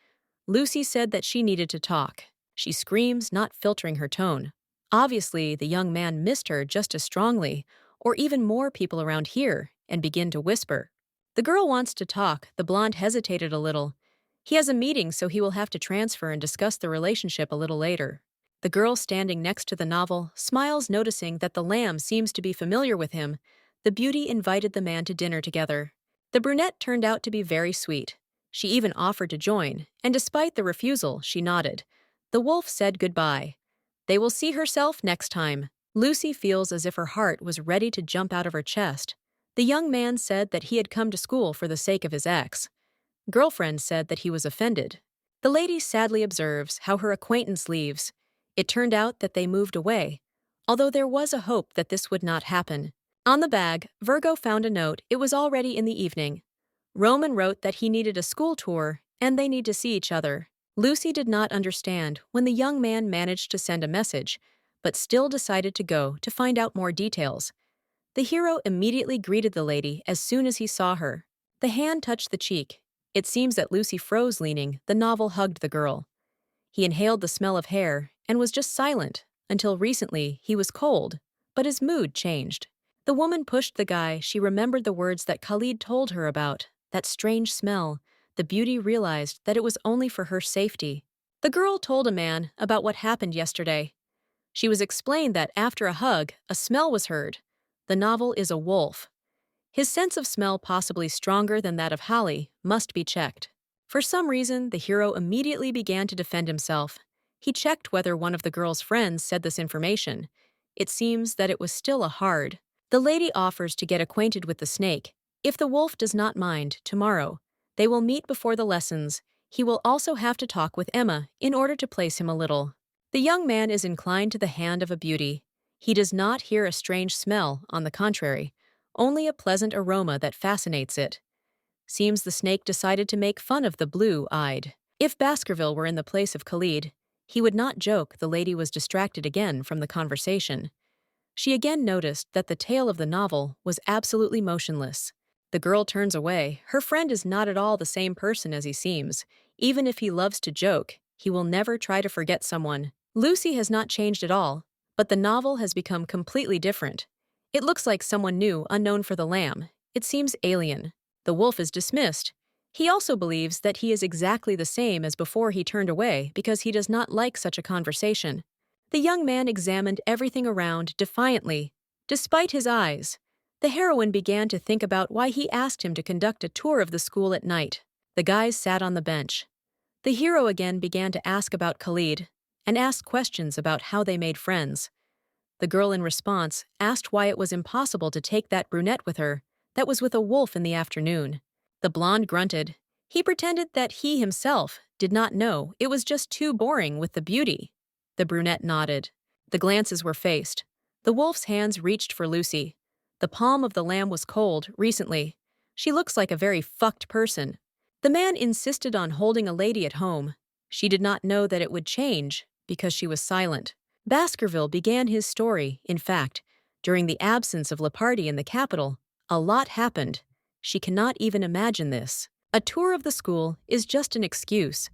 Lucy said that she needed to talk. She screams, not filtering her tone. Obviously, the young man missed her just as strongly, or even more people around here, and begin to whisper. The girl wants to talk. The blonde hesitated a little. He has a meeting, so he will have to transfer and discuss the relationship a little later. The girl standing next to the novel smiles, noticing that the lamb seems to be familiar with him. The beauty invited the man to dinner together. The brunette turned out to be very sweet. She even offered to join, and despite the refusal, she nodded. The wolf said goodbye. They will see herself next time. Lucy feels as if her heart was ready to jump out of her chest. The young man said that he had come to school for the sake of his ex-girlfriend said that he was offended. The lady sadly observes how her acquaintance leaves. It turned out that they moved away, although there was a hope that this would not happen. On the bag, Virgo found a note. It was already in the evening. Roman wrote that he needed a school tour and they need to see each other. Lucy did not understand when the young man managed to send a message, but still decided to go to find out more details. The hero immediately greeted the lady as soon as he saw her. The hand touched the cheek. It seems that Lucy froze, leaning. The novel hugged the girl. He inhaled the smell of hair and was just silent. Until recently, he was cold, but his mood changed. The woman pushed the guy. She remembered the words that Khalid told her about, that strange smell. The beauty realized that it was only for her safety. The girl told a man about what happened yesterday. She was explained that after a hug, a smell was heard. The novel is a wolf. His sense of smell, possibly stronger than that of Holly, must be checked. For some reason, the hero immediately began to defend himself. He checked whether one of the girl's friends said this information. It seems that it was still a hard. The lady offers to get acquainted with the snake. If the wolf does not mind, tomorrow. They will meet before the lessons. He will also have to talk with Emma in order to place him a little. The young man is inclined to the hand of a beauty. He does not hear a strange smell, on the contrary, only a pleasant aroma that fascinates it. Seems the snake decided to make fun of the blue-eyed. If Baskerville were in the place of Khalid, he would not joke. The lady was distracted again from the conversation. She again noticed that the tail of the novel was absolutely motionless. The girl turns away. Her friend is not at all the same person as he seems. Even if he loves to joke, he will never try to forget someone. Lucy has not changed at all, but the novel has become completely different. It looks like someone new, unknown for the lamb. It seems alien. The wolf is dismissed. He also believes that he is exactly the same as before he turned away because he does not like such a conversation. The young man examined everything around defiantly. Despite his eyes, the heroine began to think about why he asked him to conduct a tour of the school at night. The guys sat on the bench. The hero again began to ask about Khalid and asked questions about how they made friends. The girl in response asked why it was impossible to take that brunette with her that was with a wolf in the afternoon. The blonde grunted. He pretended that he himself did not know. It was just too boring with the beauty. The brunette nodded. The glances were faced. The wolf's hands reached for Lucy. The palm of the lamb was cold recently. She looks like a very fucked person. The man insisted on holding a lady at home. She did not know that it would change because she was silent. Baskerville began his story. In fact, during the absence of Leparty in the capital, a lot happened. She cannot even imagine this. A tour of the school is just an excuse.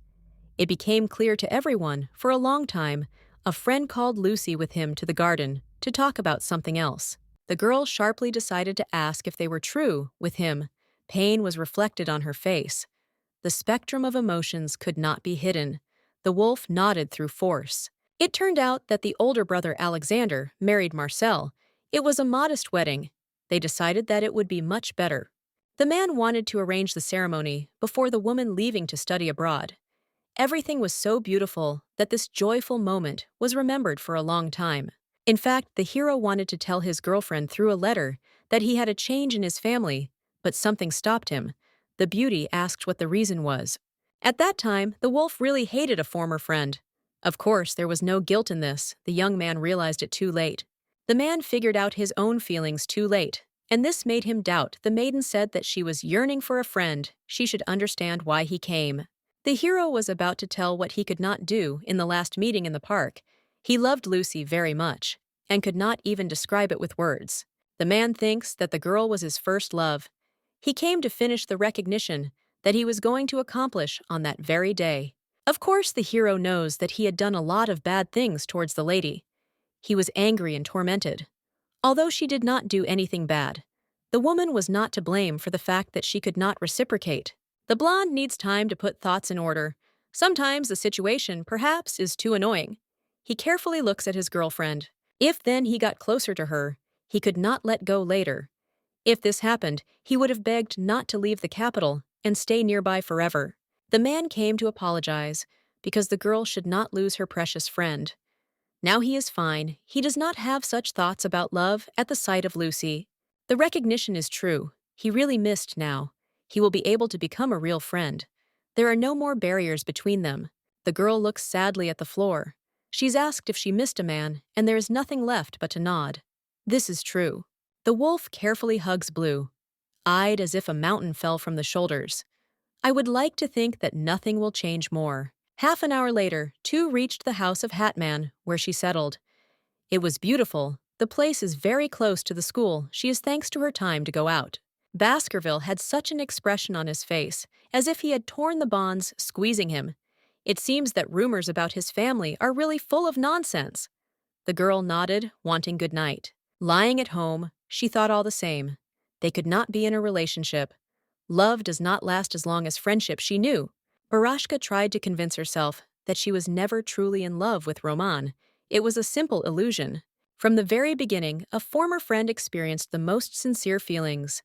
It became clear to everyone, for a long time, a friend called Lucy with him to the garden to talk about something else. The girl sharply decided to ask if they were true with him. Pain was reflected on her face. The spectrum of emotions could not be hidden. The wolf nodded through force. It turned out that the older brother Alexander married Marcel. It was a modest wedding. They decided that it would be much better. The man wanted to arrange the ceremony before the woman leaving to study abroad. Everything was so beautiful that this joyful moment was remembered for a long time. In fact, the hero wanted to tell his girlfriend through a letter that he had a change in his family, but something stopped him. The beauty asked what the reason was. At that time, the wolf really hated a former friend. Of course, there was no guilt in this. The young man realized it too late. The man figured out his own feelings too late, and this made him doubt. The maiden said that she was yearning for a friend. She should understand why he came. The hero was about to tell what he could not do in the last meeting in the park. He loved Lucy very much, and could not even describe it with words. The man thinks that the girl was his first love. He came to finish the recognition that he was going to accomplish on that very day. Of course, the hero knows that he had done a lot of bad things towards the lady. He was angry and tormented. Although she did not do anything bad, the woman was not to blame for the fact that she could not reciprocate. The blonde needs time to put thoughts in order. Sometimes the situation, perhaps, is too annoying. He carefully looks at his girlfriend. If then he got closer to her, he could not let go later. If this happened, he would have begged not to leave the capital and stay nearby forever. The man came to apologize because the girl should not lose her precious friend. Now he is fine. He does not have such thoughts about love at the sight of Lucy. The recognition is true. He really missed now. He will be able to become a real friend. There are no more barriers between them. The girl looks sadly at the floor. She's asked if she missed a man, and there is nothing left but to nod. This is true. The wolf carefully hugs Blue, eyed as if a mountain fell from the shoulders. I would like to think that nothing will change more. Half an hour later, two reached the house of Hatman, where she settled. It was beautiful. The place is very close to the school. She is thanks to her time to go out. Baskerville had such an expression on his face, as if he had torn the bonds, squeezing him. It seems that rumors about his family are really full of nonsense. The girl nodded, wanting good night. Lying at home, she thought all the same. They could not be in a relationship. Love does not last as long as friendship, she knew. Barashka tried to convince herself that she was never truly in love with Roman. It was a simple illusion. From the very beginning, a former friend experienced the most sincere feelings.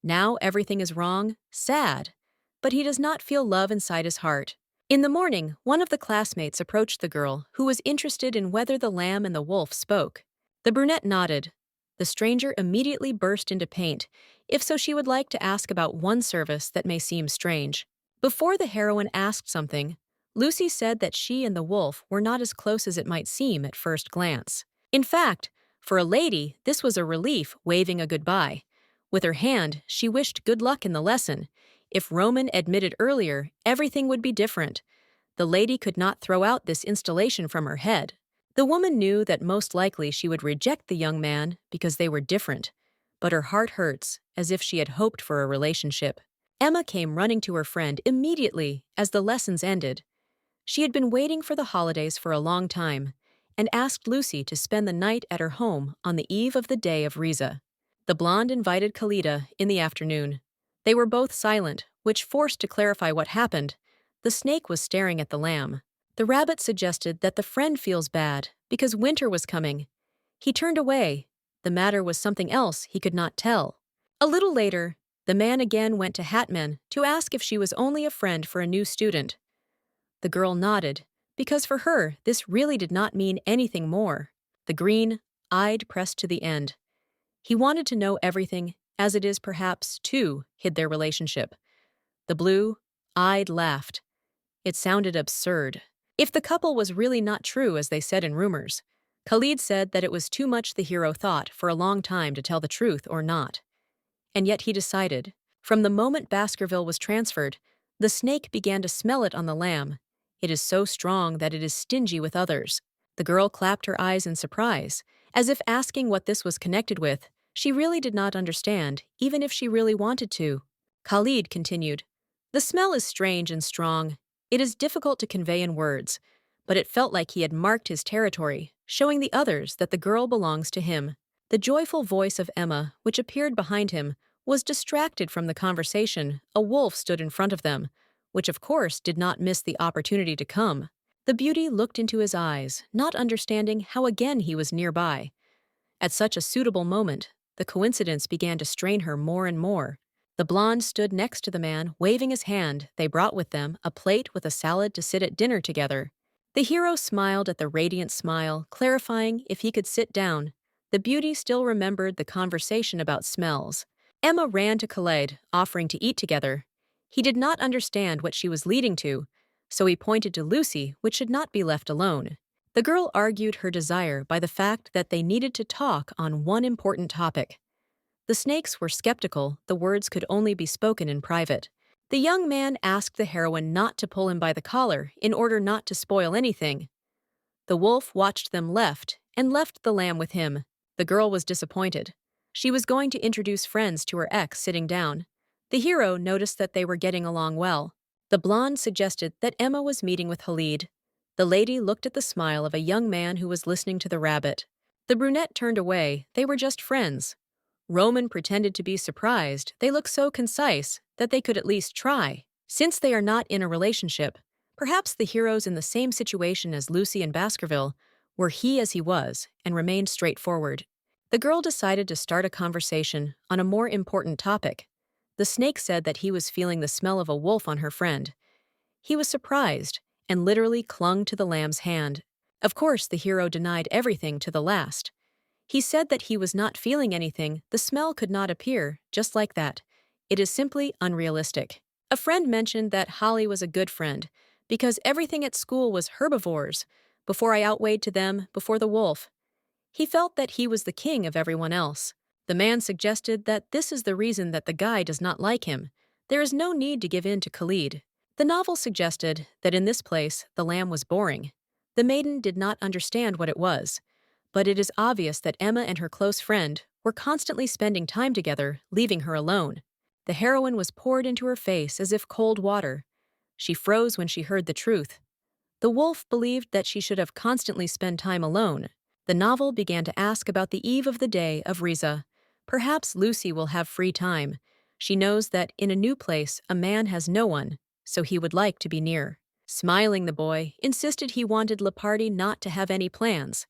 Now everything is wrong, sad, but he does not feel love inside his heart. In the morning, one of the classmates approached the girl, who was interested in whether the lamb and the wolf spoke. The brunette nodded. The stranger immediately burst into paint, if so she would like to ask about one service that may seem strange. Before the heroine asked something, Lucy said that she and the wolf were not as close as it might seem at first glance. In fact, for a lady, this was a relief, waving a goodbye. With her hand, she wished good luck in the lesson. If Roman admitted earlier, everything would be different. The lady could not throw out this installation from her head. The woman knew that most likely she would reject the young man because they were different, but her heart hurts, as if she had hoped for a relationship. Emma came running to her friend immediately as the lessons ended. She had been waiting for the holidays for a long time, and asked Lucy to spend the night at her home on the eve of the day of Riza. The blonde invited Khalida in the afternoon. They were both silent, which forced to clarify what happened. The snake was staring at the lamb. The rabbit suggested that the friend feels bad because winter was coming. He turned away. The matter was something else he could not tell. A little later, the man again went to Hatman to ask if she was only a friend for a new student. The girl nodded, because for her this really did not mean anything more. The green-eyed pressed to the end. He wanted to know everything, as it is perhaps, too, hid their relationship. The blue-eyed laughed. It sounded absurd. If the couple was really not true as they said in rumors, Khalid said that it was too much the hero thought for a long time to tell the truth or not. And yet he decided. From the moment Baskerville was transferred, the snake began to smell it on the lamb. It is so strong that it is stingy with others. The girl clapped her eyes in surprise, as if asking what this was connected with. She really did not understand, even if she really wanted to. Khalid continued, The smell is strange and strong. It is difficult to convey in words, but it felt like he had marked his territory, showing the others that the girl belongs to him. The joyful voice of Emma, which appeared behind him, was distracted from the conversation. A wolf stood in front of them, which of course did not miss the opportunity to come. The beauty looked into his eyes, not understanding how again he was nearby. At such a suitable moment, the coincidence began to strain her more and more. The blonde stood next to the man, waving his hand. They brought with them a plate with a salad to sit at dinner together. The hero smiled at the radiant smile, clarifying if he could sit down. The beauty still remembered the conversation about smells. Emma ran to Khaled, offering to eat together. He did not understand what she was leading to, so he pointed to Lucy, which should not be left alone. The girl argued her desire by the fact that they needed to talk on one important topic. The snakes were skeptical, the words could only be spoken in private. The young man asked the heroine not to pull him by the collar in order not to spoil anything. The wolf watched them and left the lamb with him. The girl was disappointed. She was going to introduce friends to her ex sitting down. The hero noticed that they were getting along well. The blonde suggested that Emma was meeting with Khalid. The lady looked at the smile of a young man who was listening to the rabbit. The brunette turned away. They were just friends. Roman pretended to be surprised. They looked so concise that they could at least try. Since they are not in a relationship, perhaps the heroes in the same situation as Lucy and Baskerville were he as he was and remained straightforward. The girl decided to start a conversation on a more important topic. The snake said that he was feeling the smell of a wolf on her friend. He was surprised and literally clung to the lamb's hand. Of course, the hero denied everything to the last. He said that he was not feeling anything, the smell could not appear, just like that. It is simply unrealistic. A friend mentioned that Holly was a good friend, because everything at school was herbivores, before I outweighed to them, before the wolf. He felt that he was the king of everyone else. The man suggested that this is the reason that the guy does not like him. There is no need to give in to Khalid. The novel suggested that in this place, the lamb was boring. The maiden did not understand what it was. But it is obvious that Emma and her close friend were constantly spending time together, leaving her alone. The heroine was poured into her face as if cold water. She froze when she heard the truth. The wolf believed that she should have constantly spent time alone. The novel began to ask about the eve of the day of Riza. Perhaps Lucy will have free time. She knows that in a new place a man has no one, so he would like to be near. Smiling, the boy insisted he wanted Lepardi not to have any plans.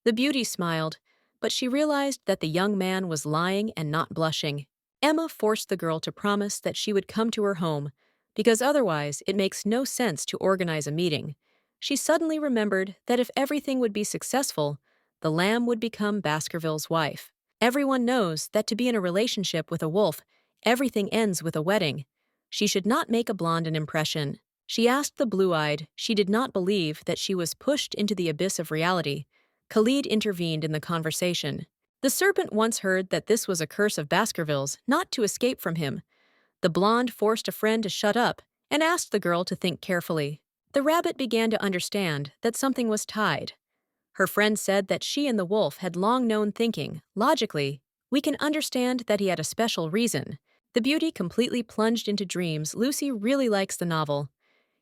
The beauty smiled, but she realized that the young man was lying and not blushing. Emma forced the girl to promise that she would come to her home, because otherwise it makes no sense to organize a meeting. She suddenly remembered that if everything would be successful, the lamb would become Baskerville's wife. Everyone knows that to be in a relationship with a wolf, everything ends with a wedding. She should not make a blonde an impression. She asked the blue-eyed. She did not believe that she was pushed into the abyss of reality. Khalid intervened in the conversation. The serpent once heard that this was a curse of Baskerville's, not to escape from him. The blonde forced a friend to shut up and asked the girl to think carefully. The rabbit began to understand that something was tied. Her friend said that she and the wolf had long known thinking. Logically, we can understand that he had a special reason. The beauty completely plunged into dreams. Lucy really likes the novel.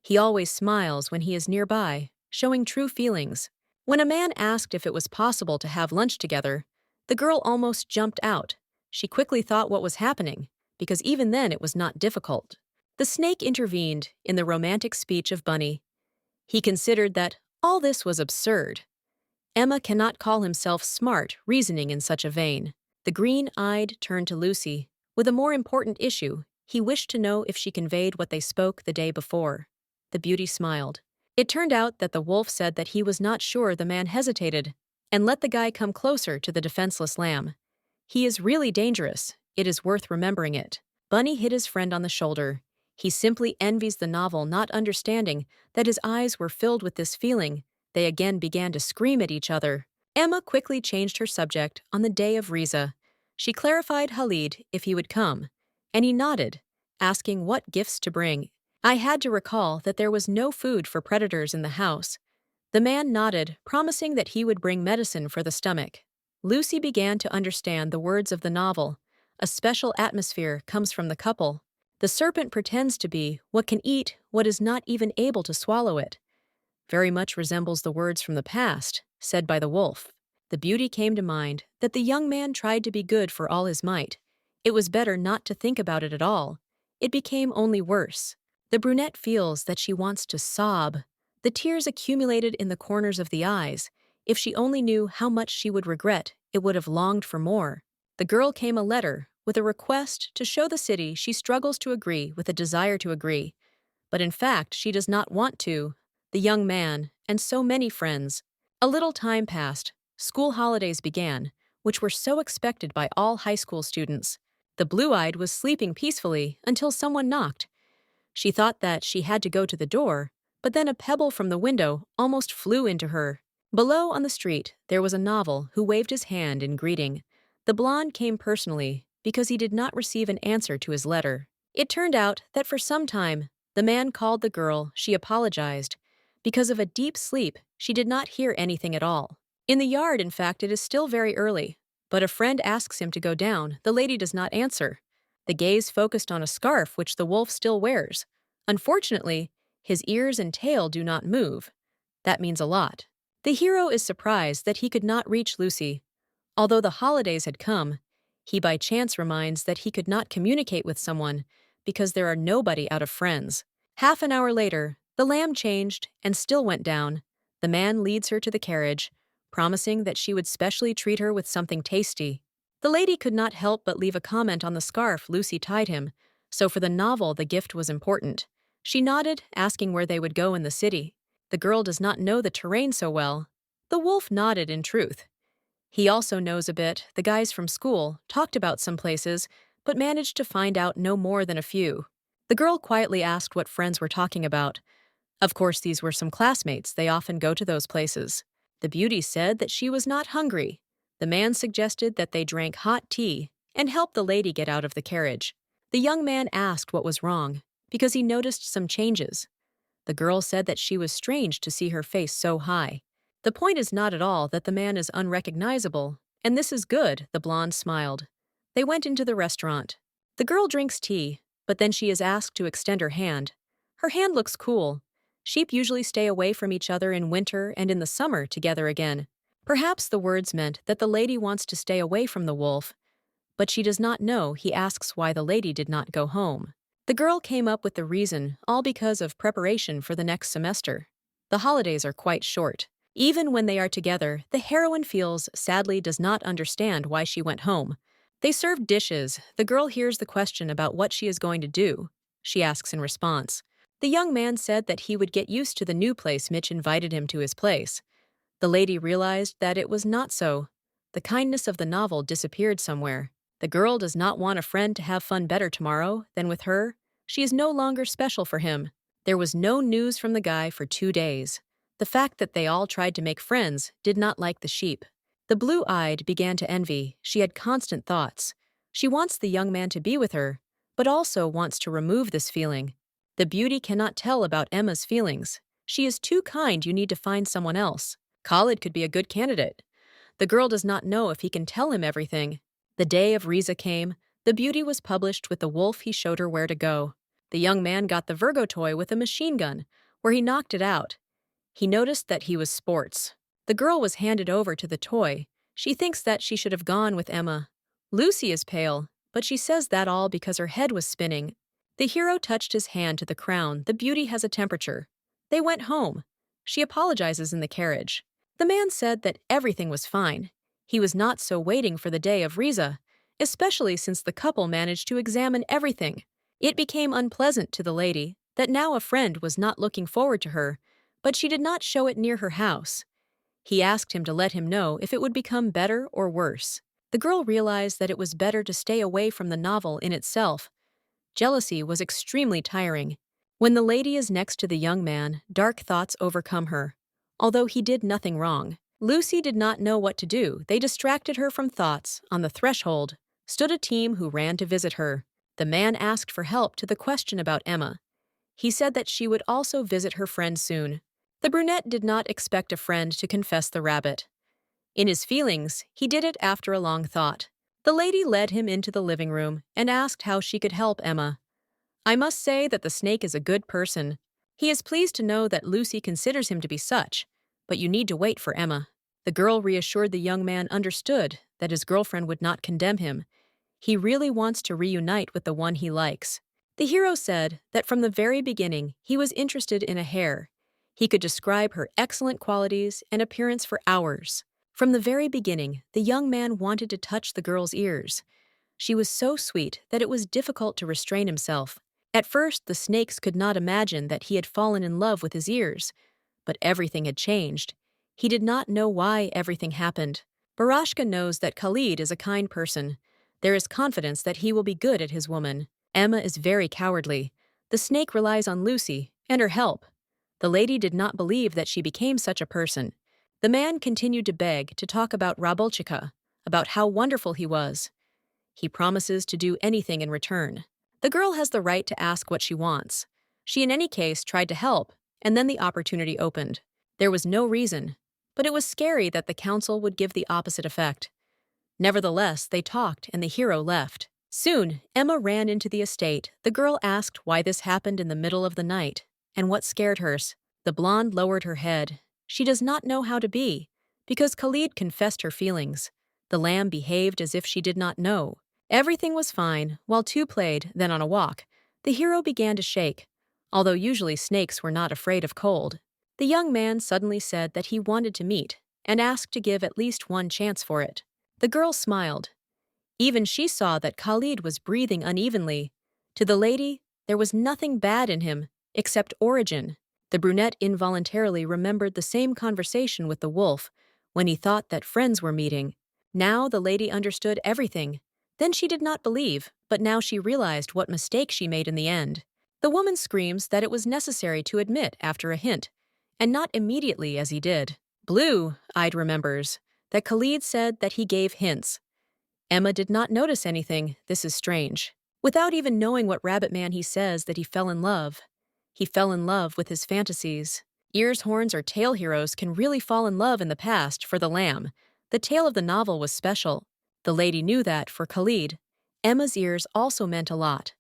He always smiles when he is nearby, showing true feelings. When a man asked if it was possible to have lunch together, the girl almost jumped out. She quickly thought what was happening, because even then it was not difficult. The snake intervened in the romantic speech of Bunny. He considered that all this was absurd. Emma cannot call himself smart reasoning in such a vein. The green-eyed turned to Lucy. With a more important issue, he wished to know if she conveyed what they spoke the day before. The beauty smiled. It turned out that the wolf said that he was not sure. The man hesitated and let the guy come closer to the defenseless lamb. He is really dangerous. It is worth remembering it. Bunny hit his friend on the shoulder. He simply envies the novel, not understanding that his eyes were filled with this feeling. They again began to scream at each other. Emma quickly changed her subject on the day of Riza. She clarified Khalid if he would come, and he nodded, asking what gifts to bring. I had to recall that there was no food for predators in the house. The man nodded, promising that he would bring medicine for the stomach. Lucy began to understand the words of the novel. A special atmosphere comes from the couple. The serpent pretends to be what can eat what is not even able to swallow it. Very much resembles the words from the past, said by the wolf. The beauty came to mind that the young man tried to be good for all his might. It was better not to think about it at all. It became only worse. The brunette feels that she wants to sob. The tears accumulated in the corners of the eyes. If she only knew how much she would regret, it would have longed for more. The girl came a letter with a request to show the city she struggles to agree with a desire to agree. But in fact, she does not want to. The young man, and so many friends. A little time passed. School holidays began, which were so expected by all high school students. The blue-eyed was sleeping peacefully until someone knocked. She thought that she had to go to the door, but then a pebble from the window almost flew into her. Below on the street, there was a novel who waved his hand in greeting. The blonde came personally because he did not receive an answer to his letter. It turned out that for some time, the man called the girl, she apologized. Because of a deep sleep, she did not hear anything at all. In the yard, in fact, it is still very early, but a friend asks him to go down. The lady does not answer. The gaze focused on a scarf which the wolf still wears. Unfortunately, his ears and tail do not move. That means a lot. The hero is surprised that he could not reach Lucy. Although the holidays had come, he by chance reminds that he could not communicate with someone because there are nobody out of friends. Half an hour later, the lamb changed and still went down. The man leads her to the carriage, promising that she would specially treat her with something tasty. The lady could not help but leave a comment on the scarf Lucy tied him, so for the novel the gift was important. She nodded, asking where they would go in the city. The girl does not know the terrain so well. The wolf nodded in truth. He also knows a bit. The guys from school talked about some places, but managed to find out no more than a few. The girl quietly asked what friends were talking about. Of course, these were some classmates. They often go to those places. The beauty said that she was not hungry. The man suggested that they drank hot tea and helped the lady get out of the carriage. The young man asked what was wrong, because he noticed some changes. The girl said that she was strange to see her face so high. The point is not at all that the man is unrecognizable, and this is good, the blonde smiled. They went into the restaurant. The girl drinks tea, but then she is asked to extend her hand. Her hand looks cool. Sheep usually stay away from each other in winter and in the summer together again. Perhaps the words meant that the lady wants to stay away from the wolf, but she does not know. He asks why the lady did not go home. The girl came up with the reason, all because of preparation for the next semester. The holidays are quite short. Even when they are together, the heroine feels sadly does not understand why she went home. They served dishes. The girl hears the question about what she is going to do. She asks in response. The young man said that he would get used to the new place. Mitch invited him to his place. The lady realized that it was not so. The kindness of the novel disappeared somewhere. The girl does not want a friend to have fun better tomorrow than with her. She is no longer special for him. There was no news from the guy for 2 days. The fact that they all tried to make friends did not like the sheep. The blue-eyed began to envy. She had constant thoughts. She wants the young man to be with her, but also wants to remove this feeling. The beauty cannot tell about Emma's feelings. She is too kind. You need to find someone else. Khalid could be a good candidate. The girl does not know if he can tell him everything. The day of Riza came. The beauty was published with the wolf. He showed her where to go. The young man got the Virgo toy with a machine gun, where he knocked it out. He noticed that he was sports. The girl was handed over to the toy. She thinks that she should have gone with Emma. Lucy is pale, but she says that all because her head was spinning. The hero touched his hand to the crown. The beauty has a temperature. They went home. She apologizes in the carriage. The man said that everything was fine. He was not so waiting for the day of Riza, especially since the couple managed to examine everything. It became unpleasant to the lady that now a friend was not looking forward to her, but she did not show it near her house. He asked him to let him know if it would become better or worse. The girl realized that it was better to stay away from the novel in itself. Jealousy was extremely tiring. When the lady is next to the young man, dark thoughts overcome her. Although he did nothing wrong, Lucy did not know what to do. They distracted her from thoughts. On the threshold stood a team who ran to visit her. The man asked for help to the question about Emma. He said that she would also visit her friend soon. The brunette did not expect a friend to confess the rabbit. In his feelings, he did it after a long thought. The lady led him into the living room and asked how she could help Emma. I must say that the snake is a good person. He is pleased to know that Lucy considers him to be such, but you need to wait for Emma. The girl reassured the young man understood that his girlfriend would not condemn him. He really wants to reunite with the one he likes. The hero said that from the very beginning he was interested in a hare. He could describe her excellent qualities and appearance for hours. From the very beginning, the young man wanted to touch the girl's ears. She was so sweet that it was difficult to restrain himself. At first, the snakes could not imagine that he had fallen in love with his ears. But everything had changed. He did not know why everything happened. Barashka knows that Khalid is a kind person. There is confidence that he will be good at his woman. Emma is very cowardly. The snake relies on Lucy and her help. The lady did not believe that she became such a person. The man continued to beg to talk about Rabolchika, about how wonderful he was. He promises to do anything in return. The girl has the right to ask what she wants. She in any case tried to help, and then the opportunity opened. There was no reason, but it was scary that the council would give the opposite effect. Nevertheless, they talked and the hero left. Soon, Emma ran into the estate. The girl asked why this happened in the middle of the night, and what scared her. The blonde lowered her head. She does not know how to be, because Khalid confessed her feelings. The lamb behaved as if she did not know. Everything was fine, while two played, then on a walk. The hero began to shake, although usually snakes were not afraid of cold. The young man suddenly said that he wanted to meet, and asked to give at least one chance for it. The girl smiled. Even she saw that Khalid was breathing unevenly. To the lady, there was nothing bad in him, except origin. The brunette involuntarily remembered the same conversation with the wolf, when he thought that friends were meeting. Now the lady understood everything. Then she did not believe, but now she realized what mistake she made in the end. The woman screams that it was necessary to admit after a hint, and not immediately as he did. Blue-eyed remembers that Khalid said that he gave hints. Emma did not notice anything. This is strange. Without even knowing what rabbit man he says that he fell in love. He fell in love with his fantasies. Ears, horns, or tail heroes can really fall in love in the past for the lamb. The tale of the novel was special. The lady knew that for Khalid. Emma's ears also meant a lot.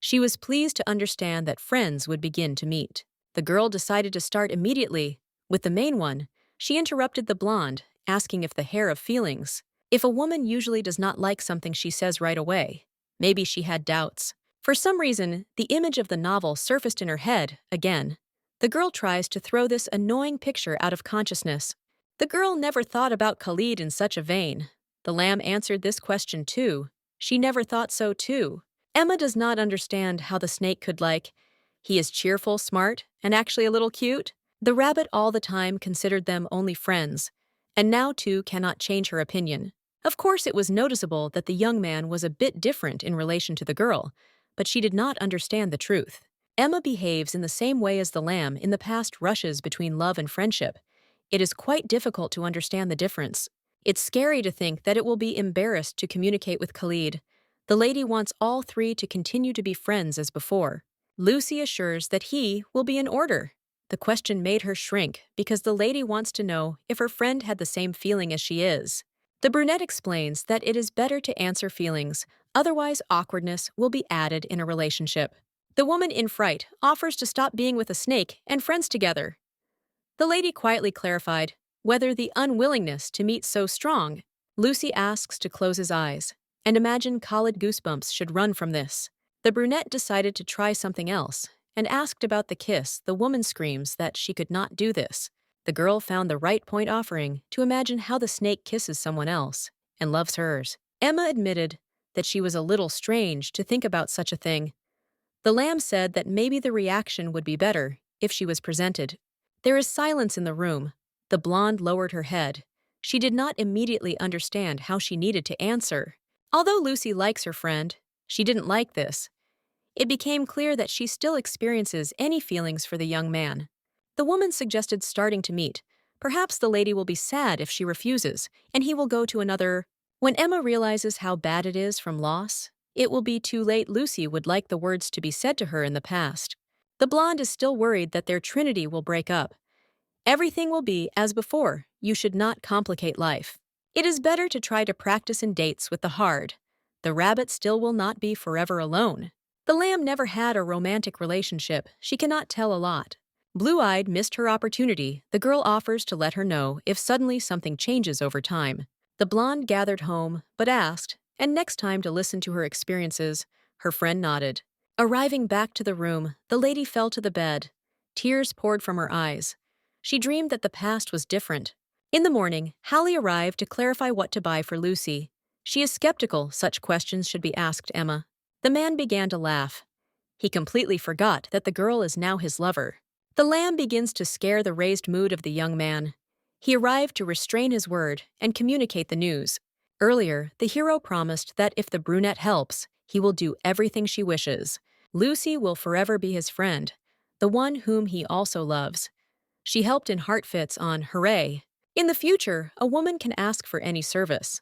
She was pleased to understand that friends would begin to meet. The girl decided to start immediately. With the main one, she interrupted the blonde, asking if the hair of feelings. If a woman usually does not like something she says right away, maybe she had doubts. For some reason, the image of the novel surfaced in her head, again. The girl tries to throw this annoying picture out of consciousness. The girl never thought about Khalid in such a vein. The lamb answered this question too. She never thought so too. Emma does not understand how the snake could like. He is cheerful, smart, and actually a little cute. The rabbit all the time considered them only friends, and now too cannot change her opinion. Of course it was noticeable that the young man was a bit different in relation to the girl, but she did not understand the truth. Emma behaves in the same way as the lamb in the past rushes between love and friendship. It is quite difficult to understand the difference. It's scary to think that it will be embarrassed to communicate with Khalid. The lady wants all three to continue to be friends as before. Lucy assures that he will be in order. The question made her shrink because the lady wants to know if her friend had the same feeling as she is. The brunette explains that it is better to answer feelings, otherwise awkwardness will be added in a relationship. The woman in fright offers to stop being with a snake and friends together. The lady quietly clarified whether the unwillingness to meet so strong. Lucy asks to close his eyes, and imagine Khalid goosebumps should run from this. The brunette decided to try something else, and asked about the kiss. The woman screams that she could not do this. The girl found the right point offering to imagine how the snake kisses someone else, and loves hers. Emma admitted that she was a little strange to think about such a thing. The lamb said that maybe the reaction would be better if she was presented. There is silence in the room. The blonde lowered her head. She did not immediately understand how she needed to answer. Although Lucy likes her friend, she didn't like this. It became clear that she still experiences any feelings for the young man. The woman suggested starting to meet. Perhaps the lady will be sad if she refuses, and he will go to another. When Emma realizes how bad it is from loss, it will be too late. Lucy would like the words to be said to her in the past. The blonde is still worried that their trinity will break up. Everything will be as before. You should not complicate life. It is better to try to practice in dates with the hard. The rabbit still will not be forever alone. The lamb never had a romantic relationship. She cannot tell a lot. Blue-eyed missed her opportunity. The girl offers to let her know if suddenly something changes over time. The blonde gathered home, but asked, and next time to listen to her experiences. Her friend nodded. Arriving back to the room, the lady fell to the bed. Tears poured from her eyes. She dreamed that the past was different. In the morning, Hallie arrived to clarify what to buy for Lucy. She is skeptical such questions should be asked Emma. The man began to laugh. He completely forgot that the girl is now his lover. The lamb begins to scare the raised mood of the young man. He arrived to restrain his word and communicate the news. Earlier, the hero promised that if the brunette helps, he will do everything she wishes. Lucy will forever be his friend, the one whom he also loves. She helped in heart fits on Hooray. In the future, a woman can ask for any service.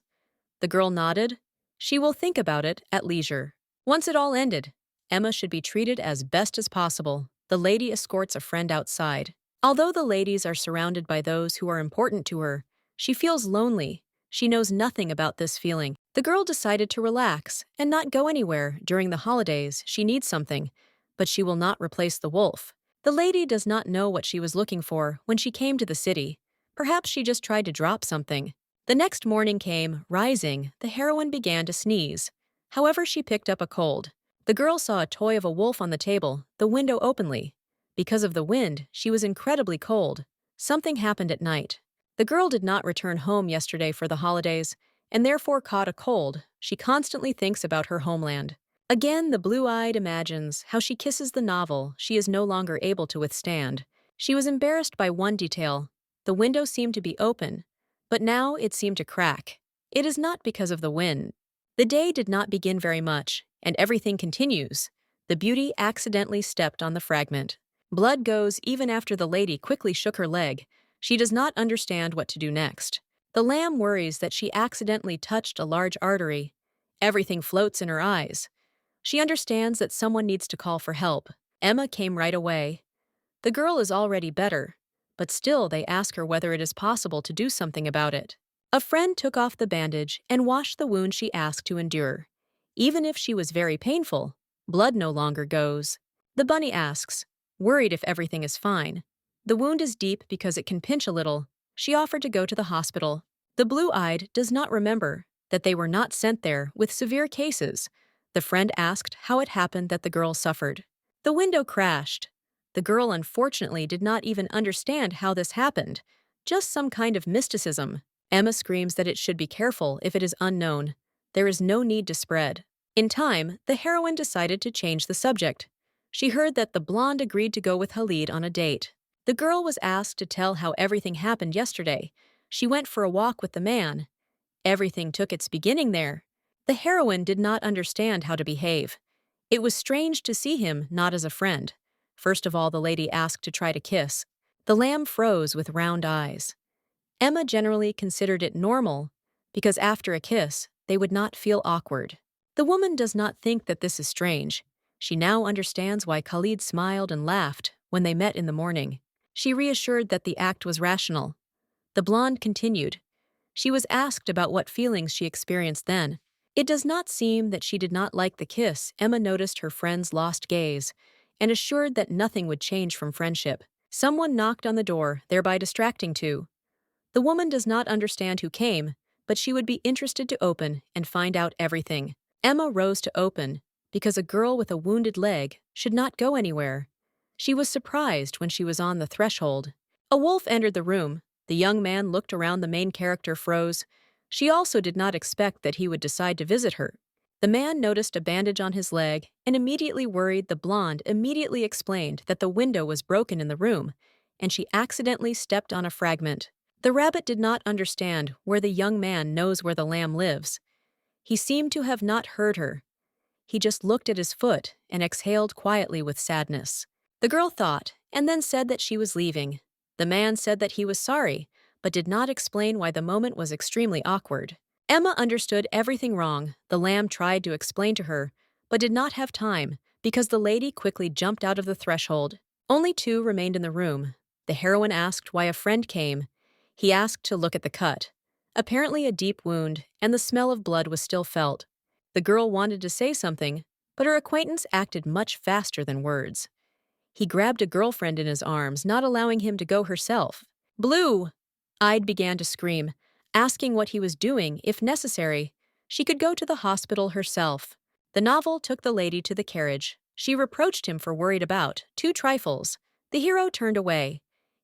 The girl nodded. She will think about it at leisure. Once it all ended, Emma should be treated as best as possible. The lady escorts a friend outside. Although the ladies are surrounded by those who are important to her, she feels lonely. She knows nothing about this feeling. The girl decided to relax and not go anywhere during the holidays. She needs something, but she will not replace the wolf. The lady does not know what she was looking for when she came to the city. Perhaps she just tried to drop something. The next morning came, rising, the heroine began to sneeze. However, she picked up a cold. The girl saw a toy of a wolf on the table, the window openly. Because of the wind, she was incredibly cold. Something happened at night. The girl did not return home yesterday for the holidays, and therefore caught a cold. She constantly thinks about her homeland. Again, the blue-eyed imagines how she kisses the novel she is no longer able to withstand. She was embarrassed by one detail. The window seemed to be open, but now it seemed to crack. It is not because of the wind. The day did not begin very much, and everything continues. The beauty accidentally stepped on the fragment. Blood goes even after the lady quickly shook her leg. She does not understand what to do next. The lamb worries that she accidentally touched a large artery. Everything floats in her eyes. She understands that someone needs to call for help. Emma came right away. The girl is already better, but still they ask her whether it is possible to do something about it. A friend took off the bandage and washed the wound she asked to endure. Even if she was very painful, blood no longer goes. The bunny asks, worried if everything is fine. The wound is deep because it can pinch a little. She offered to go to the hospital. The blue-eyed does not remember that they were not sent there with severe cases. The friend asked how it happened that the girl suffered. The window crashed. The girl unfortunately did not even understand how this happened. Just some kind of mysticism. Emma screams that it should be careful if it is unknown. There is no need to spread. In time, the heroine decided to change the subject. She heard that the blonde agreed to go with Khalid on a date. The girl was asked to tell how everything happened yesterday. She went for a walk with the man. Everything took its beginning there. The heroine did not understand how to behave. It was strange to see him not as a friend. First of all, the lady asked to try to kiss. The lamb froze with round eyes. Emma generally considered it normal because after a kiss, they would not feel awkward. The woman does not think that this is strange. She now understands why Khalid smiled and laughed when they met in the morning. She reassured that the act was rational. The blonde continued. She was asked about what feelings she experienced then. It does not seem that she did not like the kiss. Emma noticed her friend's lost gaze and assured that nothing would change from friendship. Someone knocked on the door, thereby distracting two. The woman does not understand who came, but she would be interested to open and find out everything. Emma rose to open because a girl with a wounded leg should not go anywhere. She was surprised when she was on the threshold. A wolf entered the room. The young man looked around. The main character froze. She also did not expect that he would decide to visit her. The man noticed a bandage on his leg and immediately worried. The blonde immediately explained that the window was broken in the room, and she accidentally stepped on a fragment. The rabbit did not understand where the young man knows where the lamb lives. He seemed to have not heard her. He just looked at his foot and exhaled quietly with sadness. The girl thought, and then said that she was leaving. The man said that he was sorry, but did not explain why the moment was extremely awkward. Emma understood everything wrong. The lamb tried to explain to her, but did not have time because the lady quickly jumped out of the threshold. Only two remained in the room. The heroine asked why a friend came. He asked to look at the cut. Apparently a deep wound, and the smell of blood was still felt. The girl wanted to say something, but her acquaintance acted much faster than words. He grabbed a girlfriend in his arms, not allowing him to go herself. Blue! Ide began to scream, asking what he was doing, if necessary. She could go to the hospital herself. The novel took the lady to the carriage. She reproached him for worried about two trifles. The hero turned away.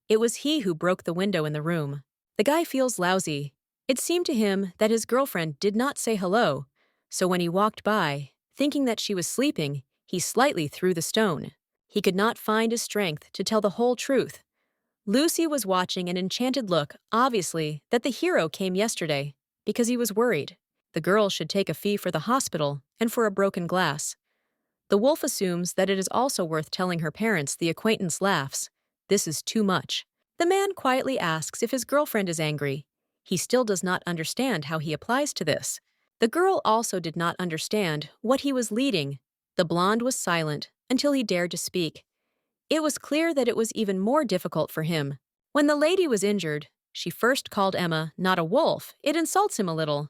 It was he who broke the window in the room. The guy feels lousy. It seemed to him that his girlfriend did not say hello, so when he walked by, thinking that she was sleeping, he slightly threw the stone. He could not find his strength to tell the whole truth. Lucy was watching an enchanted look, obviously, that the hero came yesterday, because he was worried. The girl should take a fee for the hospital and for a broken glass. The wolf assumes that it is also worth telling her parents. The acquaintance laughs. This is too much. The man quietly asks if his girlfriend is angry. He still does not understand how he applies to this. The girl also did not understand what he was leading. The blonde was silent until he dared to speak. It was clear that it was even more difficult for him. When the lady was injured, she first called Emma not a wolf. It insults him a little.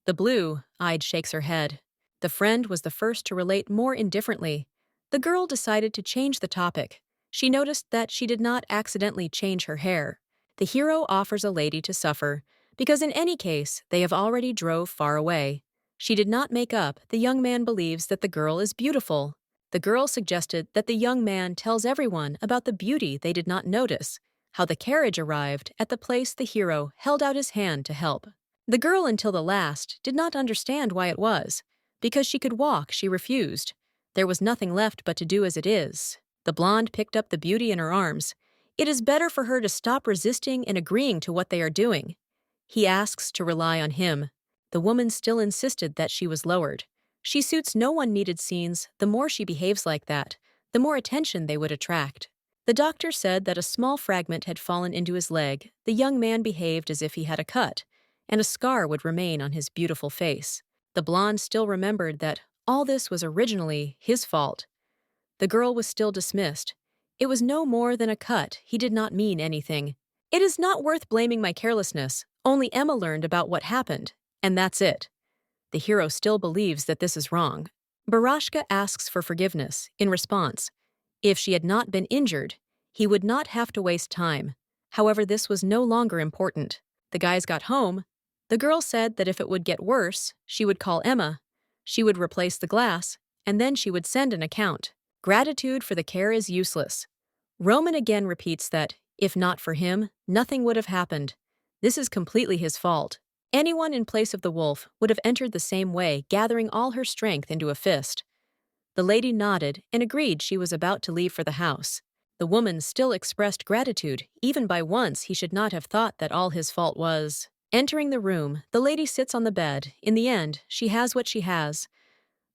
The blue-eyed shakes her head. The friend was the first to relate more indifferently. The girl decided to change the topic. She noticed that she did not accidentally change her hair. The hero offers a lady to suffer, because in any case, they have already drove far away. She did not make up. The young man believes that the girl is beautiful. The girl suggested that the young man tells everyone about the beauty they did not notice, how the carriage arrived at the place the hero held out his hand to help. The girl, until the last, did not understand why it was. Because she could walk, she refused. There was nothing left but to do as it is. The blonde picked up the beauty in her arms. It is better for her to stop resisting and agreeing to what they are doing. He asks to rely on him. The woman still insisted that she was lowered. She suits no one. Needed scenes. The more she behaves like that, the more attention they would attract. The doctor said that a small fragment had fallen into his leg. The young man behaved as if he had a cut, and a scar would remain on his beautiful face. The blonde still remembered that all this was originally his fault. The girl was still dismissed. It was no more than a cut. He did not mean anything. It is not worth blaming my carelessness. Only Emma learned about what happened, and that's it. The hero still believes that this is wrong. Barashka asks for forgiveness. In response, if she had not been injured, he would not have to waste time. However, this was no longer important. The guys got home. The girl said that if it would get worse, she would call Emma. She would replace the glass, and then she would send an account. Gratitude for the care is useless. Roman again repeats that, if not for him, nothing would have happened. This is completely his fault. Anyone in place of the wolf would have entered the same way, gathering all her strength into a fist. The lady nodded and agreed. She was about to leave for the house. The woman still expressed gratitude. Even by once, he should not have thought that all his fault was. Entering the room, the lady sits on the bed. In the end, she has what she has.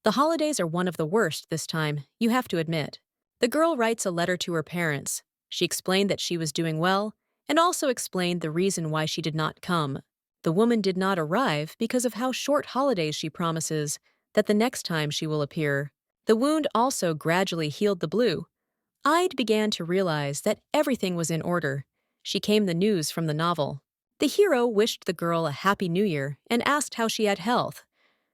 The holidays are one of the worst this time, you have to admit. The girl writes a letter to her parents. She explained that she was doing well, and also explained the reason why she did not come. The woman did not arrive because of how short holidays. She promises that the next time she will appear. The wound also gradually healed. The blue-eyed began to realize that everything was in order. She came the news from the novel. The hero wished the girl a happy new year and asked how she had health.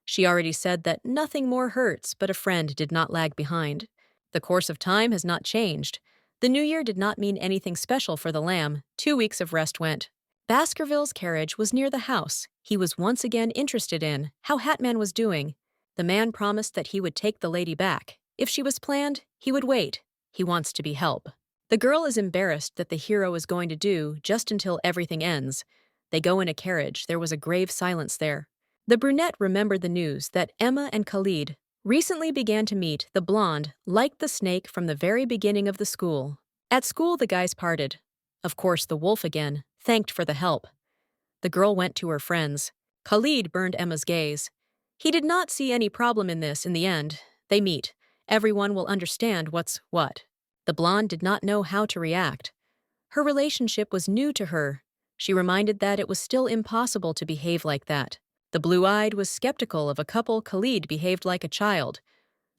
She already said that nothing more hurts, but a friend did not lag behind. The course of time has not changed. The new year did not mean anything special for the lamb. 2 weeks of rest went. Baskerville's carriage was near the house. He was once again interested in how Hatman was doing. The man promised that he would take the lady back. If she was planned, he would wait. He wants to be help. The girl is embarrassed that the hero is going to do just until everything ends. They go in a carriage. There was a grave silence there. The brunette remembered the news that Emma and Khalid recently began to meet. The blonde liked the snake from the very beginning of the school. At school, the guys parted. Of course, the wolf again thanked for the help. The girl went to her friends. Khalid burned Emma's gaze. He did not see any problem in this. In the end, they meet. Everyone will understand what's what. The blonde did not know how to react. Her relationship was new to her. She reminded that it was still impossible to behave like that. The blue-eyed was skeptical of a couple. Khalid behaved like a child.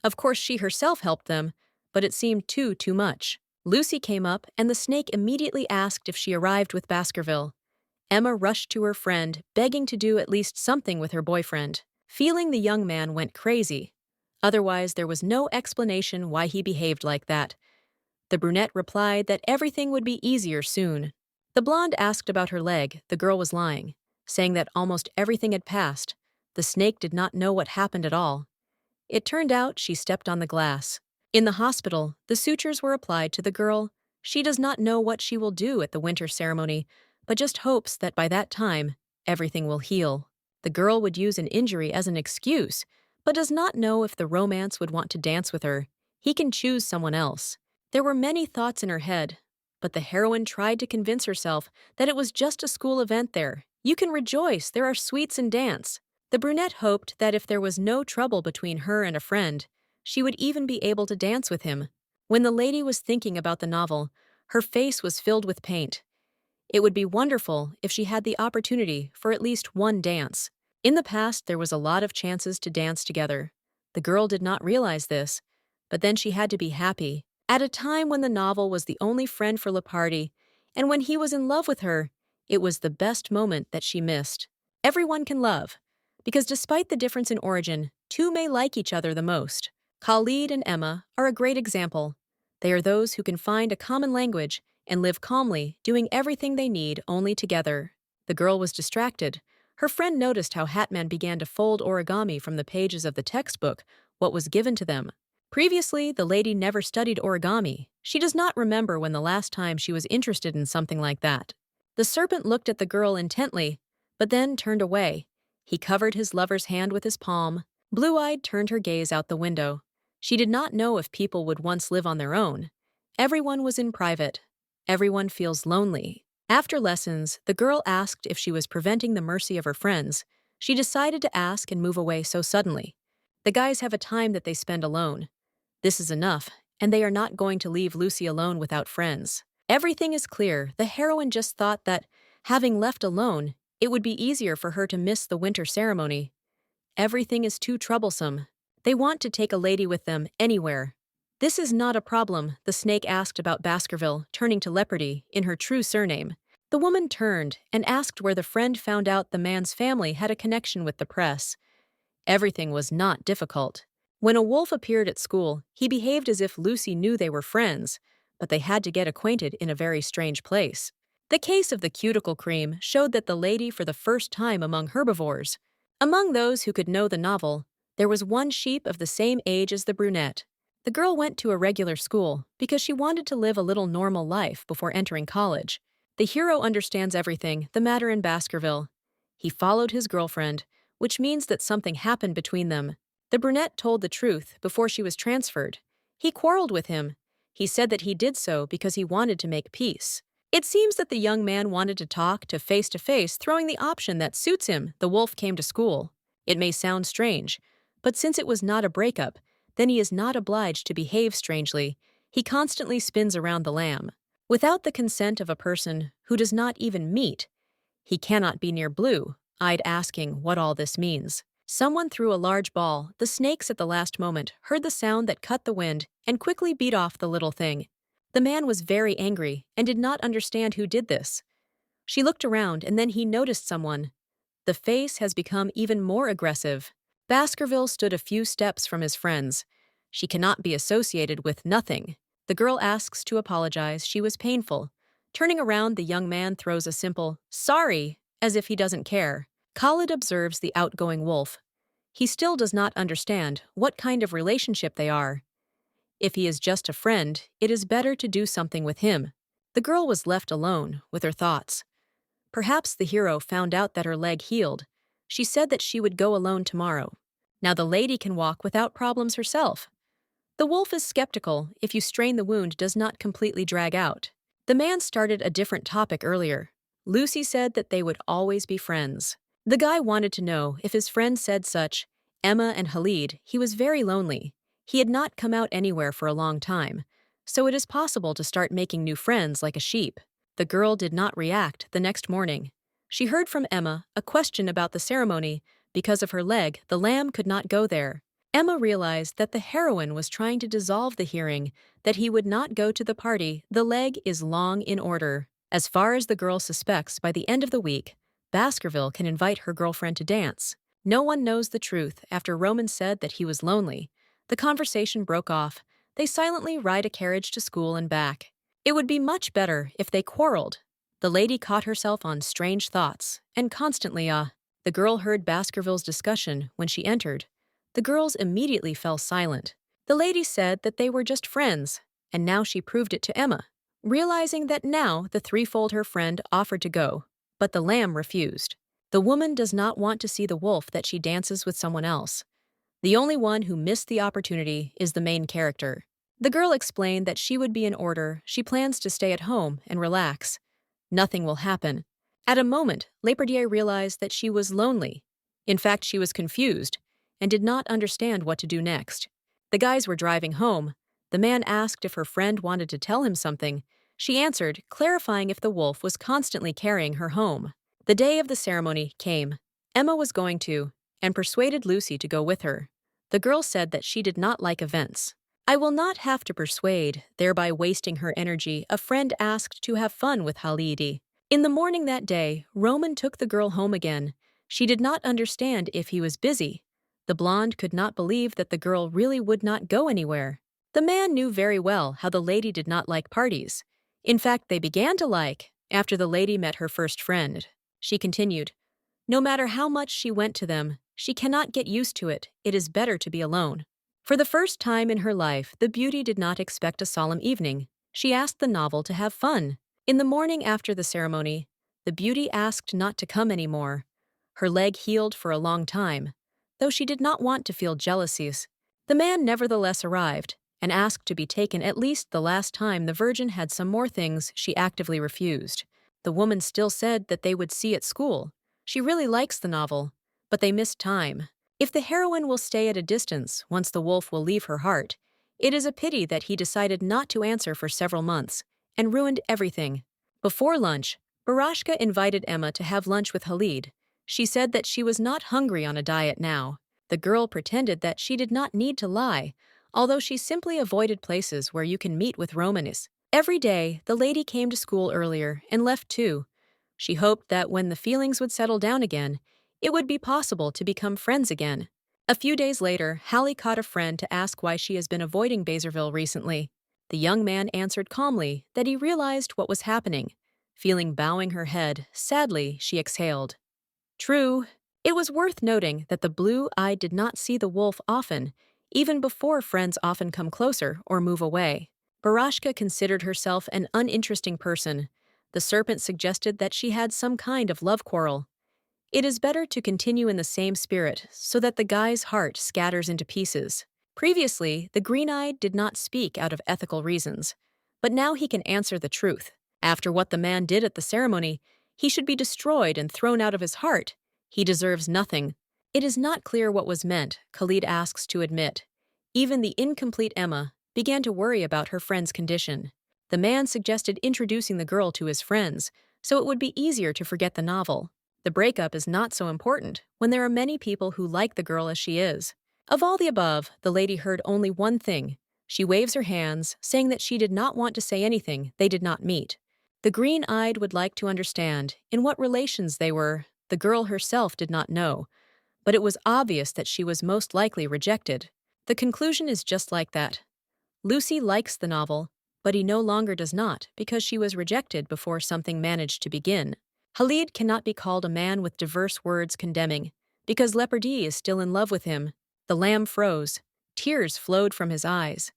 Of course, she herself helped them, but it seemed too much. Lucy came up, and the snake immediately asked if she arrived with Baskerville. Emma rushed to her friend, begging to do at least something with her boyfriend. Feeling the young man went crazy. Otherwise, there was no explanation why he behaved like that. The brunette replied that everything would be easier soon. The blonde asked about her leg. The girl was lying, saying that almost everything had passed. The snake did not know what happened at all. It turned out she stepped on the glass. In the hospital, the sutures were applied to the girl. She does not know what she will do at the winter ceremony, but just hopes that by that time, everything will heal. The girl would use an injury as an excuse, but does not know if the romance would want to dance with her. He can choose someone else. There were many thoughts in her head, but the heroine tried to convince herself that it was just a school event there. You can rejoice, there are sweets and dance. The brunette hoped that if there was no trouble between her and a friend, she would even be able to dance with him. When the lady was thinking about the novel, her face was filled with paint. It would be wonderful if she had the opportunity for at least one dance. In the past, there was a lot of chances to dance together. The girl did not realize this, but then she had to be happy. At a time when the novel was the only friend for Leopardi, and when he was in love with her, it was the best moment that she missed. Everyone can love, because despite the difference in origin, two may like each other the most. Khalid and Emma are a great example. They are those who can find a common language and live calmly, doing everything they need only together. The girl was distracted. Her friend noticed how Hatman began to fold origami from the pages of the textbook, what was given to them. Previously, the lady never studied origami. She does not remember when the last time she was interested in something like that. The serpent looked at the girl intently, but then turned away. He covered his lover's hand with his palm. Blue-eyed turned her gaze out the window. She did not know if people would once live on their own. Everyone was in private. Everyone feels lonely. After lessons, the girl asked if she was preventing the mercy of her friends. She decided to ask and move away so suddenly. The guys have a time that they spend alone. This is enough, and they are not going to leave Lucy alone without friends. Everything is clear. The heroine just thought that, having left alone, it would be easier for her to miss the winter ceremony. Everything is too troublesome. They want to take a lady with them anywhere. This is not a problem, the snake asked about Baskerville, turning to Leopardi, in her true surname. The woman turned and asked where the friend found out the man's family had a connection with the press. Everything was not difficult. When a wolf appeared at school, he behaved as if Lucy knew they were friends, but they had to get acquainted in a very strange place. The case of the cuticle cream showed that the lady for the first time among herbivores. Among those who could know the novel, there was one sheep of the same age as the brunette. The girl went to a regular school because she wanted to live a little normal life before entering college. The hero understands everything, the matter in Baskerville. He followed his girlfriend, which means that something happened between them. The brunette told the truth before she was transferred. He quarreled with him. He said that he did so because he wanted to make peace. It seems that the young man wanted to talk to face, throwing the option that suits him. The wolf came to school. It may sound strange, but since it was not a breakup, then he is not obliged to behave strangely. He constantly spins around the lamb. Without the consent of a person who does not even meet, he cannot be near Blue-eyed asking what all this means. Someone threw a large ball. The snakes at the last moment heard the sound that cut the wind and quickly beat off the little thing. The man was very angry and did not understand who did this. She looked around and then he noticed someone. The face has become even more aggressive. Baskerville stood a few steps from his friends. She cannot be associated with nothing. The girl asks to apologize. She was painful. Turning around, the young man throws a simple, "Sorry," as if he doesn't care. Khalid observes the outgoing wolf. He still does not understand what kind of relationship they are. If he is just a friend, it is better to do something with him. The girl was left alone with her thoughts. Perhaps the hero found out that her leg healed. She said that she would go alone tomorrow. Now the lady can walk without problems herself. The wolf is skeptical if you strain the wound does not completely drag out. The man started a different topic earlier. Lucy said that they would always be friends. The guy wanted to know if his friend said such, Emma and Khalid, he was very lonely. He had not come out anywhere for a long time, so it is possible to start making new friends like a sheep. The girl did not react the next morning. She heard from Emma a question about the ceremony. Because of her leg, the lamb could not go there. Emma realized that the heroine was trying to dissolve the hearing, that he would not go to the party. The leg is long in order. As far as the girl suspects, by the end of the week, Baskerville can invite her girlfriend to dance. No one knows the truth after Roman said that he was lonely, The conversation broke off. They silently ride a carriage to school and back. It would be much better if they quarreled. The lady caught herself on strange thoughts, and constantly, the girl heard Baskerville's discussion when she entered. The girls immediately fell silent. The lady said that they were just friends, and now she proved it to Emma, realizing that now the threefold her friend offered to go, but the lamb refused. The woman does not want to see the wolf that she dances with someone else. The only one who missed the opportunity is the main character. The girl explained that she would be in order, she plans to stay at home and relax. Nothing will happen. At a moment, Leperdier realized that she was lonely. In fact, she was confused and did not understand what to do next. The guys were driving home. The man asked if her friend wanted to tell him something. She answered, clarifying if the wolf was constantly carrying her home. The day of the ceremony came. Emma was going to, and persuaded Lucy to go with her. The girl said that she did not like events. I will not have to persuade, thereby wasting her energy. A friend asked to have fun with Halidi. In the morning that day, Roman took the girl home again. She did not understand if he was busy. The blonde could not believe that the girl really would not go anywhere. The man knew very well how the lady did not like parties. In fact, they began to like, after the lady met her first friend. She continued, no matter how much she went to them, she cannot get used to it. It is better to be alone. For the first time in her life, the beauty did not expect a solemn evening. She asked the novel to have fun. In the morning after the ceremony, the beauty asked not to come anymore. Her leg healed for a long time, though she did not want to feel jealousies. The man nevertheless arrived and asked to be taken at least the last time. The Virgin had some more things she actively refused. The woman still said that they would see at school. She really likes the novel, but they missed time. If the heroine will stay at a distance once the wolf will leave her heart, it is a pity that he decided not to answer for several months and ruined everything. Before lunch, Barashka invited Emma to have lunch with Halid. She said that she was not hungry on a diet now. The girl pretended that she did not need to lie, although she simply avoided places where you can meet with Romanis. Every day, the lady came to school earlier and left too. She hoped that when the feelings would settle down again, it would be possible to become friends again. A few days later, Hallie caught a friend to ask why she has been avoiding Baskerville recently. The young man answered calmly that he realized what was happening. Feeling bowing her head, sadly, she exhaled. True. It was worth noting that the blue-eyed did not see the wolf often, even before friends often come closer or move away. Barashka considered herself an uninteresting person. The serpent suggested that she had some kind of love quarrel. It is better to continue in the same spirit so that the guy's heart scatters into pieces. Previously, the green-eyed did not speak out of ethical reasons, but now he can answer the truth. After what the man did at the ceremony, he should be destroyed and thrown out of his heart. He deserves nothing. It is not clear what was meant, Khalid asks to admit. Even the incomplete Emma began to worry about her friend's condition. The man suggested introducing the girl to his friends, so it would be easier to forget the novel. The breakup is not so important when there are many people who like the girl as she is. Of all the above, the lady heard only one thing. She waves her hands, saying that she did not want to say anything they did not meet. The green-eyed would like to understand in what relations they were. The girl herself did not know, but it was obvious that she was most likely rejected. The conclusion is just like that. Lucy likes the novel, but he no longer does not because she was rejected before something managed to begin. Halid cannot be called a man with diverse words condemning, because Leperdi is still in love with him. The lamb froze. Tears flowed from his eyes.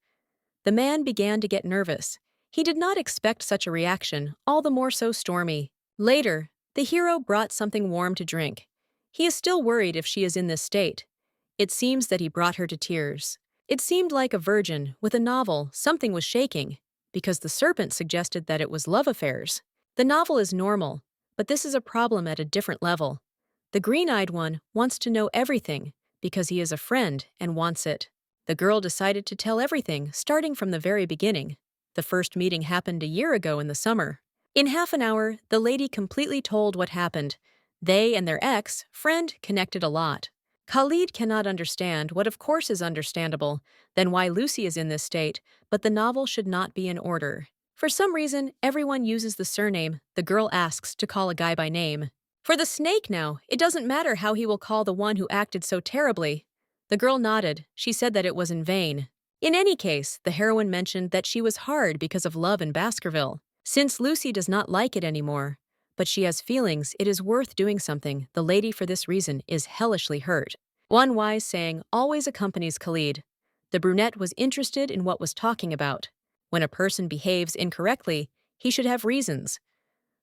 The man began to get nervous. He did not expect such a reaction, all the more so stormy. Later, the hero brought something warm to drink. He is still worried if she is in this state. It seems that he brought her to tears. It seemed like a virgin with a novel. Something was shaking, because the serpent suggested that it was love affairs. The novel is normal, but this is a problem at a different level. The green-eyed one wants to know everything because he is a friend and wants it. The girl decided to tell everything, starting from the very beginning. The first meeting happened a year ago in the summer. In half an hour, the lady completely told what happened. They and their ex-friend connected a lot. Khalid cannot understand what of course is understandable, then why Lucy is in this state, but the novel should not be in order. For some reason, everyone uses the surname. The girl asks to call a guy by name. For the snake now, it doesn't matter how he will call the one who acted so terribly. The girl nodded. She said that it was in vain. In any case, the heroine mentioned that she was hard because of love in Baskerville. Since Lucy does not like it anymore, but she has feelings it is worth doing something, the lady for this reason is hellishly hurt. One wise saying always accompanies Khalid. The brunette was interested in what was talking about. When a person behaves incorrectly, he should have reasons.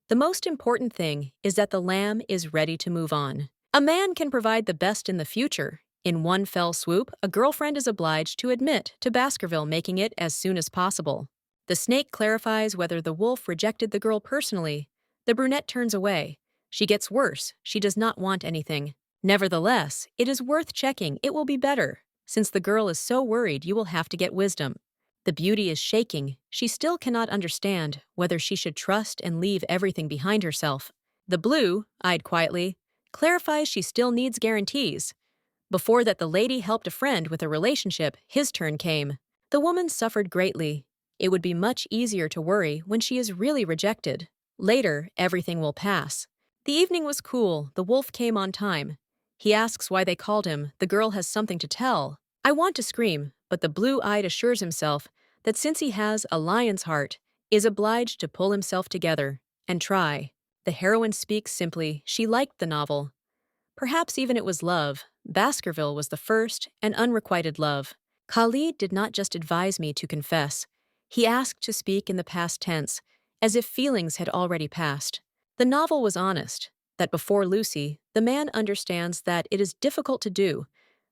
The most important thing is that the lamb is ready to move on. A man can provide the best in the future. In one fell swoop, a girlfriend is obliged to admit to Baskerville making it as soon as possible. The snake clarifies whether the wolf rejected the girl personally. The brunette turns away. She gets worse. She does not want anything. Nevertheless, it is worth checking. It will be better. Since the girl is so worried, you will have to get wisdom. The beauty is shaking. She still cannot understand whether she should trust and leave everything behind herself. The blue, eyed quietly, clarifies she still needs guarantees. Before that, the lady helped a friend with a relationship. His turn came. The woman suffered greatly. It would be much easier to worry when she is really rejected. Later, everything will pass. The evening was cool. The wolf came on time. He asks why they called him. The girl has something to tell. I want to scream, but the blue-eyed assures himself that since he has a lion's heart, is obliged to pull himself together and try. The heroine speaks simply. She liked the novel. Perhaps even it was love. Baskerville was the first and unrequited love. Khalid did not just advise me to confess. He asked to speak in the past tense, as if feelings had already passed. The novel was honest, that before Lucy, the man understands that it is difficult to do,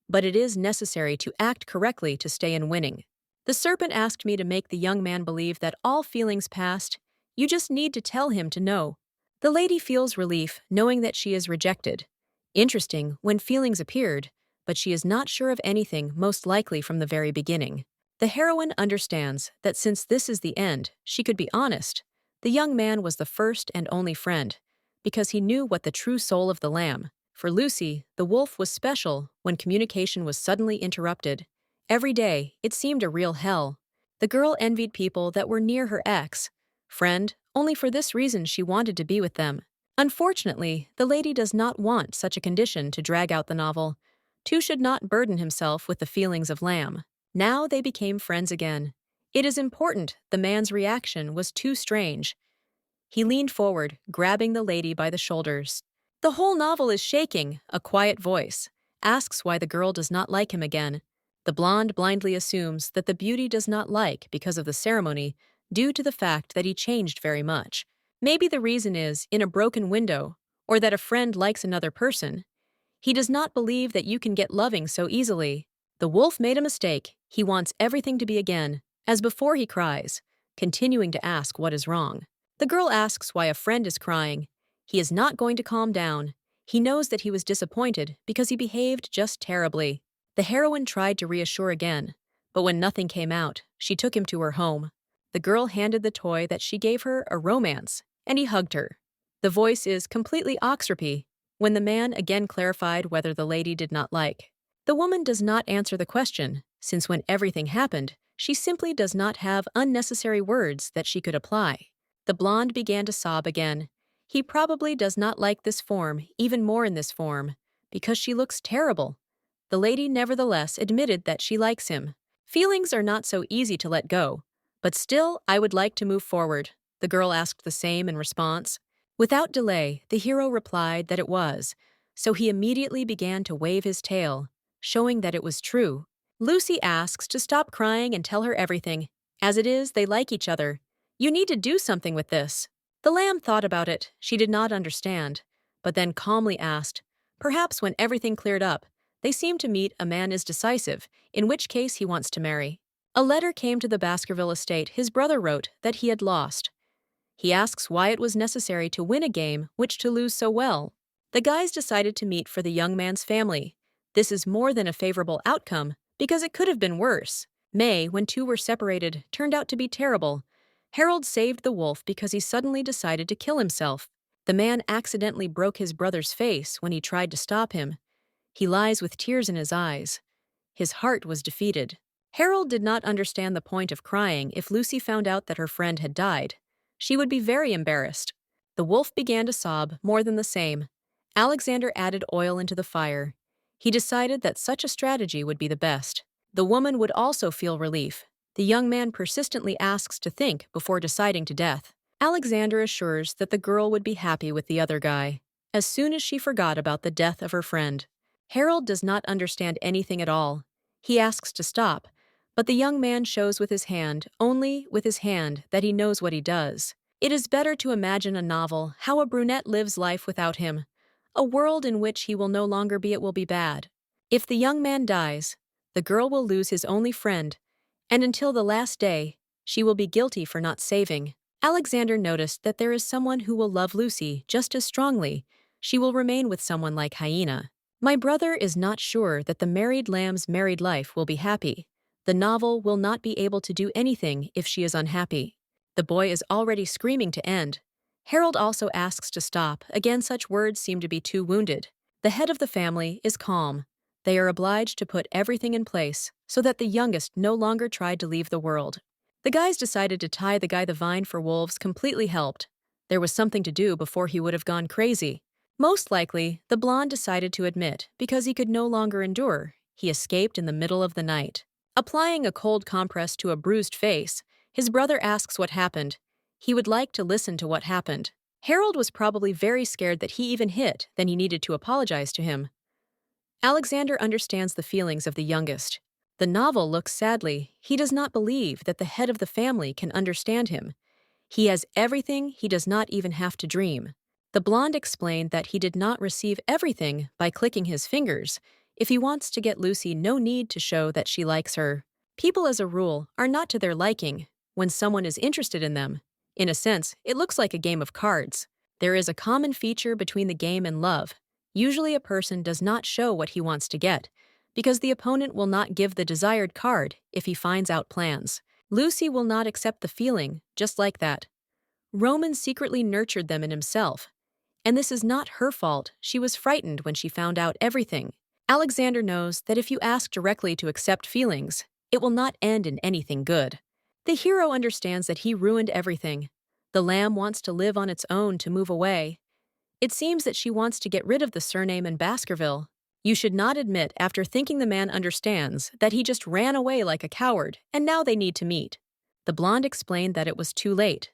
but it is necessary to act correctly to stay in winning. The serpent asked me to make the young man believe that all feelings passed. You just need to tell him to know. The lady feels relief knowing that she is rejected. Interesting, when feelings appeared, but she is not sure of anything, most likely from the very beginning. The heroine understands that since this is the end, she could be honest. The young man was the first and only friend, because he knew what the true soul of the lamb. For Lucy, the wolf was special when communication was suddenly interrupted. Every day, it seemed a real hell. The girl envied people that were near her ex-friend, only for this reason she wanted to be with them. Unfortunately, the lady does not want such a condition to drag out the novel. Two should not burden himself with the feelings of lamb. Now they became friends again. It is important the man's reaction was too strange. He leaned forward, grabbing the lady by the shoulders. The whole novel is shaking, a quiet voice. Asks why the girl does not like him again. The blonde blindly assumes that the beauty does not like because of the ceremony, due to the fact that he changed very much. Maybe the reason is in a broken window, or that a friend likes another person. He does not believe that you can get loving so easily. The wolf made a mistake. He wants everything to be again, as before he cries, continuing to ask what is wrong. The girl asks why a friend is crying. He is not going to calm down. He knows that he was disappointed because he behaved just terribly. The heroine tried to reassure again, but when nothing came out, she took him to her home. The girl handed the toy that she gave her a romance, and he hugged her. The voice is completely Oxrapy, when the man again clarified whether the lady did not like. The woman does not answer the question, since when everything happened, she simply does not have unnecessary words that she could apply. The blonde began to sob again. He probably does not like this form, even more in this form, because she looks terrible. The lady nevertheless admitted that she likes him. Feelings are not so easy to let go, but still I would like to move forward. The girl asked the same in response. Without delay, the hero replied that it was, so he immediately began to wave his tail, showing that it was true. Lucy asks to stop crying and tell her everything. As it is, they like each other. You need to do something with this. The lamb thought about it. She did not understand, but then calmly asked, perhaps when everything cleared up, they seem to meet a man is decisive, in which case he wants to marry. A letter came to the Baskerville estate. His brother wrote that he had lost. He asks why it was necessary to win a game which to lose so well. The guys decided to meet for the young man's family. This is more than a favorable outcome, because it could have been worse. May, when two were separated, turned out to be terrible. Harold saved the wolf because he suddenly decided to kill himself. The man accidentally broke his brother's face when he tried to stop him. He lies with tears in his eyes. His heart was defeated. Harold did not understand the point of crying if Lucy found out that her friend had died. She would be very embarrassed. The wolf began to sob more than the same. Alexander added oil into the fire. He decided that such a strategy would be the best. The woman would also feel relief. The young man persistently asks to think before deciding to death. Alexander assures that the girl would be happy with the other guy, as soon as she forgot about the death of her friend. Harold does not understand anything at all. He asks to stop, but the young man shows with his hand, only with his hand, that he knows what he does. It is better to imagine a novel, how a brunette lives life without him. A world in which he will no longer be, it will be bad. If the young man dies, the girl will lose his only friend, and until the last day, she will be guilty for not saving. Alexander noticed that there is someone who will love Lucy just as strongly. She will remain with someone like Hyena. My brother is not sure that the married lamb's married life will be happy. The novel will not be able to do anything if she is unhappy. The boy is already screaming to end. Harold also asks to stop. Again, such words seem to be too wounded. The head of the family is calm. They are obliged to put everything in place so that the youngest no longer tried to leave the world. The guys decided to tie the guy. The vine for wolves completely helped. There was something to do before he would have gone crazy. Most likely, the blonde decided to admit because he could no longer endure. He escaped in the middle of the night. Applying a cold compress to a bruised face, his brother asks what happened. He would like to listen to what happened. Harold was probably very scared that he even hit, then he needed to apologize to him. Alexander understands the feelings of the youngest. The novel looks sadly. He does not believe that the head of the family can understand him. He has everything, he does not even have to dream. The blonde explained that he did not receive everything by clicking his fingers. If he wants to get Lucy, no need to show that she likes her. People, as a rule, are not to their liking when someone is interested in them. In a sense, it looks like a game of cards. There is a common feature between the game and love. Usually a person does not show what he wants to get, because the opponent will not give the desired card if he finds out plans. Lucy will not accept the feeling, just like that. Roman secretly nurtured them in himself. And this is not her fault. She was frightened when she found out everything. Alexander knows that if you ask directly to accept feelings, it will not end in anything good. The hero understands that he ruined everything. The lamb wants to live on its own, to move away. It seems that she wants to get rid of the surname in Baskerville. You should not admit, after thinking the man understands, that he just ran away like a coward, and now they need to meet. The blonde explained that it was too late.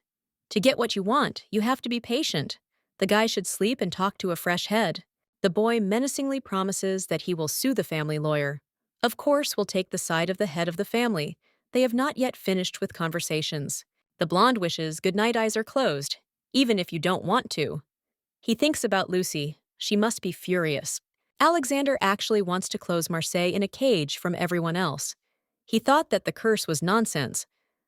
To get what you want, you have to be patient. The guy should sleep and talk to a fresh head. The boy menacingly promises that he will sue the family lawyer. Of course, will take the side of the head of the family. They have not yet finished with conversations. The blonde wishes good night, eyes are closed, even if you don't want to. He thinks about Lucy. She must be furious. Alexander actually wants to close Marseille in a cage from everyone else. He thought that the curse was nonsense,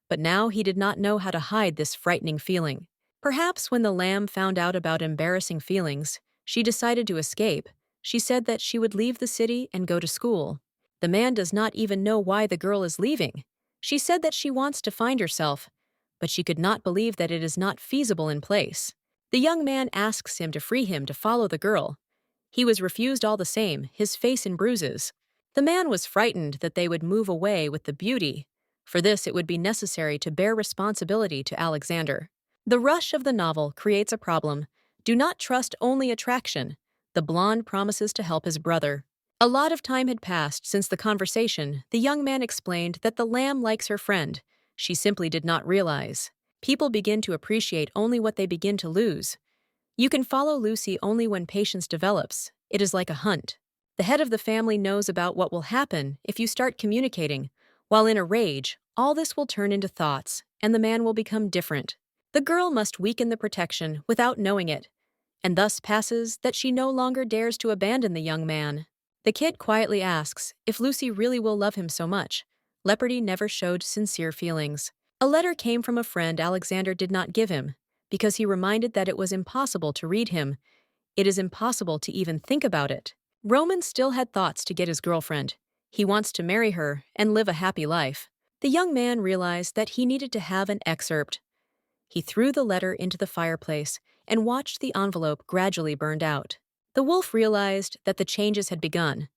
but now he did not know how to hide this frightening feeling. Perhaps when the lamb found out about embarrassing feelings, she decided to escape. She said that she would leave the city and go to school. The man does not even know why the girl is leaving. She said that she wants to find herself, but she could not believe that it is not feasible in place. The young man asks him to free him to follow the girl. He was refused all the same, his face in bruises. The man was frightened that they would move away with the beauty. For this, it would be necessary to bear responsibility to Alexander. The rush of the novel creates a problem. Do not trust only attraction. The blonde promises to help his brother. A lot of time had passed since the conversation. The young man explained that the lamb likes her friend. She simply did not realize. People begin to appreciate only what they begin to lose. You can follow Lucy only when patience develops. It is like a hunt. The head of the family knows about what will happen if you start communicating. While in a rage, all this will turn into thoughts, and the man will become different. The girl must weaken the protection without knowing it, and thus passes that she no longer dares to abandon the young man. The kid quietly asks if Lucy really will love him so much. Leopardi never showed sincere feelings. A letter came from a friend Alexander did not give him, because he reminded that it was impossible to read him. It is impossible to even think about it. Roman still had thoughts to get his girlfriend. He wants to marry her and live a happy life. The young man realized that he needed to have an excerpt. He threw the letter into the fireplace and watched the envelope gradually burned out. The wolf realized that the changes had begun.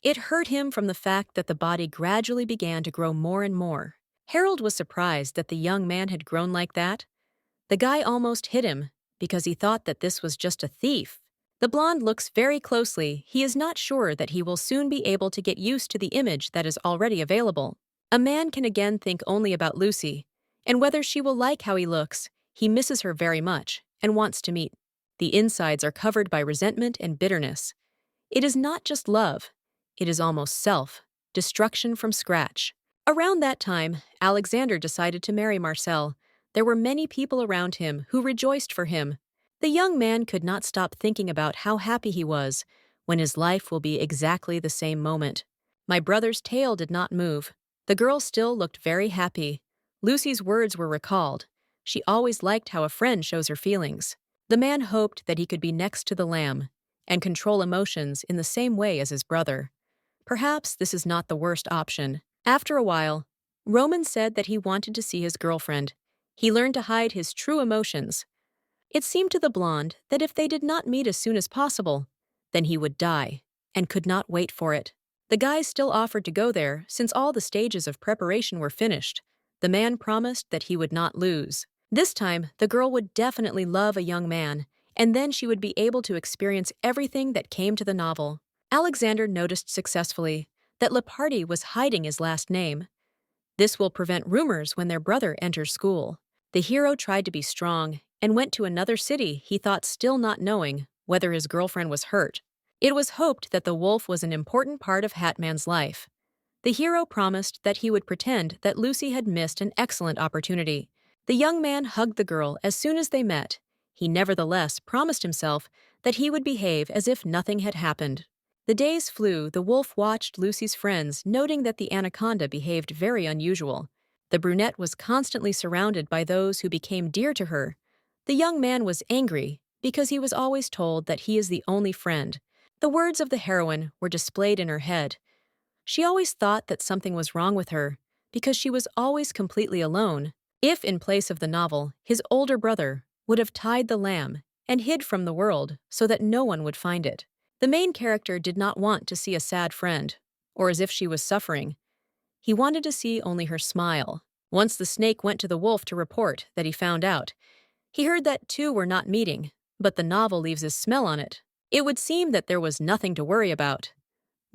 It hurt him from the fact that the body gradually began to grow more and more. Harold was surprised that the young man had grown like that. The guy almost hit him because he thought that this was just a thief. The blonde looks very closely. He is not sure that he will soon be able to get used to the image that is already available. A man can again think only about Lucy, and whether she will like how he looks, he misses her very much and wants to meet. The insides are covered by resentment and bitterness. It is not just love, it is almost destruction from scratch. Around that time, Alexander decided to marry Marcel. There were many people around him who rejoiced for him. The young man could not stop thinking about how happy he was when his life will be exactly the same moment. My brother's tail did not move. The girl still looked very happy. Lucy's words were recalled. She always liked how a friend shows her feelings. The man hoped that he could be next to the lamb and control emotions in the same way as his brother. Perhaps this is not the worst option. After a while, Roman said that he wanted to see his girlfriend. He learned to hide his true emotions. It seemed to the blonde that if they did not meet as soon as possible, then he would die, and could not wait for it. The guys still offered to go there since all the stages of preparation were finished. The man promised that he would not lose. This time, the girl would definitely love a young man, and then she would be able to experience everything that came to the novel. Alexander noticed successfully that Lepardi was hiding his last name. This will prevent rumors when their brother enters school. The hero tried to be strong and went to another city, he thought, still not knowing whether his girlfriend was hurt. It was hoped that the wolf was an important part of Hatman's life. The hero promised that he would pretend that Lucy had missed an excellent opportunity. The young man hugged the girl as soon as they met. He nevertheless promised himself that he would behave as if nothing had happened. The days flew. The wolf watched Lucy's friends, noting that the anaconda behaved very unusual. The brunette was constantly surrounded by those who became dear to her. The young man was angry because he was always told that he is the only friend. The words of the heroine were displayed in her head. She always thought that something was wrong with her because she was always completely alone. If, in place of the novel, his older brother would have tied the lamb and hid from the world so that no one would find it. The main character did not want to see a sad friend, or as if she was suffering. He wanted to see only her smile. Once the snake went to the wolf to report that he found out. He heard that two were not meeting, but the novel leaves his smell on it. It would seem that there was nothing to worry about.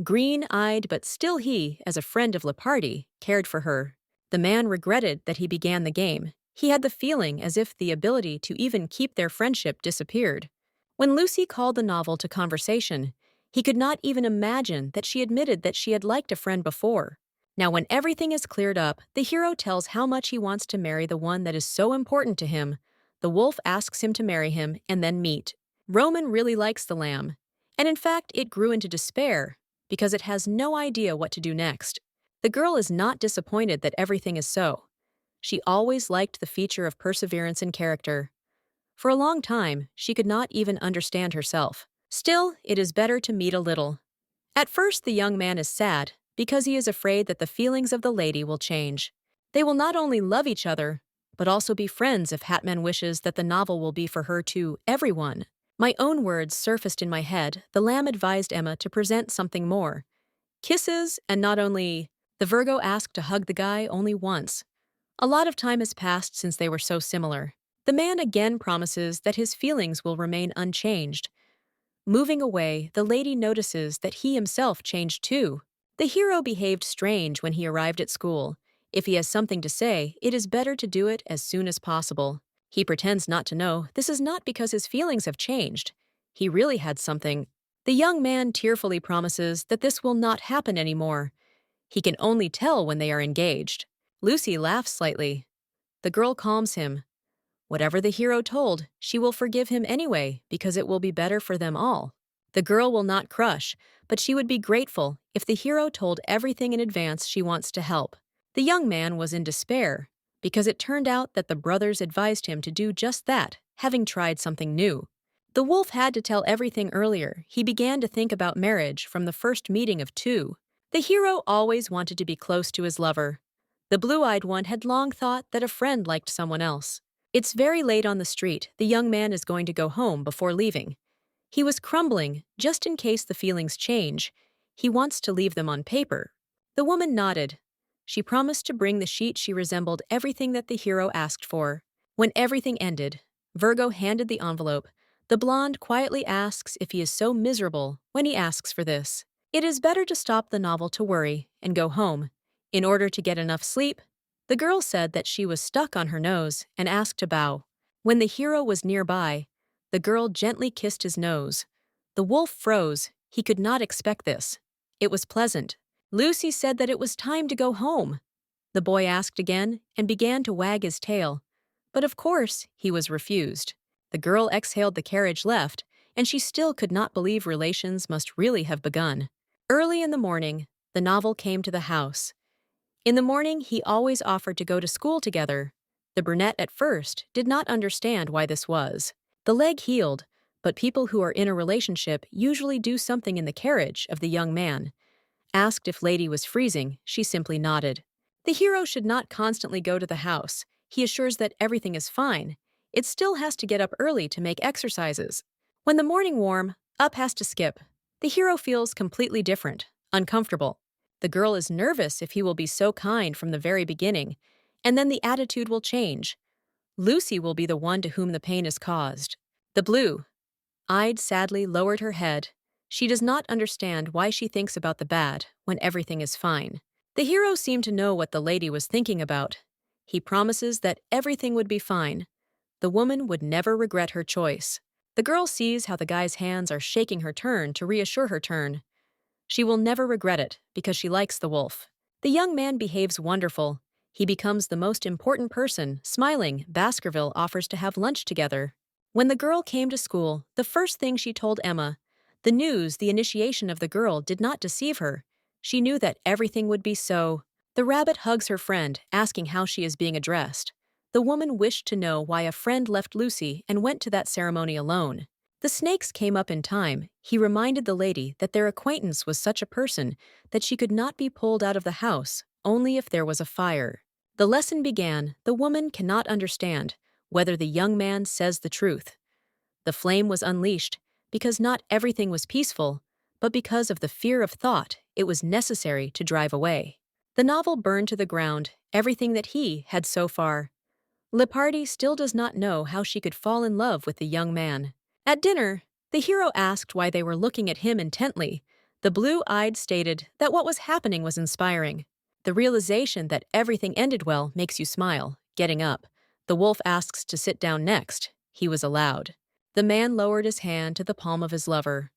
Green-eyed, but still he, as a friend of Lepardi, cared for her. The man regretted that he began the game. He had the feeling as if the ability to even keep their friendship disappeared. When Lucy called the novel to conversation, he could not even imagine that she admitted that she had liked a friend before. Now, when everything is cleared up, the hero tells how much he wants to marry the one that is so important to him. The wolf asks him to marry him and then meet. Roman really likes the lamb, and in fact it grew into despair because it has no idea what to do next. The girl is not disappointed that everything is so. She always liked the feature of perseverance in character. For a long time, she could not even understand herself. Still, it is better to meet a little. At first, the young man is sad because he is afraid that the feelings of the lady will change. They will not only love each other, but also be friends if Hatman wishes that the novel will be for her to everyone. My own words surfaced in my head. The lamb advised Emma to present something more. Kisses, and not only. The Virgo asked to hug the guy only once. A lot of time has passed since they were so similar. The man again promises that his feelings will remain unchanged. Moving away, the lady notices that he himself changed too. The hero behaved strange when he arrived at school. If he has something to say, it is better to do it as soon as possible. He pretends not to know. This is not because his feelings have changed. He really had something. The young man tearfully promises that this will not happen anymore. He can only tell when they are engaged. Lucy laughs slightly. The girl calms him. Whatever the hero told, she will forgive him anyway because it will be better for them all. The girl will not crush, but she would be grateful if the hero told everything in advance she wants to help. The young man was in despair because it turned out that the brothers advised him to do just that, having tried something new. The wolf had to tell everything earlier. He began to think about marriage from the first meeting of two. The hero always wanted to be close to his lover. The blue-eyed one had long thought that a friend liked someone else. It's very late on the street. The young man is going to go home before leaving. He was crumbling, just in case the feelings change. He wants to leave them on paper. The woman nodded. She promised to bring the sheet. She resembled everything that the hero asked for. When everything ended, Virgo handed the envelope. The blonde quietly asks if he is so miserable when he asks for this. It is better to stop the novel to worry and go home. In order to get enough sleep, the girl said that she was stuck on her nose and asked to bow. When the hero was nearby, the girl gently kissed his nose. The wolf froze. He could not expect this. It was pleasant. Lucy said that it was time to go home. The boy asked again and began to wag his tail. But of course, he was refused. The girl exhaled, the carriage left, and she still could not believe relations must really have begun. Early in the morning, the novel came to the house. In the morning, he always offered to go to school together. The brunette at first did not understand why this was. The leg healed, but people who are in a relationship usually do something in the carriage of the young man. Asked if Lady was freezing, she simply nodded. The hero should not constantly go to the house. He assures that everything is fine. It still has to get up early to make exercises. When the morning warm, up has to skip. The hero feels completely different, uncomfortable. The girl is nervous if he will be so kind from the very beginning, and then the attitude will change. Lucy will be the one to whom the pain is caused. The blue-eyed sadly lowered her head. She does not understand why she thinks about the bad when everything is fine. The hero seemed to know what the lady was thinking about. He promises that everything would be fine. The woman would never regret her choice. The girl sees how the guy's hands are shaking her turn to reassure her turn. She will never regret it because she likes the wolf. The young man behaves wonderful. He becomes the most important person. Smiling, Baskerville offers to have lunch together. When the girl came to school, the first thing she told Emma, the news, the initiation of the girl did not deceive her. She knew that everything would be so. The rabbit hugs her friend, asking how she is being addressed. The woman wished to know why a friend left Lucy and went to that ceremony alone. The snakes came up in time. He reminded the lady that their acquaintance was such a person that she could not be pulled out of the house, only if there was a fire. The lesson began. The woman cannot understand whether the young man says the truth. The flame was unleashed because not everything was peaceful, but because of the fear of thought, it was necessary to drive away. The novel burned to the ground everything that he had so far. Lepardi still does not know how she could fall in love with the young man. At dinner, the hero asked why they were looking at him intently. The blue-eyed stated that what was happening was inspiring. The realization that everything ended well makes you smile, getting up. The wolf asks to sit down next. He was allowed. The man lowered his hand to the palm of his lover.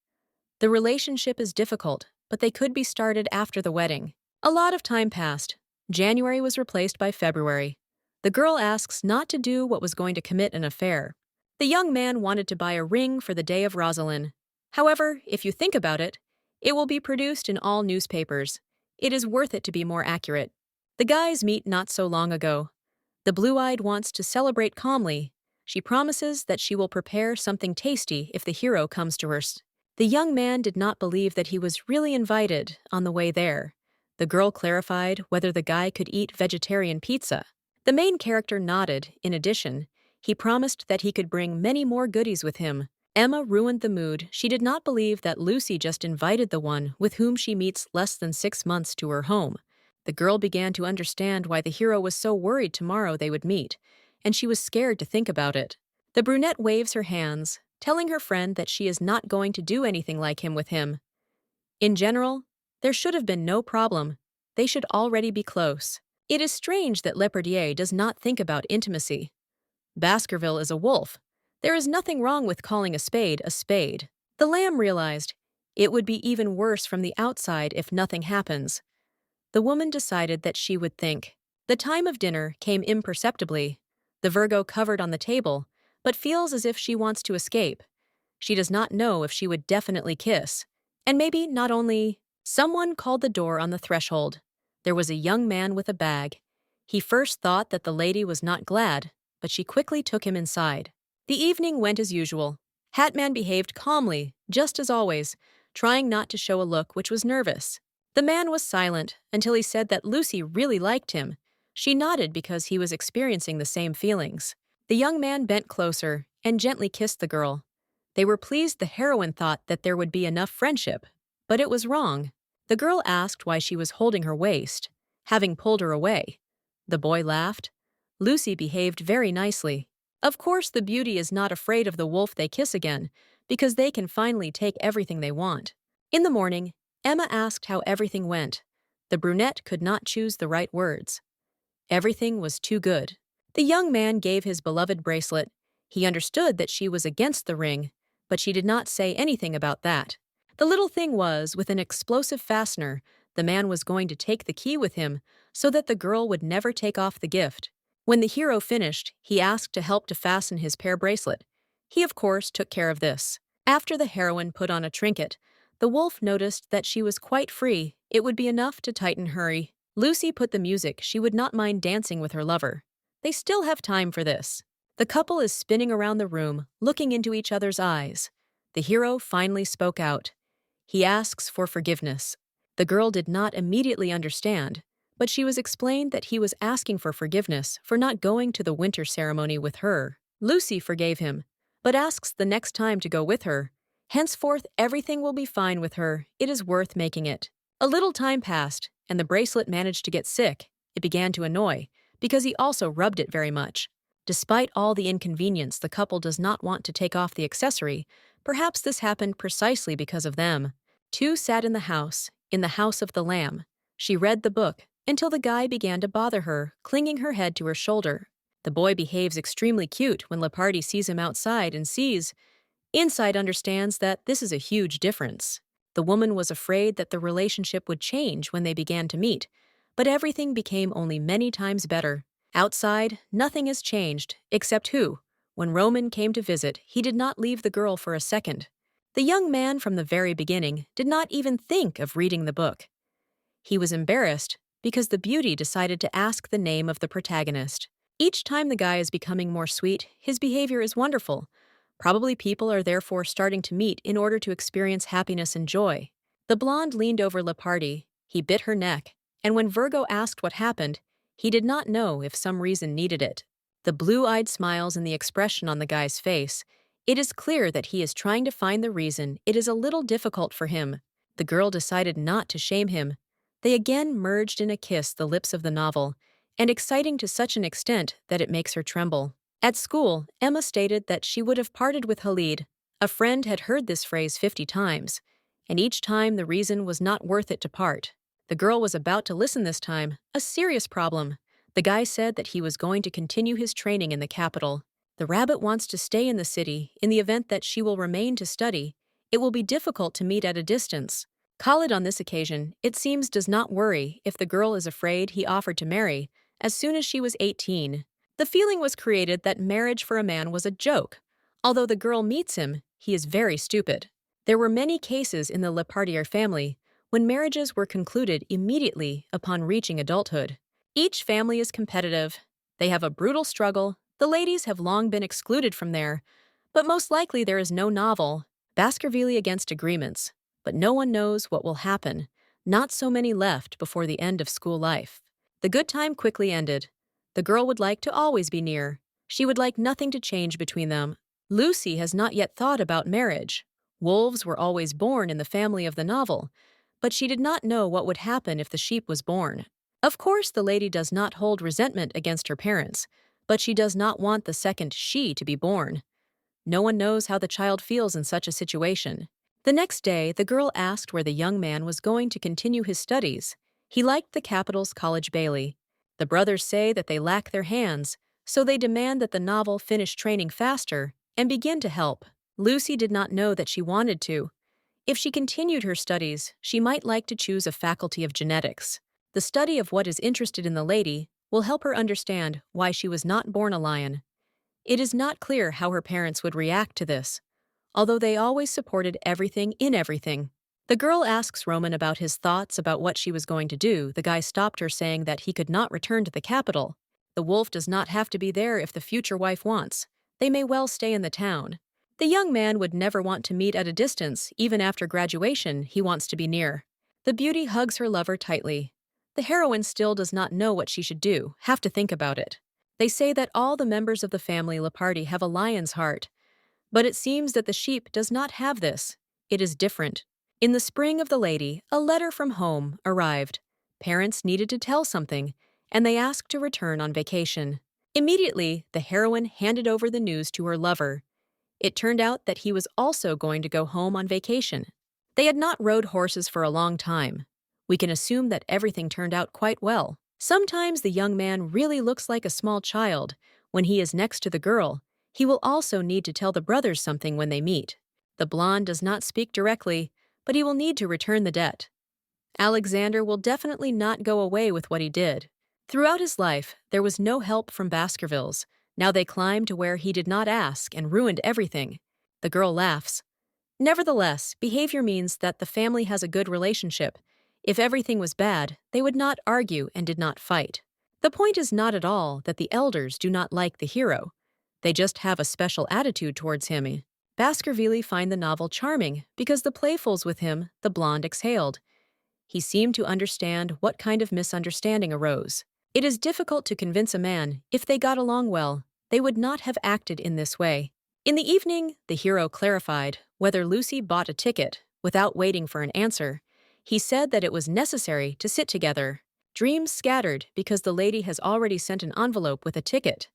The relationship is difficult, but they could be started after the wedding. A lot of time passed. January was replaced by February. The girl asks not to do what was going to commit an affair. The young man wanted to buy a ring for the day of Rosalind. However, if you think about it, it will be produced in all newspapers. It is worth it to be more accurate. The guys meet not so long ago. The blue-eyed wants to celebrate calmly. She promises that she will prepare something tasty if the hero comes to her. The young man did not believe that he was really invited on the way there. The girl clarified whether the guy could eat vegetarian pizza. The main character nodded. In addition, he promised that he could bring many more goodies with him. Emma ruined the mood. She did not believe that Lucy just invited the one with whom she meets less than 6 months to her home. The girl began to understand why the hero was so worried tomorrow they would meet, and she was scared to think about it. The brunette waves her hands, telling her friend that she is not going to do anything like him with him. In general, there should have been no problem. They should already be close. It is strange that Lepardier does not think about intimacy. Baskerville is a wolf. There is nothing wrong with calling a spade a spade. The lamb realized it would be even worse from the outside if nothing happens. The woman decided that she would think. The time of dinner came imperceptibly. The Virgo covered on the table, but feels as if she wants to escape. She does not know if she would definitely kiss. And maybe not only. Someone called the door on the threshold. There was a young man with a bag. He first thought that the lady was not glad, but she quickly took him inside. The evening went as usual. Hatman behaved calmly, just as always, trying not to show a look which was nervous. The man was silent until he said that Lucy really liked him. She nodded because he was experiencing the same feelings. The young man bent closer and gently kissed the girl. They were pleased. The heroine thought that there would be enough friendship, but it was wrong. The girl asked why she was holding her waist, having pulled her away. The boy laughed. Lucy behaved very nicely. Of course, the beauty is not afraid of the wolf they kiss again, because they can finally take everything they want. In the morning, Emma asked how everything went. The brunette could not choose the right words. Everything was too good. The young man gave his beloved bracelet. He understood that she was against the ring, but she did not say anything about that. The little thing was, with an explosive fastener, the man was going to take the key with him so that the girl would never take off the gift. When the hero finished, he asked to help to fasten his pear bracelet. He, of course, took care of this. After the heroine put on a trinket, the wolf noticed that she was quite free. It would be enough to tighten her. Lucy put the music. She would not mind dancing with her lover. They still have time for this. The couple is spinning around the room, looking into each other's eyes. The hero finally spoke out. He asks for forgiveness. The girl did not immediately understand, but she was explained that he was asking for forgiveness for not going to the winter ceremony with her. Lucy forgave him, but asks the next time to go with her. Henceforth, everything will be fine with her. It is worth making it. A little time passed, and the bracelet managed to get sick. It began to annoy, because he also rubbed it very much. Despite all the inconvenience, the couple does not want to take off the accessory. Perhaps this happened precisely because of them. Two sat in the house of the lamb. She read the book until the guy began to bother her, clinging her head to her shoulder. The boy behaves extremely cute when Lepardi sees him outside and sees. Inside understands that this is a huge difference. The woman was afraid that the relationship would change when they began to meet, but everything became only many times better. Outside, nothing has changed, except who. When Roman came to visit, he did not leave the girl for a second. The young man from the very beginning did not even think of reading the book. He was embarrassed because the beauty decided to ask the name of the protagonist. Each time the guy is becoming more sweet, his behavior is wonderful. Probably people are therefore starting to meet in order to experience happiness and joy. The blonde leaned over Lepardi. He bit her neck, and when Virgo asked what happened, he did not know if some reason needed it. The blue-eyed smiles and the expression on the guy's face. It is clear that he is trying to find the reason. It is a little difficult for him. The girl decided not to shame him. They again merged in a kiss, the lips of the novel, and exciting to such an extent that it makes her tremble. At school, Emma stated that she would have parted with Khalid. A friend had heard this phrase 50 times, and each time the reason was not worth it to part. The girl was about to listen this time, a serious problem. The guy said that he was going to continue his training in the capital. The rabbit wants to stay in the city. In the event that she will remain to study, it will be difficult to meet at a distance. Khalid on this occasion, it seems, does not worry if the girl is afraid. He offered to marry as soon as she was 18. The feeling was created that marriage for a man was a joke. Although the girl meets him, he is very stupid. There were many cases in the Lepardier family when marriages were concluded immediately upon reaching adulthood. Each family is competitive. They have a brutal struggle. The ladies have long been excluded from there, but most likely there is no novel. Baskerville against agreements, but no one knows what will happen. Not so many left before the end of school life. The good time quickly ended. The girl would like to always be near. She would like nothing to change between them. Lucy has not yet thought about marriage. Wolves were always born in the family of the novel, but she did not know what would happen if the sheep was born. Of course, the lady does not hold resentment against her parents, but she does not want the second she to be born. No one knows how the child feels in such a situation. The next day, the girl asked where the young man was going to continue his studies. He liked the capital's College Bailey. The brothers say that they lack their hands, so they demand that the novel finish training faster and begin to help. Lucy did not know that she wanted to. If she continued her studies, she might like to choose a faculty of genetics. The study of what is interested in the lady will help her understand why she was not born a lion. It is not clear how her parents would react to this, although they always supported everything in everything. The girl asks Roman about his thoughts about what she was going to do. The guy stopped her, saying that he could not return to the capital. The wolf does not have to be there if the future wife wants. They may well stay in the town. The young man would never want to meet at a distance. Even after graduation, he wants to be near. The beauty hugs her lover tightly. The heroine still does not know what she should do, have to think about it. They say that all the members of the family Lepardi have a lion's heart, but it seems that the sheep does not have this. It is different. In the spring of the lady, a letter from home arrived. Parents needed to tell something, and they asked to return on vacation. Immediately, the heroine handed over the news to her lover. It turned out that he was also going to go home on vacation. They had not rode horses for a long time. We can assume that everything turned out quite well. Sometimes the young man really looks like a small child. When he is next to the girl, he will also need to tell the brothers something when they meet. The blonde does not speak directly, but he will need to return the debt. Alexander will definitely not go away with what he did. Throughout his life, there was no help from Baskervilles. Now they climbed to where he did not ask and ruined everything. The girl laughs. Nevertheless, behavior means that the family has a good relationship. If everything was bad, they would not argue and did not fight. The point is not at all that the elders do not like the hero. They just have a special attitude towards him. Baskerville find the novel charming because the playfuls with him, the blonde exhaled. He seemed to understand what kind of misunderstanding arose. It is difficult to convince a man if they got along well. They would not have acted in this way. In the evening, the hero clarified whether Lucy bought a ticket. Without waiting for an answer, he said that it was necessary to sit together. Dreams scattered because the lady has already sent an envelope with a ticket.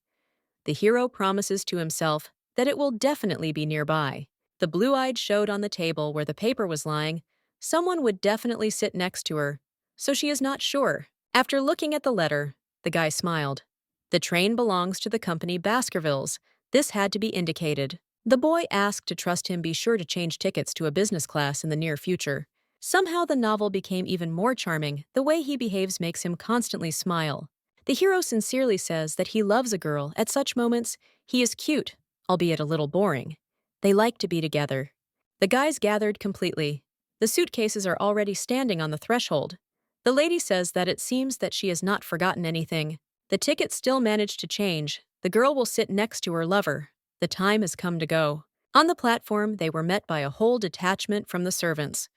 The hero promises to himself that it will definitely be nearby. The blue-eyed showed on the table where the paper was lying. Someone would definitely sit next to her, so she is not sure. After looking at the letter, the guy smiled. The train belongs to the company Baskervilles. This had to be indicated. The boy asked to trust him be sure to change tickets to a business class in the near future. Somehow the novel became even more charming. The way he behaves makes him constantly smile. The hero sincerely says that he loves a girl. At such moments, he is cute, albeit a little boring. They like to be together. The guys gathered completely. The suitcases are already standing on the threshold. The lady says that it seems that she has not forgotten anything. The tickets still manage to change. The girl will sit next to her lover. The time has come to go. On the platform, they were met by a whole detachment from the servants.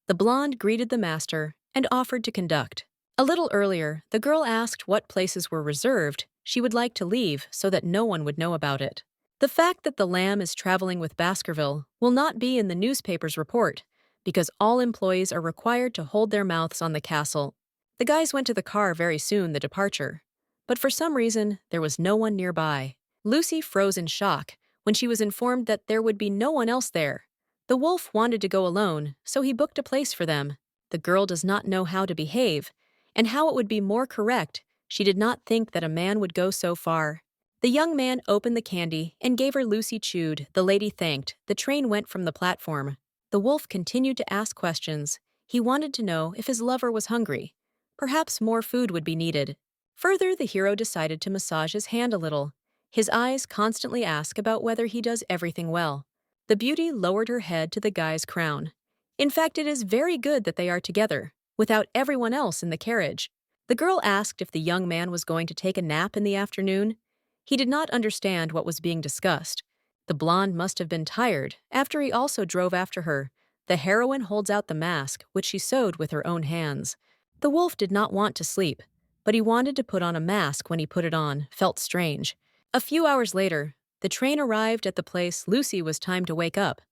The blonde greeted the master and offered to conduct. A little earlier, the girl asked what places were reserved. She would like to leave so that no one would know about it. The fact that the lamb is traveling with Baskerville will not be in the newspaper's report, because all employees are required to hold their mouths on the castle. The guys went to the car very soon, the departure. But for some reason, there was no one nearby. Lucy froze in shock when she was informed that there would be no one else there. The wolf wanted to go alone, so he booked a place for them. The girl does not know how to behave, and how it would be more correct. She did not think that a man would go so far. The young man opened the candy and gave her. Lucy chewed. The lady thanked. The train went from the platform. The wolf continued to ask questions. He wanted to know if his lover was hungry. Perhaps more food would be needed. Further, the hero decided to massage his hand a little. His eyes constantly ask about whether he does everything well. The beauty lowered her head to the guy's crown. In fact, it is very good that they are together, without everyone else in the carriage. The girl asked if the young man was going to take a nap in the afternoon. He did not understand what was being discussed. The blonde must have been tired after he also drove after her. The heroine holds out the mask, which she sewed with her own hands. The wolf did not want to sleep, but he wanted to put on a mask. When he put it on, felt strange. A few hours later, the train arrived at the place. Lucy was time to wake up.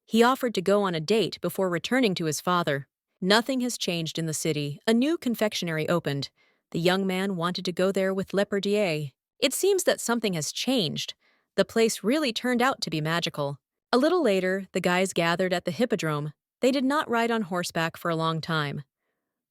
He offered to go on a date before returning to his father. Nothing has changed in the city. A new confectionery opened. The young man wanted to go there with Leperdier. It seems that something has changed. The place really turned out to be magical. A little later, the guys gathered at the hippodrome. They did not ride on horseback for a long time.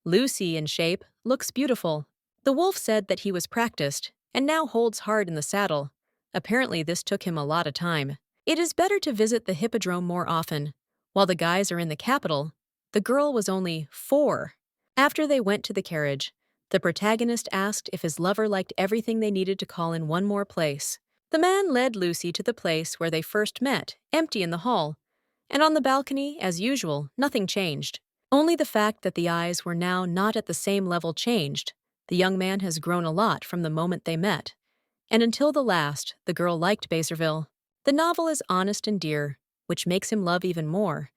Lucy, in shape, looks beautiful. The wolf said that he was practiced and now holds hard in the saddle. Apparently, this took him a lot of time. It is better to visit the hippodrome more often. While the guys are in the capital, the girl was only 4. After they went to the carriage, the protagonist asked if his lover liked everything. They needed to call in one more place. The man led Lucy to the place where they first met, empty in the hall. And on the balcony, as usual, nothing changed. Only the fact that the eyes were now not at the same level changed. The young man has grown a lot from the moment they met. And until the last, the girl liked Baskerville. The novel is honest and dear, which makes him love even more.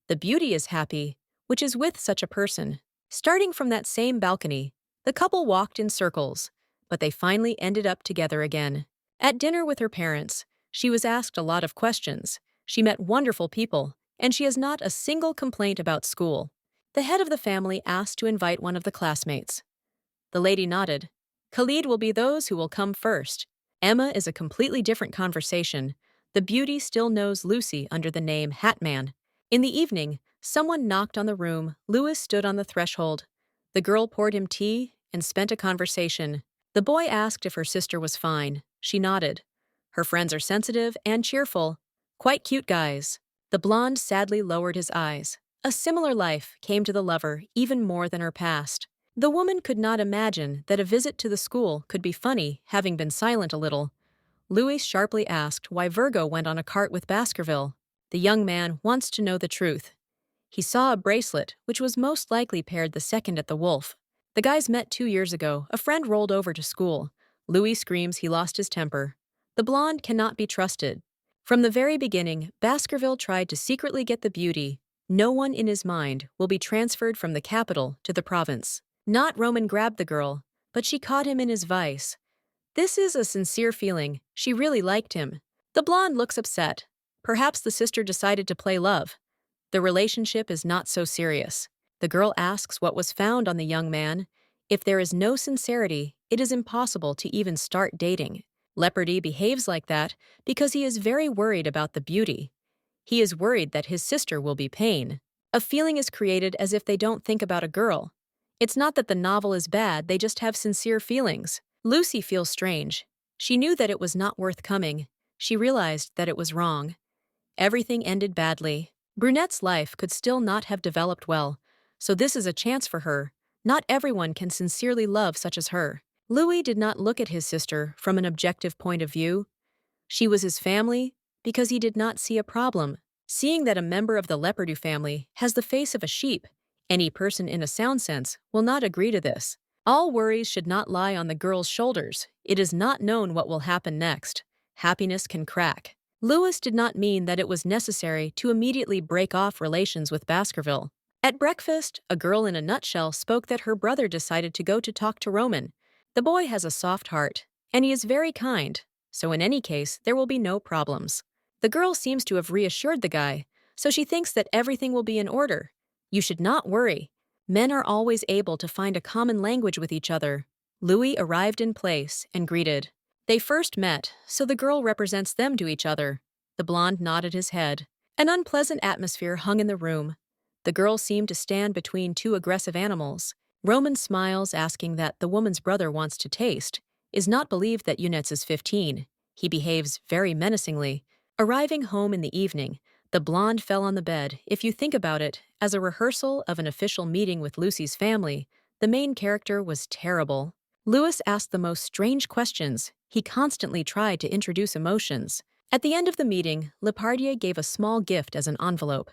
The beauty is happy, which is with such a person. Starting from that same balcony, the couple walked in circles, but they finally ended up together again. At dinner with her parents, she was asked a lot of questions. She met wonderful people, and she has not a single complaint about school. The head of the family asked to invite one of the classmates. The lady nodded. Khalid will be those who will come first. Emma is a completely different conversation. The beauty still knows Lucy under the name Hatman. In the evening, someone knocked on the room. Louis stood on the threshold. The girl poured him tea and spent a conversation. The boy asked if her sister was fine. She nodded. Her friends are sensitive and cheerful. Quite cute guys. The blonde sadly lowered his eyes. A similar life came to the lover even more than her past. The woman could not imagine that a visit to the school could be funny, having been silent a little. Louis sharply asked why Virgo went on a cart with Baskerville. The young man wants to know the truth. He saw a bracelet, which was most likely paired the second at the Wolf. The guys met 2 years ago. A friend rolled over to school. Louis screams he lost his temper. The blonde cannot be trusted. From the very beginning, Baskerville tried to secretly get the beauty. No one in his mind will be transferred from the capital to the province. Not Roman grabbed the girl, but she caught him in his vice. This is a sincere feeling. She really liked him. The blonde looks upset. Perhaps the sister decided to play love. The relationship is not so serious. The girl asks what was found on the young man. If there is no sincerity, it is impossible to even start dating. Leopardi behaves like that because he is very worried about the beauty. He is worried that his sister will be pain. A feeling is created as if they don't think about a girl. It's not that the novel is bad, they just have sincere feelings. Lucy feels strange. She knew that it was not worth coming. She realized that it was wrong. Everything ended badly. Brunette's life could still not have developed well, so this is a chance for her. Not everyone can sincerely love such as her. Louis did not look at his sister from an objective point of view. She was his family because he did not see a problem. Seeing that a member of the Leopardi family has the face of a sheep, any person in a sound sense will not agree to this. All worries should not lie on the girl's shoulders. It is not known what will happen next. Happiness can crack. Louis did not mean that it was necessary to immediately break off relations with Baskerville. At breakfast, a girl in a nutshell spoke that her brother decided to go to talk to Roman. The boy has a soft heart, and he is very kind, so in any case, there will be no problems. The girl seems to have reassured the guy, so she thinks that everything will be in order. You should not worry. Men are always able to find a common language with each other. Louis arrived in place and greeted. They first met, so the girl represents them to each other. The blonde nodded his head. An unpleasant atmosphere hung in the room. The girl seemed to stand between two aggressive animals. Roman smiles, asking that the woman's brother wants to taste. Is not believed that Eunice is 15. He behaves very menacingly. Arriving home in the evening, the blonde fell on the bed. If you think about it, as a rehearsal of an official meeting with Lucy's family, the main character was terrible. Louis asked the most strange questions. He constantly tried to introduce emotions. At the end of the meeting, Lepardier gave a small gift as an envelope.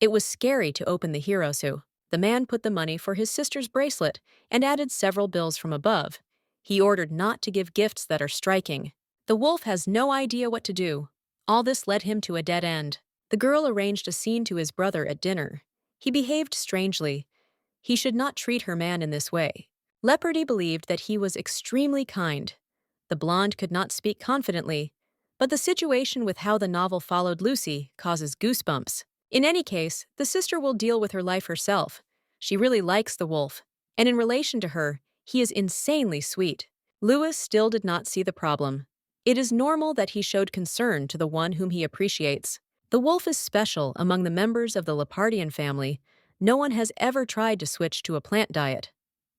It was scary to open the Hirosu. The man put the money for his sister's bracelet and added several bills from above. He ordered not to give gifts that are striking. The wolf has no idea what to do. All this led him to a dead end. The girl arranged a scene to his brother at dinner. He behaved strangely. He should not treat her man in this way. Leopardi believed that he was extremely kind. The blonde could not speak confidently, but the situation with how the novel followed Lucy causes goosebumps. In any case, the sister will deal with her life herself. She really likes the wolf, and in relation to her, he is insanely sweet. Louis still did not see the problem. It is normal that he showed concern to the one whom he appreciates. The wolf is special among the members of the Lepardian family. No one has ever tried to switch to a plant diet.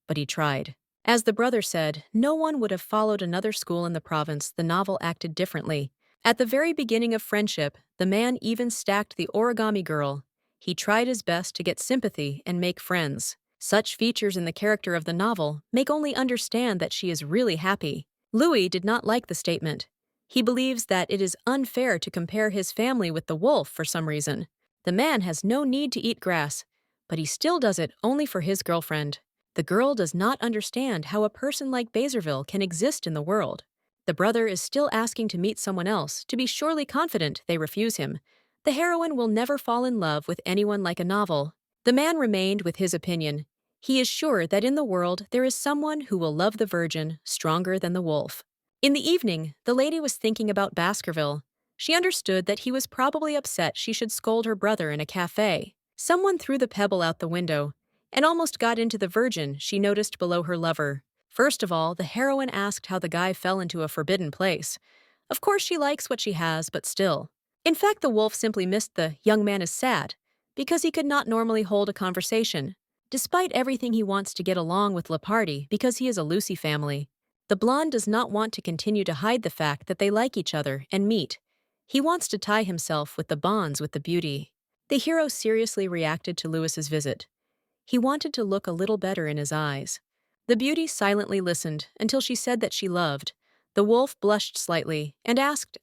But he tried. As the brother said, no one would have followed another school in the province. The novel acted differently. At the very beginning of friendship, the man even stacked the origami girl. He tried his best to get sympathy and make friends. Such features in the character of the novel make only understand that she is really happy. Louis did not like the statement. He believes that it is unfair to compare his family with the wolf for some reason. The man has no need to eat grass, but he still does it only for his girlfriend. The girl does not understand how a person like Baskerville can exist in the world. The brother is still asking to meet someone else, to be surely confident they refuse him. The heroine will never fall in love with anyone like a novel. The man remained with his opinion. He is sure that in the world there is someone who will love the virgin stronger than the wolf. In the evening, the lady was thinking about Baskerville. She understood that he was probably upset she should scold her brother in a cafe. Someone threw the pebble out the window and almost got into the virgin she noticed below her lover. First of all, the heroine asked how the guy fell into a forbidden place. Of course, she likes what she has, but still. In fact, the wolf simply missed the young man is sad because he could not normally hold a conversation. Despite everything, he wants to get along with Lepardi because he is a Lucy family. The blonde does not want to continue to hide the fact that they like each other and meet. He wants to tie himself with the bonds with the beauty. The hero seriously reacted to Lewis's visit. He wanted to look a little better in his eyes. The beauty silently listened until she said that she loved. The wolf blushed slightly and asked.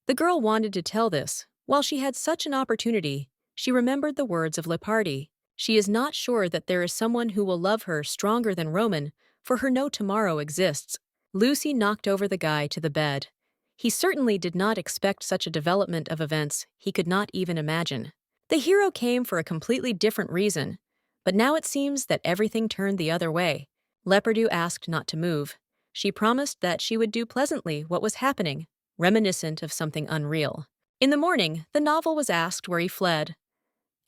The girl wanted to tell this. While she had such an opportunity, she remembered the words of Lepardi. She is not sure that there is someone who will love her stronger than Roman, for her no tomorrow exists. Lucy knocked over the guy to the bed. He certainly did not expect such a development of events he could not even imagine. The hero came for a completely different reason, but now it seems that everything turned the other way. Lepardi asked not to move. She promised that she would do pleasantly what was happening, reminiscent of something unreal. In the morning, the novel was asked where he fled.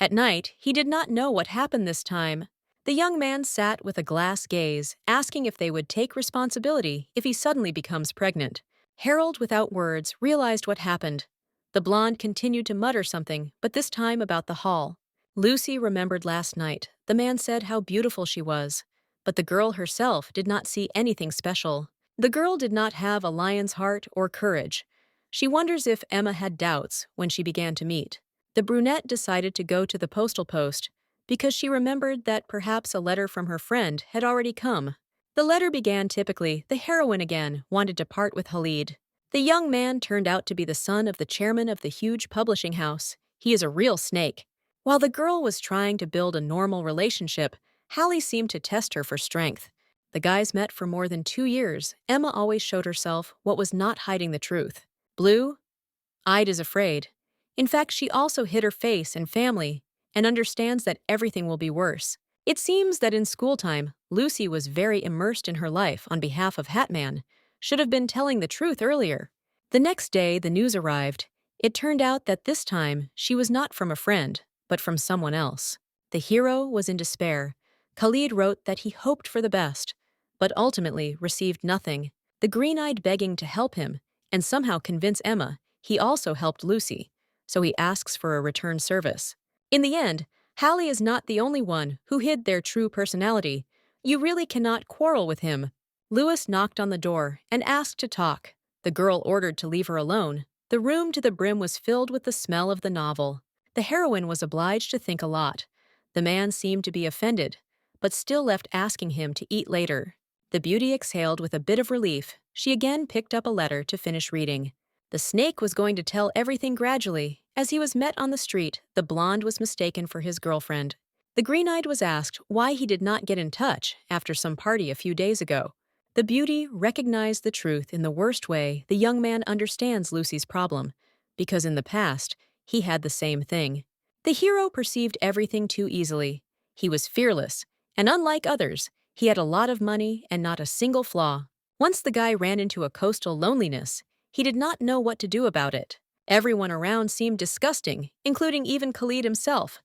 At night, he did not know what happened this time. The young man sat with a glass gaze, asking if they would take responsibility if he suddenly becomes pregnant. Harold, without words, realized what happened. The blonde continued to mutter something, but this time about the hall. Lucy remembered last night. The man said how beautiful she was, but the girl herself did not see anything special. The girl did not have a lion's heart or courage. She wonders if Emma had doubts when she began to meet. The brunette decided to go to the postal post because she remembered that perhaps a letter from her friend had already come. The letter began typically. The heroine again wanted to part with Khalid. The young man turned out to be the son of the chairman of the huge publishing house. He is a real snake. While the girl was trying to build a normal relationship, Hallie seemed to test her for strength. The guys met for more than 2 years. Emma always showed herself what was not hiding the truth. Blue-eyed is afraid. In fact, she also hid her face and family and understands that everything will be worse. It seems that in school time, Lucy was very immersed in her life on behalf of Hatman. Should have been telling the truth earlier. The next day, the news arrived. It turned out that this time, she was not from a friend, but from someone else. The hero was in despair. Khalid wrote that he hoped for the best, but ultimately received nothing. The green-eyed begging to help him and somehow convince Emma he also helped Lucy, so he asks for a return service. In the end, Hallie is not the only one who hid their true personality. You really cannot quarrel with him. Lewis knocked on the door and asked to talk. The girl ordered to leave her alone. The room to the brim was filled with the smell of the novel. The heroine was obliged to think a lot. The man seemed to be offended, but still left asking him to eat later. The beauty exhaled with a bit of relief. She again picked up a letter to finish reading. The snake was going to tell everything gradually. As he was met on the street, the blonde was mistaken for his girlfriend. The green-eyed was asked why he did not get in touch after some party a few days ago. The beauty recognized the truth in the worst way. The young man understands Lucy's problem, because in the past, he had the same thing. The hero perceived everything too easily. He was fearless, and unlike others, he had a lot of money and not a single flaw. Once the guy ran into a coastal loneliness, he did not know what to do about it. Everyone around seemed disgusting, including even Khalid himself.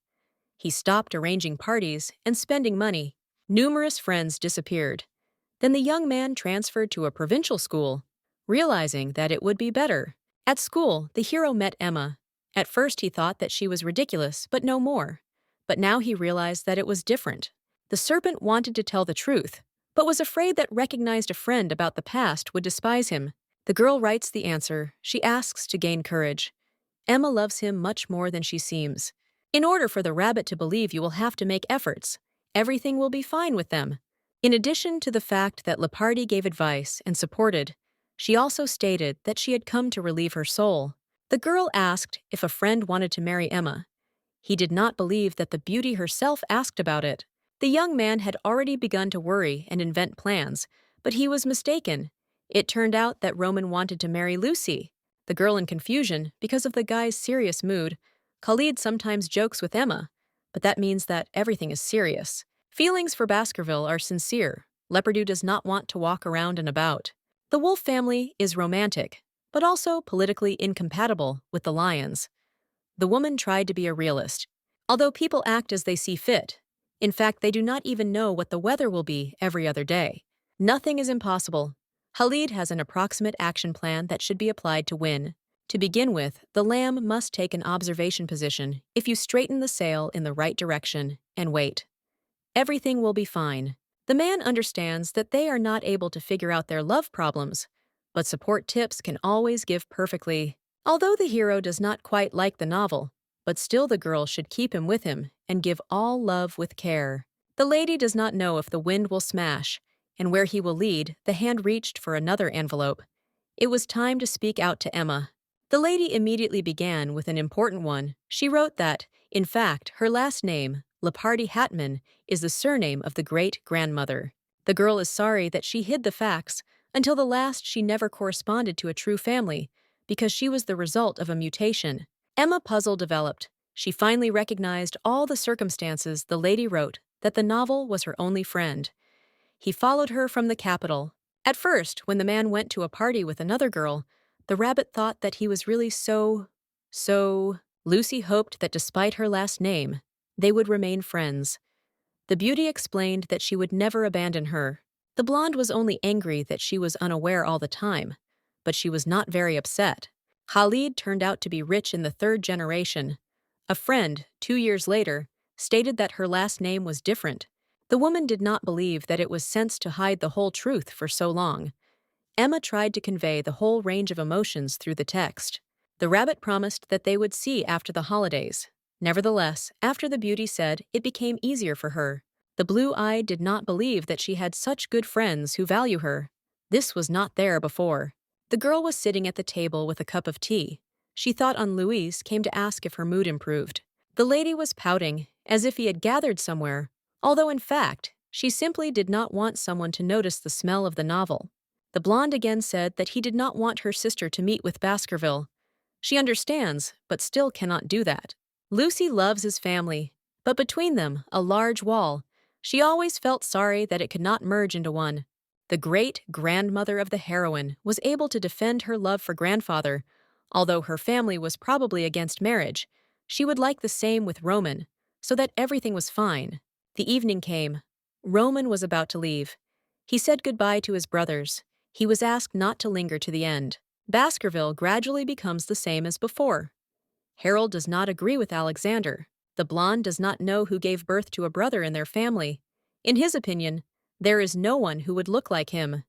He stopped arranging parties and spending money. Numerous friends disappeared. Then the young man transferred to a provincial school, realizing that it would be better. At school, the hero met Emma. At first he thought that she was ridiculous, but no more. But now he realized that it was different. The serpent wanted to tell the truth, but was afraid that recognized a friend about the past would despise him. The girl writes the answer. She asks to gain courage. Emma loves him much more than she seems. In order for the rabbit to believe, you will have to make efforts. Everything will be fine with them. In addition to the fact that Lepardi gave advice and supported, she also stated that she had come to relieve her soul. The girl asked if a friend wanted to marry Emma. He did not believe that the beauty herself asked about it. The young man had already begun to worry and invent plans, but he was mistaken. It turned out that Roman wanted to marry Lucy. The girl in confusion because of the guy's serious mood. Khalid sometimes jokes with Emma, but that means that everything is serious. Feelings for Baskerville are sincere. Lepardi does not want to walk around and about. The Wolf family is romantic, but also politically incompatible with the Lions. The woman tried to be a realist. Although people act as they see fit, in fact, they do not even know what the weather will be every other day. Nothing is impossible. Khalid has an approximate action plan that should be applied to win. To begin with, the lamb must take an observation position if you straighten the sail in the right direction and wait. Everything will be fine. The man understands that they are not able to figure out their love problems, but support tips can always give perfectly. Although the hero does not quite like the novel, but still the girl should keep him with him and give all love with care. The lady does not know if the wind will smash, and where he will lead, the hand reached for another envelope. It was time to speak out to Emma. The lady immediately began with an important one. She wrote that, in fact, her last name, Lepardi Hatman, is the surname of the great-grandmother. The girl is sorry that she hid the facts. Until the last, she never corresponded to a true family, because she was the result of a mutation. Emma puzzle developed. She finally recognized all the circumstances the lady wrote, that the novel was her only friend. He followed her from the capital. At first, when the man went to a party with another girl, the rabbit thought that he was really so. Lucy hoped that despite her last name, they would remain friends. The beauty explained that she would never abandon her. The blonde was only angry that she was unaware all the time, but she was not very upset. Khalid turned out to be rich in the third generation. A friend, 2 years later, stated that her last name was different. The woman did not believe that it was sense to hide the whole truth for so long. Emma tried to convey the whole range of emotions through the text. The rabbit promised that they would see after the holidays. Nevertheless, after the beauty said, it became easier for her. The blue-eyed did not believe that she had such good friends who value her. This was not there before. The girl was sitting at the table with a cup of tea. She thought on Louise came to ask if her mood improved. The lady was pouting, as if he had gathered somewhere, although in fact, she simply did not want someone to notice the smell of the novel. The blonde again said that he did not want her sister to meet with Baskerville. She understands, but still cannot do that. Lucy loves his family, but between them, a large wall. She always felt sorry that it could not merge into one. The great-grandmother of the heroine was able to defend her love for grandfather. Although her family was probably against marriage, she would like the same with Roman, so that everything was fine. The evening came. Roman was about to leave. He said goodbye to his brothers. He was asked not to linger to the end. Baskerville gradually becomes the same as before. Harold does not agree with Alexander. The blonde does not know who gave birth to a brother in their family. In his opinion, there is no one who would look like him.